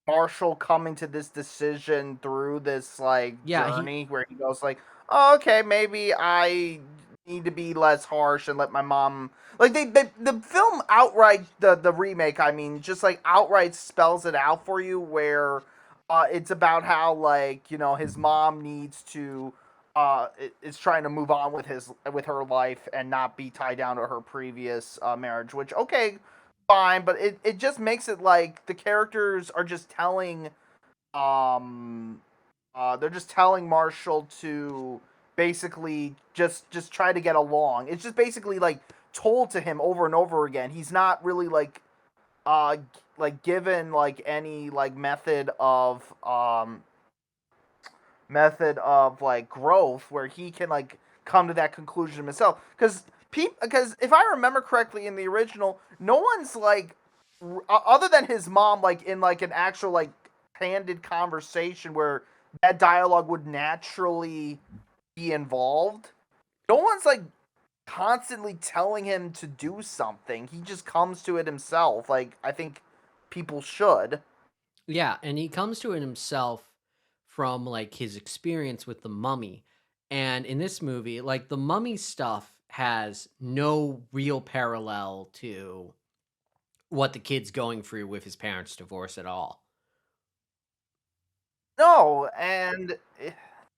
Marshall coming to this decision through this like Yeah, he journey where he goes like, oh, okay, maybe I need to be less harsh and let my mom like the film outright the remake, I mean, just like outright spells it out for you where it's about how like, you know, his mom needs to is trying to move on with her life and not be tied down to her previous marriage, which okay, fine, but it just makes it like the characters are just telling um they're just telling Marshall to basically just try to get along. It's just basically like told to him over and over again. He's not really uh like given like any like method of like growth where he can like come to that conclusion himself because if I remember correctly in the original, no one's like other than his mom, like in like an actual like candid conversation where that dialogue would naturally be involved, no one's like constantly telling him to do something. He just comes to it himself, like I think people should. Yeah, and he comes to it himself from like his experience with the mummy. And in this movie, like the mummy stuff has no real parallel to what the kid's going through with his parents' divorce at all. No, and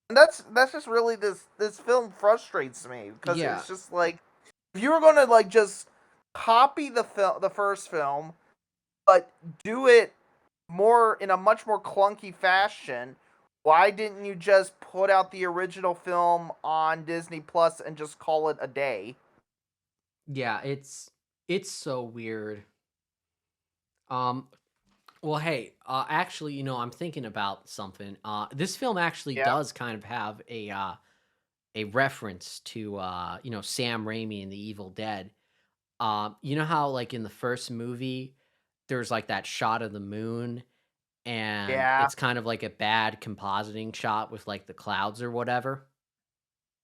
that's just really this film frustrates me because Yeah. it's just like if you were gonna like just copy the first film, but do it more in a much more clunky fashion, why didn't you just put out the original film on Disney Plus and just call it a day? Yeah, it's so weird. Um well, hey, actually, you know, I'm thinking about something. This film actually Yeah. does kind of have a reference to you know, Sam Raimi and the Evil Dead. You know how like in the first movie there's like that shot of the moon and Yeah. it's kind of like a bad compositing shot with like the clouds or whatever.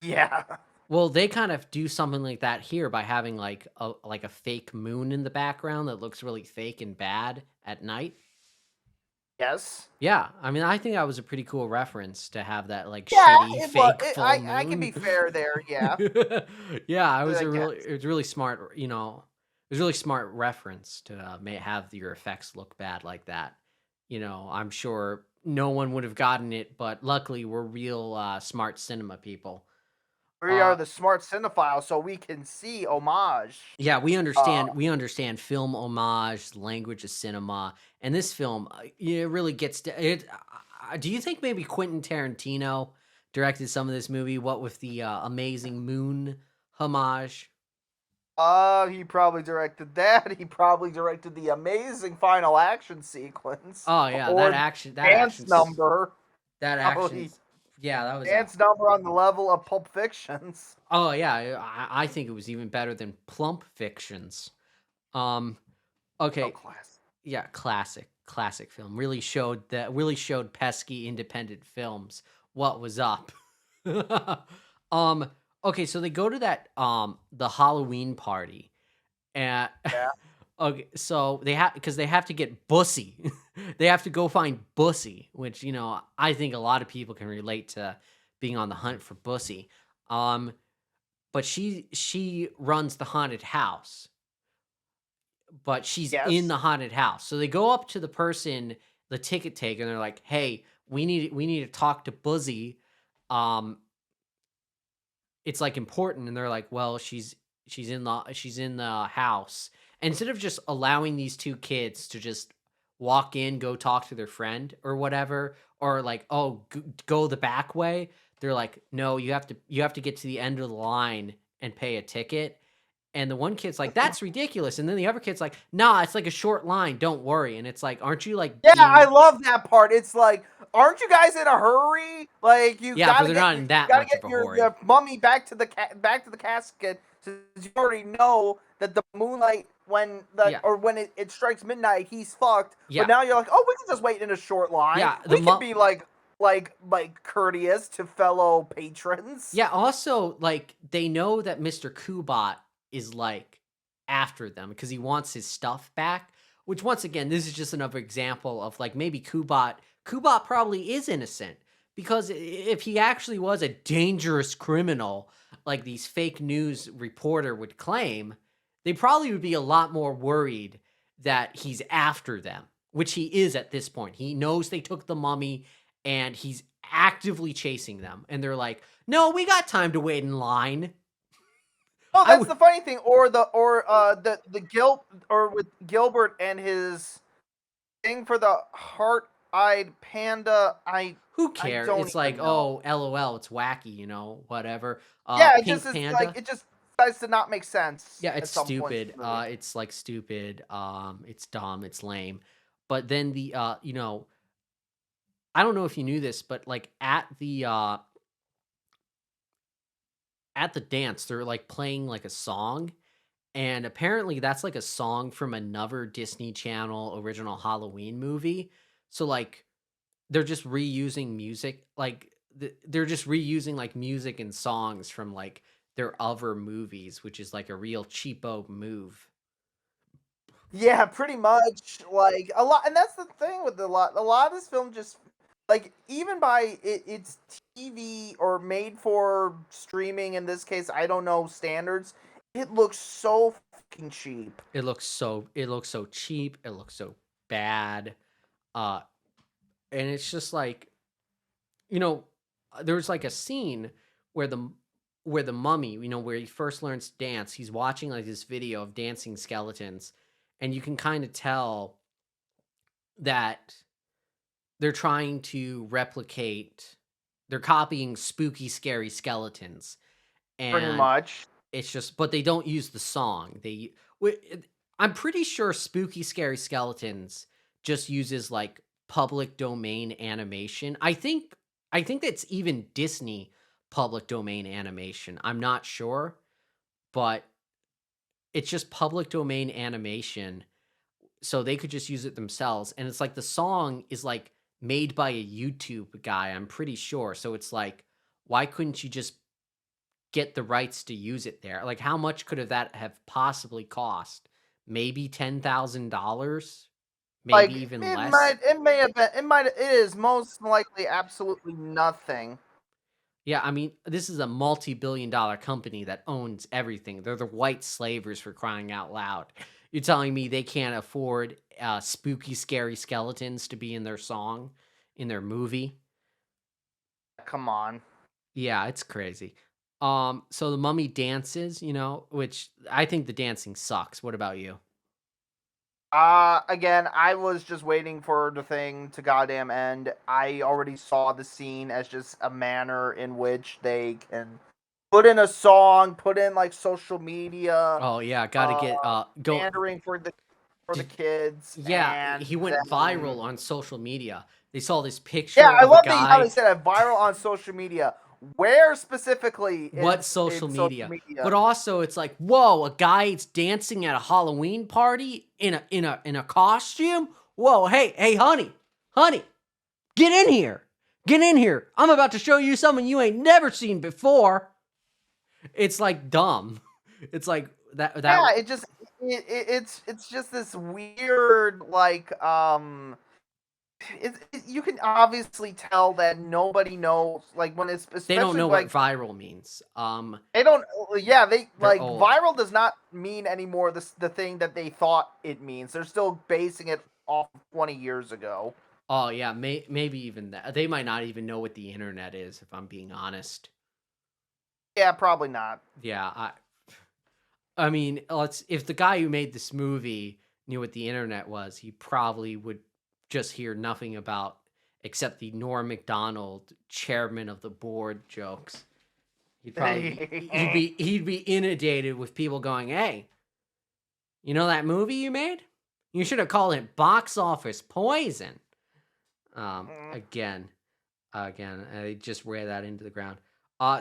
Yeah. Well, they kind of do something like that here by having like a fake moon in the background that looks really fake and bad at night. Yes. Yeah, I mean, I think that was a pretty cool reference to have that like Yeah, shitty it was. fake full I can be moon. fair there. Yeah, Yeah, I guess. it was really smart. It was a really smart reference to have your effects look bad like that. I'm sure no one would have gotten it, but luckily we're real smart cinema people. We are Uh, the smart cinephiles, so we can see homage. Yeah, we Uh, understand. We understand film homage, language of cinema, and this film, it really gets to it. Do you think maybe Quentin Tarantino directed some of this movie? What with the amazing moon homage? he probably directed that. He probably directed the amazing final action sequence Oh yeah, or dance number. that Probably action's, yeah, that was dance number on the level of Pulp Fictions. oh yeah, I think it was even better than Plump Fictions. Um, So okay, classic. yeah, classic film. Really showed pesky independent films what was up. um okay, so they go to that the Halloween party and Yeah. okay, so they have to get Bussy. They have to go find Bussy, which I think a lot of people can relate to being on the hunt for Bussy. Um but she runs the haunted house, but she's in Yes. the haunted house. So they go up to the person, the ticket taker, and they're like, "Hey, we need to talk to Buzzy. Um, it's like important." And they're like, "Well, she's in the house." And instead of just allowing these two kids to just walk in, go talk to their friend or whatever, or like, "Oh, go the back way," they're like, "No, you have to get to the end of the line and pay a ticket." And the one kid's like, "That's ridiculous." And then the other kid's like, "Nah, it's like a short line. Don't worry." And it's like, aren't you like Yeah, I being love that part. It's like, aren't you guys in a hurry? Like, Yeah, but they're not in that gotta much of get a your hurry. mummy back to the casket, since you already know that the moonlight Yeah. when it strikes midnight, he's fucked. Yeah. But now you're like, oh, we can just wait in a short line. Yeah, We can be like courteous to fellow patrons. Yeah, also, like, they know that Mr. Kubat is like after them because he wants his stuff back. Which once again, this is just another example of like maybe Kubat probably is innocent. Because if he actually was a dangerous criminal, like these fake news reporter would claim, they probably would be a lot more worried that he's after them, which he is at this point. He knows they took the mummy and he's actively chasing them. And they're like, "No, we got time to wait in line." Oh, I that's would, the funny thing. Or with Gilbert and his thing for the heart-eyed panda. who I cares? don't It's like, even know. oh, LOL, it's wacky, whatever. Yeah, it Pink just is Panda. it just decides to not make sense Yeah, at it's some point in stupid. the movie. It's like stupid. It's dumb. It's lame. But then I don't know if you knew this, but like at the dance, they're like playing like a song, and apparently that's like a song from another Disney Channel original Halloween movie. So like they're just reusing music, like they're just reusing like music and songs from like their other movies, which is like a real cheapo move. Yeah, pretty much. Like a lot, and that's the thing with a lot of this film just like even by its TV or made for streaming in this case, I don't know standards. It looks so fucking cheap. It looks so cheap, it looks so bad. Uh and it's just like, you know, there's like a scene where the mummy, where he first learns to dance, he's watching like this video of dancing skeletons, and you can kind of tell that they're trying to replicate, they're copying spooky, scary skeletons. Pretty And much. it's just, but they don't use the song. I'm pretty sure Spooky Scary Skeletons just uses like public domain animation. I think that's even Disney public domain animation. I'm not sure, but it's just public domain animation, so they could just use it themselves. And it's like the song is like made by a YouTube guy, I'm pretty sure. So it's like, why couldn't you just get the rights to use it there? Like, how much could that have possibly cost? Maybe $10,000, maybe Like even it less. might, it may have been, it is most likely absolutely nothing. Yeah, I mean, this is a multi-billion-dollar company that owns everything. They're the white slavers, for crying out loud. You're telling me they can't afford spooky, scary skeletons to be in their song, in their movie? Come on. Yeah, it's crazy. So the mummy dances, which I think the dancing sucks. What about you? Again, I was just waiting for the thing to goddamn end. I already saw the scene as just a manner in which they can put in a song, put in like social media, Oh yeah, gotta get go. pandering for the Did, kids, yeah, and he went then viral on social media. They saw this yeah, picture I of a love how they guy. said it viral on social media. Where specifically What in social social media? media? But also, it's like, whoa, a guy's dancing at a Halloween party in a costume. Whoa, hey, honey, get in here, get in here. I'm about to show you something you ain't never seen before. It's like dumb. It's like that. Yeah, it's just this weird like you can obviously tell that nobody knows like when it's They don't especially know what like viral means. they don't yeah they They're like old. viral does not mean anymore the thing that they thought it means. They're still basing it off of 20 years ago. Oh yeah, maybe even that. They might not even know what the internet is, if I'm being honest. Yeah, probably not. Yeah, I mean, if the guy who made this movie knew what the internet was, he probably would just hear nothing about except the Norm Macdonald chairman of the board jokes. He'd be inundated with people going, "Hey, you know that movie you made? You should have called it Box Office Poison." Again, I just wear that into the ground.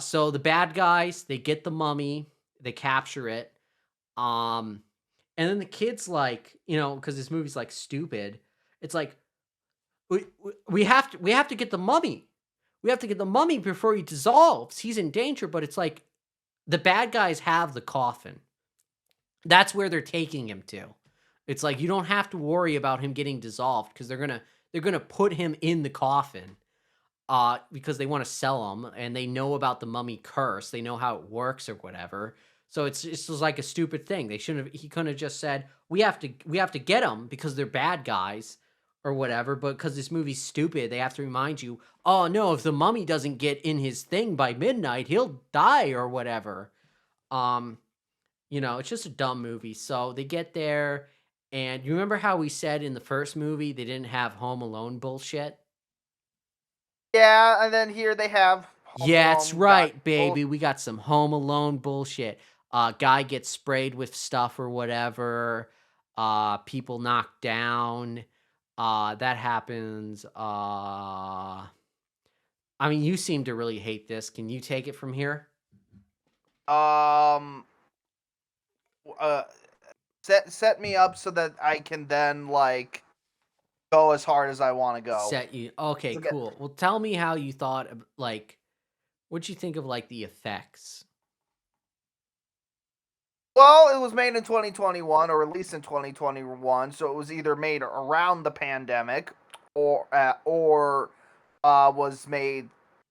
So the bad guys, they get the mummy, they capture it. Um, and then the kids like, because this movie's like stupid. It's like we have to get the mummy. We have to get the mummy before he dissolves. He's in danger, but it's like the bad guys have the coffin. That's where they're taking him to. It's like you don't have to worry about him getting dissolved because they're gonna put him in the coffin. Because they want to sell him and they know about the mummy curse. They know how it works or whatever. So it's just like a stupid thing. He couldn't have just said, we have to get them because they're bad guys or whatever. But because this movie's stupid, they have to remind you, oh no, if the mummy doesn't get in his thing by midnight, he'll die or whatever. It's just a dumb movie. So they get there, and you remember how we said in the first movie they didn't have Home Alone bullshit? Yeah, and then here they have Home Yeah, that's Alone got right, baby. We got some Home Alone bullshit. Guy gets sprayed with stuff or whatever. People knocked down. That happens. I mean, you seem to really hate this. Can you take it from here? um uh set me up so that I can then like go as hard as I want to go. Set you. Okay, Okay. cool. Well, tell me how you thought of, like, what'd you think of like the effects? Well, it was made in 2021 or released in 2021, so it was either made around the pandemic or was made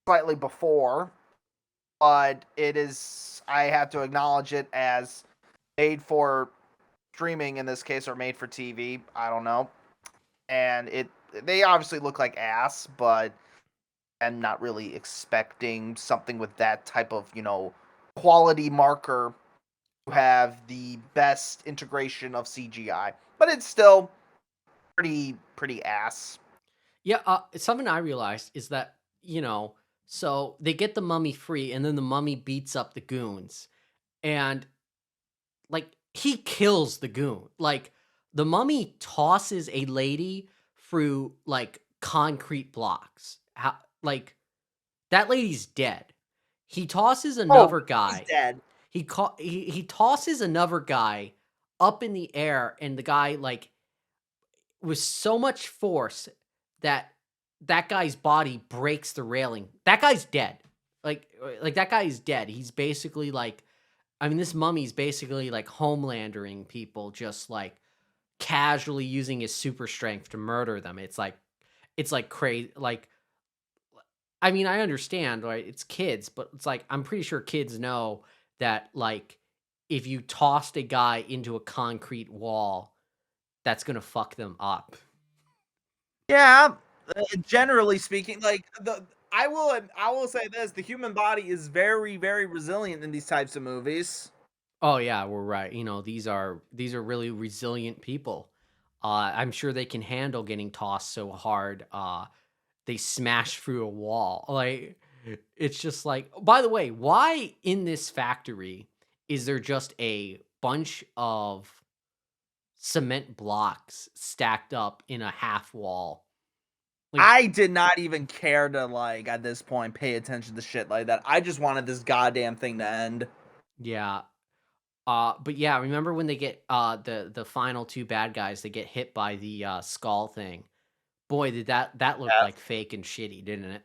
slightly before. But it is, I have to acknowledge it as made for streaming in this case or made for TV. I don't know. And they obviously look like ass, but I'm not really expecting something with that type of, quality marker to have the best integration of CGI. But it's still pretty ass. Yeah, something I realized is that, so they get the mummy free and then the mummy beats up the goons. And like he kills the goon. Like the mummy tosses a lady through like concrete blocks. Like that lady's dead. He tosses another guy. He's dead. He tosses another guy up in the air, and the guy like with so much force that guy's body breaks the railing. That guy's dead. like that guy is dead. He's basically like, I mean, this mummy's basically like homelandering people, just like casually using his super strength to murder them. It's like crazy. Like, I mean, I understand, right? It's kids, but it's like I'm pretty sure kids know that like if you tossed a guy into a concrete wall, that's gonna fuck them up. Yeah, generally speaking, like I will say this: the human body is very, very resilient in these types of movies. Oh yeah, we're right. You know, these are really resilient people. I'm sure they can handle getting tossed so hard. They smash through a wall. Like it's just like. By the way, why in this factory is there just a bunch of cement blocks stacked up in a half wall? Like, I did not even care to like at this point pay attention to shit like that. I just wanted this goddamn thing to end. yeah. But yeah, remember when they get the final two bad guys? They get hit by the skull thing. Boy, did that look Yeah. like fake and shitty, didn't it?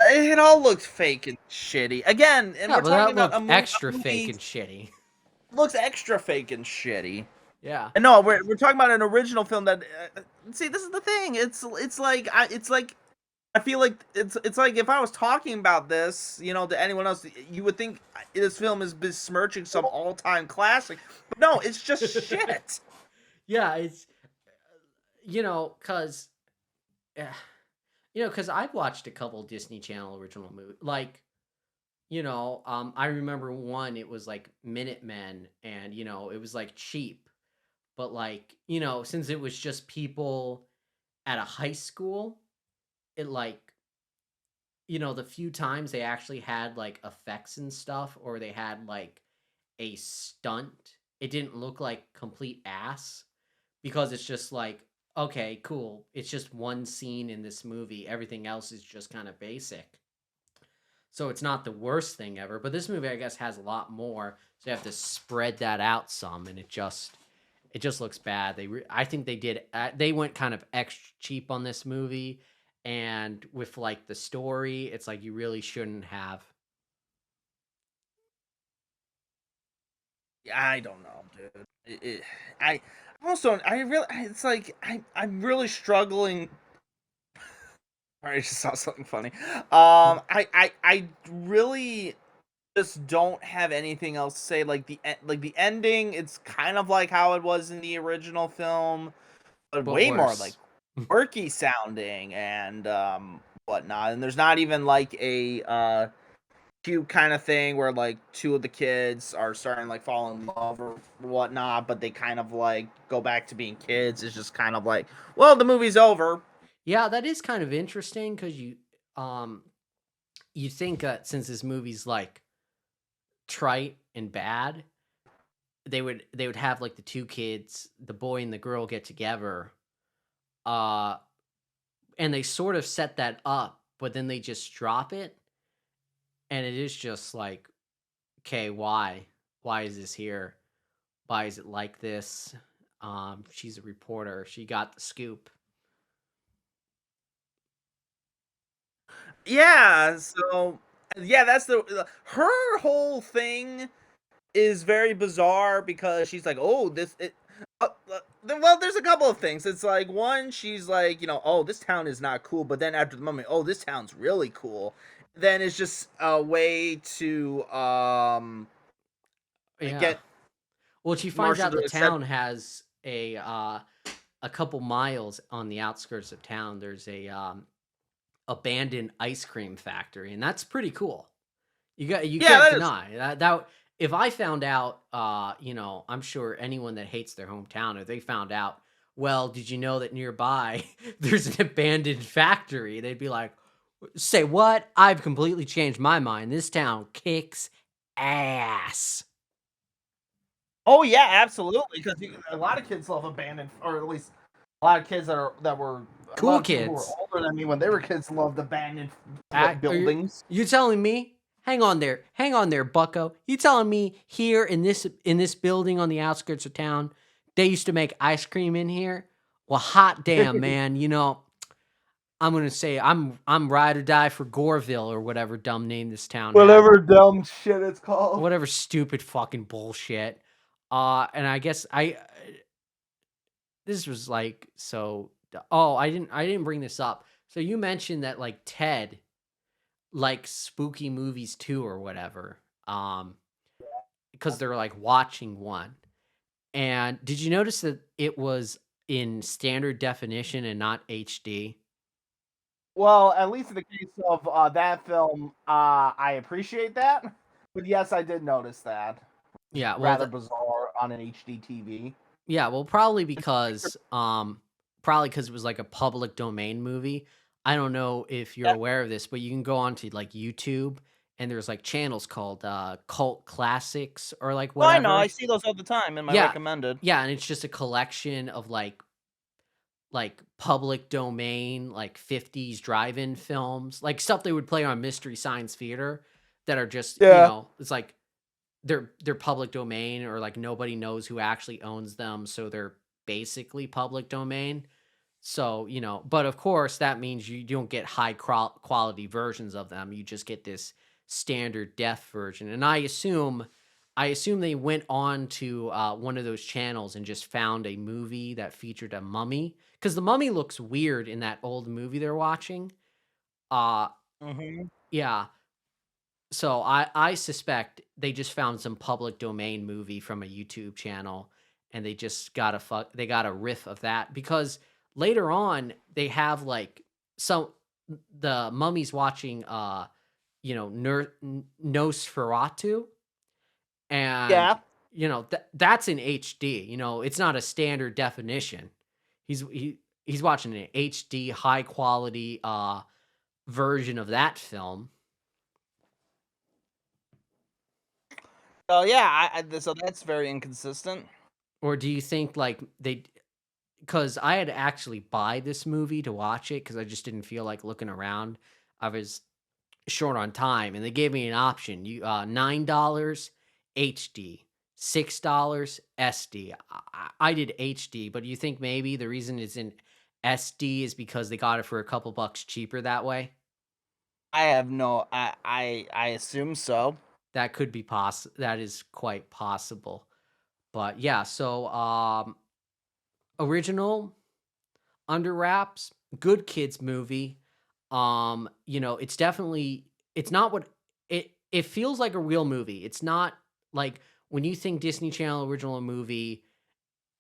It all looked fake and shitty. Again, and Yeah, we're but talking that about looked extra fake and shitty. looks extra fake and shitty. Yeah. And no, we're talking about an original film that. See, this is the thing. It's like I feel like it's like if I was talking about this, you know, to anyone else, you would think this film is besmirching some all-time classic. But no, it's just shit. Yeah, it's you know, cause cause I've watched a couple Disney Channel original movies. Like, I remember one. It was like Minutemen, and it was like cheap, but like since it was just people at a high school, it like the few times they actually had like effects and stuff, or they had like a stunt, it didn't look like complete ass because it's just like, okay, cool. It's just one scene in this movie. Everything else is just kind of basic. So it's not the worst thing ever, but this movie I guess has a lot more. So you have to spread that out some, and it just looks bad. I think they went kind of extra cheap on this movie, and with like the story, it's like you really shouldn't have. I don't know, dude. I also I really it's like I'm really struggling. I just saw something funny. I really just don't have anything else to say. Like the ending, it's kind of like how it was in the original film, but But way more like worse. quirky sounding and whatnot. And there's not even like a cute kind of thing where like two of the kids are starting to like fall in love or whatnot, but they kind of like go back to being kids. It's just kind of like, well, the movie's over. Yeah, that is kind of interesting because you think that since this movie's like trite and bad, they would have like the two kids, the boy and the girl, get together, uh, and they sort of set that up, but then they just drop it, and it is just like, okay, why? Why is this here? Why is it like this? She's a reporter. She got the scoop. Yeah, so yeah, that's her whole thing is very bizarre because she's like, oh, well, there's a couple of things. It's like one, she's like, oh, this town is not cool, but then after the moment, oh, this town's really cool. Then it's just a way to Yeah. get Well, she finds Marshall out to the accept. town has a couple miles on the outskirts of town. There's a abandoned ice cream factory, and that's pretty cool. You Yeah, can't that is. deny that if I found out, I'm sure anyone that hates their hometown, if they found out, well, did you know that nearby there's an abandoned factory? They'd be like, say what? I've completely changed my mind. This town kicks ass. Oh yeah, absolutely. Because a lot of kids love abandoned, or at least a lot of kids that were a Cool lot of people who were kids. older than me when they were kids loved abandoned buildings. You telling me? Hang on there, Bucko. You telling me here in this building on the outskirts of town, they used to make ice cream in here? Well, hot damn, man. I'm gonna say I'm ride or die for Goreville or whatever dumb name this town had. Whatever dumb shit it's called. Whatever stupid fucking bullshit. And I guess this was like so. Oh, I didn't bring this up. So you mentioned that like Ted likes spooky movies too or whatever. Because they're like watching one. And did you notice that it was in standard definition and not HD? Well, at least in the case of that film, I appreciate that. But yes, I did notice that. Yeah, well, Rather bizarre on an HD TV. yeah, well, probably because it was like a public domain movie. I don't know if you're aware of this, but you can go onto like YouTube and there's like channels called Cult Classics or like Oh, I know. whatever. I see those all the time in my Yeah, recommended. yeah, and it's just a collection of like public domain, like 50s drive-in films, like stuff they would play on Mystery Science Theater that are just, Yeah. it's like they're public domain or like nobody knows who actually owns them, so they're basically public domain. So, but of course that means you don't get high quality versions of them. You just get this standard def version. And I assume they went on to one of those channels and just found a movie that featured a mummy because the mummy looks weird in that old movie they're watching. Yeah. So I suspect they just found some public domain movie from a YouTube channel and they just they got a riff of that because later on they have like the mummy's watching Nosferatu and Yeah. that's in HD. It's not a standard definition. He's watching an HD high quality version of that film. Oh yeah, so that's very inconsistent. Or do you think like because I had to actually buy this movie to watch it because I just didn't feel like looking around. I was short on time and they gave me an option. $9 HD, $6 SD. I did HD, but do you think maybe the reason it's in SD is because they got it for a couple bucks cheaper that way? I have no. I assume so. That could be possible. That is quite possible. But yeah, so original Under Wraps, good kids movie. It's definitely it's not what it feels like a real movie. It's not like when you think Disney Channel original movie,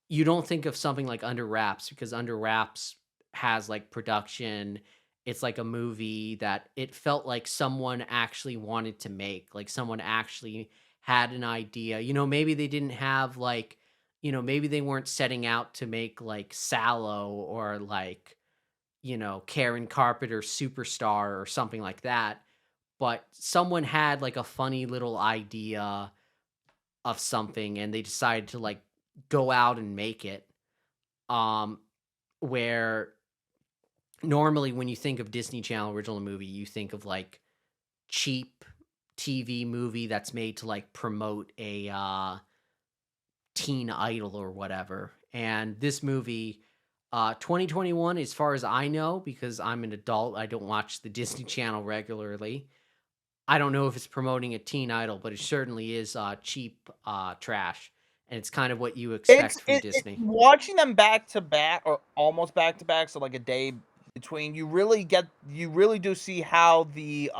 you don't think of something like Under Wraps because Under Wraps has like production. It's like a movie that it felt like someone actually wanted to make, like someone actually had an idea. Maybe they didn't have like, maybe they weren't setting out to make like Sallow or like, Karen Carpenter Superstar or something like that. But someone had like a funny little idea of something and they decided to like go out and make it. Where normally when you think of Disney Channel original movie, you think of like cheap TV movie that's made to like promote a teen idol or whatever. And this movie 2021 as far as I know because I'm an adult, I don't watch the Disney Channel regularly. I don't know if it's promoting a teen idol, but it certainly is cheap trash. And it's kind of what you expect from Disney. Watching them back to back or almost back to back, so like a day between, you really do see how the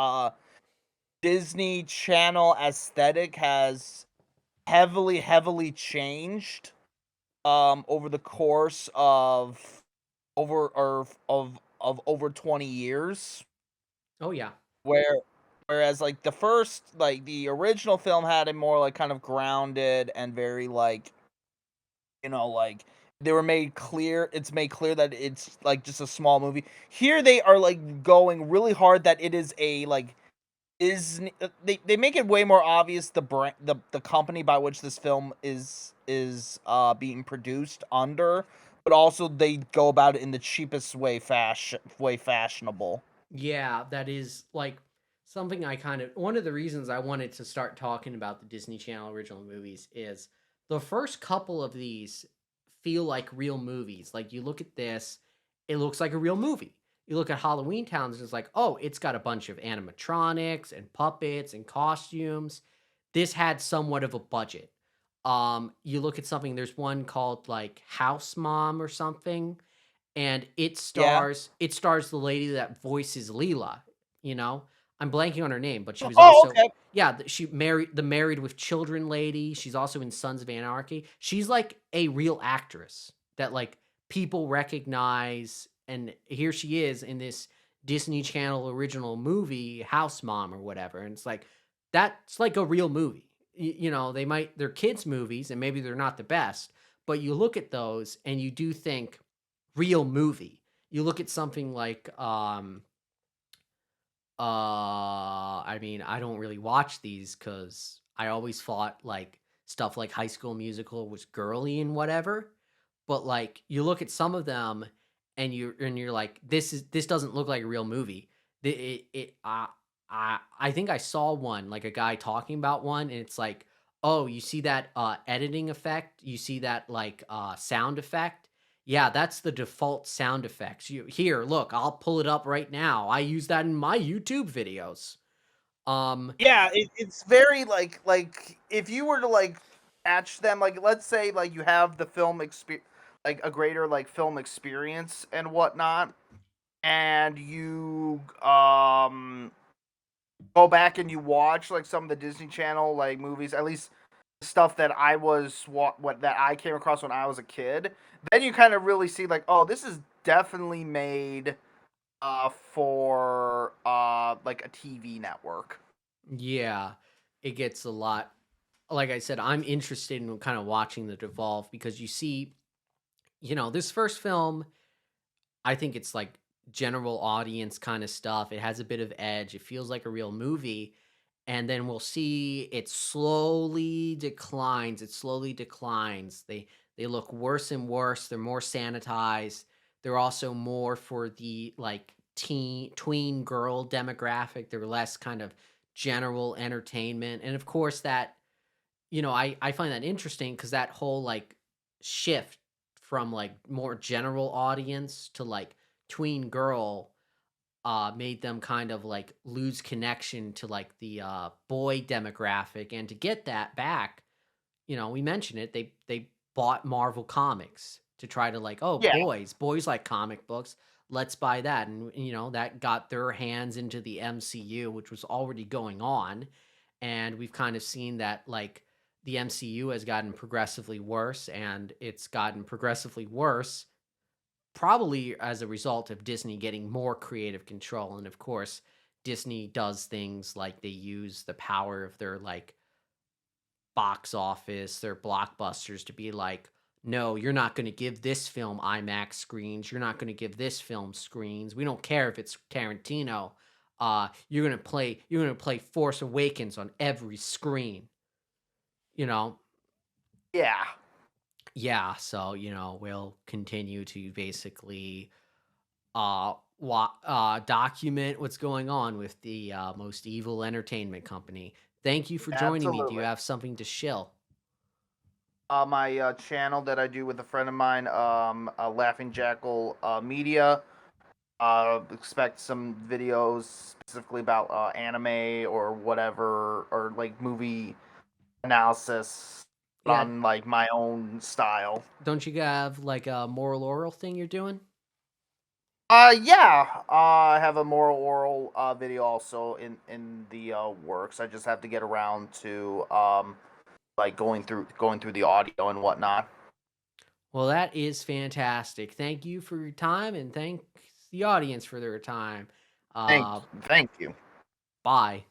Disney Channel aesthetic has heavily changed over the course of over 20 years. Oh yeah. Whereas like the original film had a more like kind of grounded and very like like it's made clear that it's like just a small movie. Here they are like going really hard that it is a like they make it way more obvious the brand the company by which this film is being produced under, but also they go about it in the cheapest way fashionable. Yeah, that is like something one of the reasons I wanted to start talking about the Disney Channel original movies is the first couple of these feel like real movies. Like you look at this, it looks like a real movie. You look at Halloween Towns, and it's like, oh, it's got a bunch of animatronics and puppets and costumes. This had somewhat of a budget. You look at something, there's one called like House Mom or something, and Yeah. it stars the lady that voices Leela, you know? I'm blanking on her name, but she was Oh, also okay. yeah, she married the Married with Children lady. She's also in Sons of Anarchy. She's like a real actress that like people recognize, and here she is in this Disney Channel original movie, House Mom or whatever. And it's like that's like a real movie. You know, they're kids movies and maybe they're not the best, but you look at those and you do think real movie. You look at something like I mean, I don't really watch these because I always thought like stuff like High School Musical was girly and whatever. But like you look at some of them and you're like, this doesn't look like a real movie. I think I saw one, like a guy talking about one, and it's like, oh, you see that editing effect? You see that like sound effect? Yeah, that's the default sound effects. You here, look, I'll pull it up right now. I use that in my YouTube videos. Yeah, it's very like if you were to like match them, like let's say like you have the film experience, like a greater like film experience and whatnot, and you go back and you watch like some of the Disney Channel like movies, at least stuff that I was what that I came across when I was a kid, then you kind of really see like, oh, this is definitely made for like a TV network. Yeah, it gets a lot. Like I said, I'm interested in kind of watching the devolve because you see, this first film, I think it's like general audience kind of stuff. It has a bit of edge. It feels like a real movie. And then we'll see it slowly declines. It slowly declines. They look worse and worse. They're more sanitized. They're also more for the like tween girl demographic. They're less kind of general entertainment. And of course that, I find that interesting because that whole like shift from like more general audience to like tween girl made them kind of like lose connection to like the boy demographic. And to get that back, we mentioned it, they bought Marvel Comics to try to like, oh, Yeah. boys like comic books, let's buy that. And that got their hands into the MCU, which was already going on. And we've kind of seen that like the MCU has gotten progressively worse, and it's gotten progressively worse probably as a result of Disney getting more creative control. And of course, Disney does things like they use the power of their like box office, their blockbusters to be like, no, you're not going to give this film IMAX screens. You're not going to give this film screens. We don't care if it's Tarantino. You're going to play Force Awakens on every screen. Yeah. Yeah, so we'll continue to basically document what's going on with the most evil entertainment company. Thank you for joining me. Do you Absolutely. have something to shill? My channel that I do with a friend of mine, Laughing Jackal Media. Expect some videos specifically about anime or whatever, or like movie analysis Yeah, on like my own style. don't you have like a moral oral thing you're doing? Yeah. I have a moral oral video also in the works. I just have to get around to like going through the audio and whatnot. Well, that is fantastic. Thank you for your time, and thank the audience for their time. Thank Uh, thank you. Bye.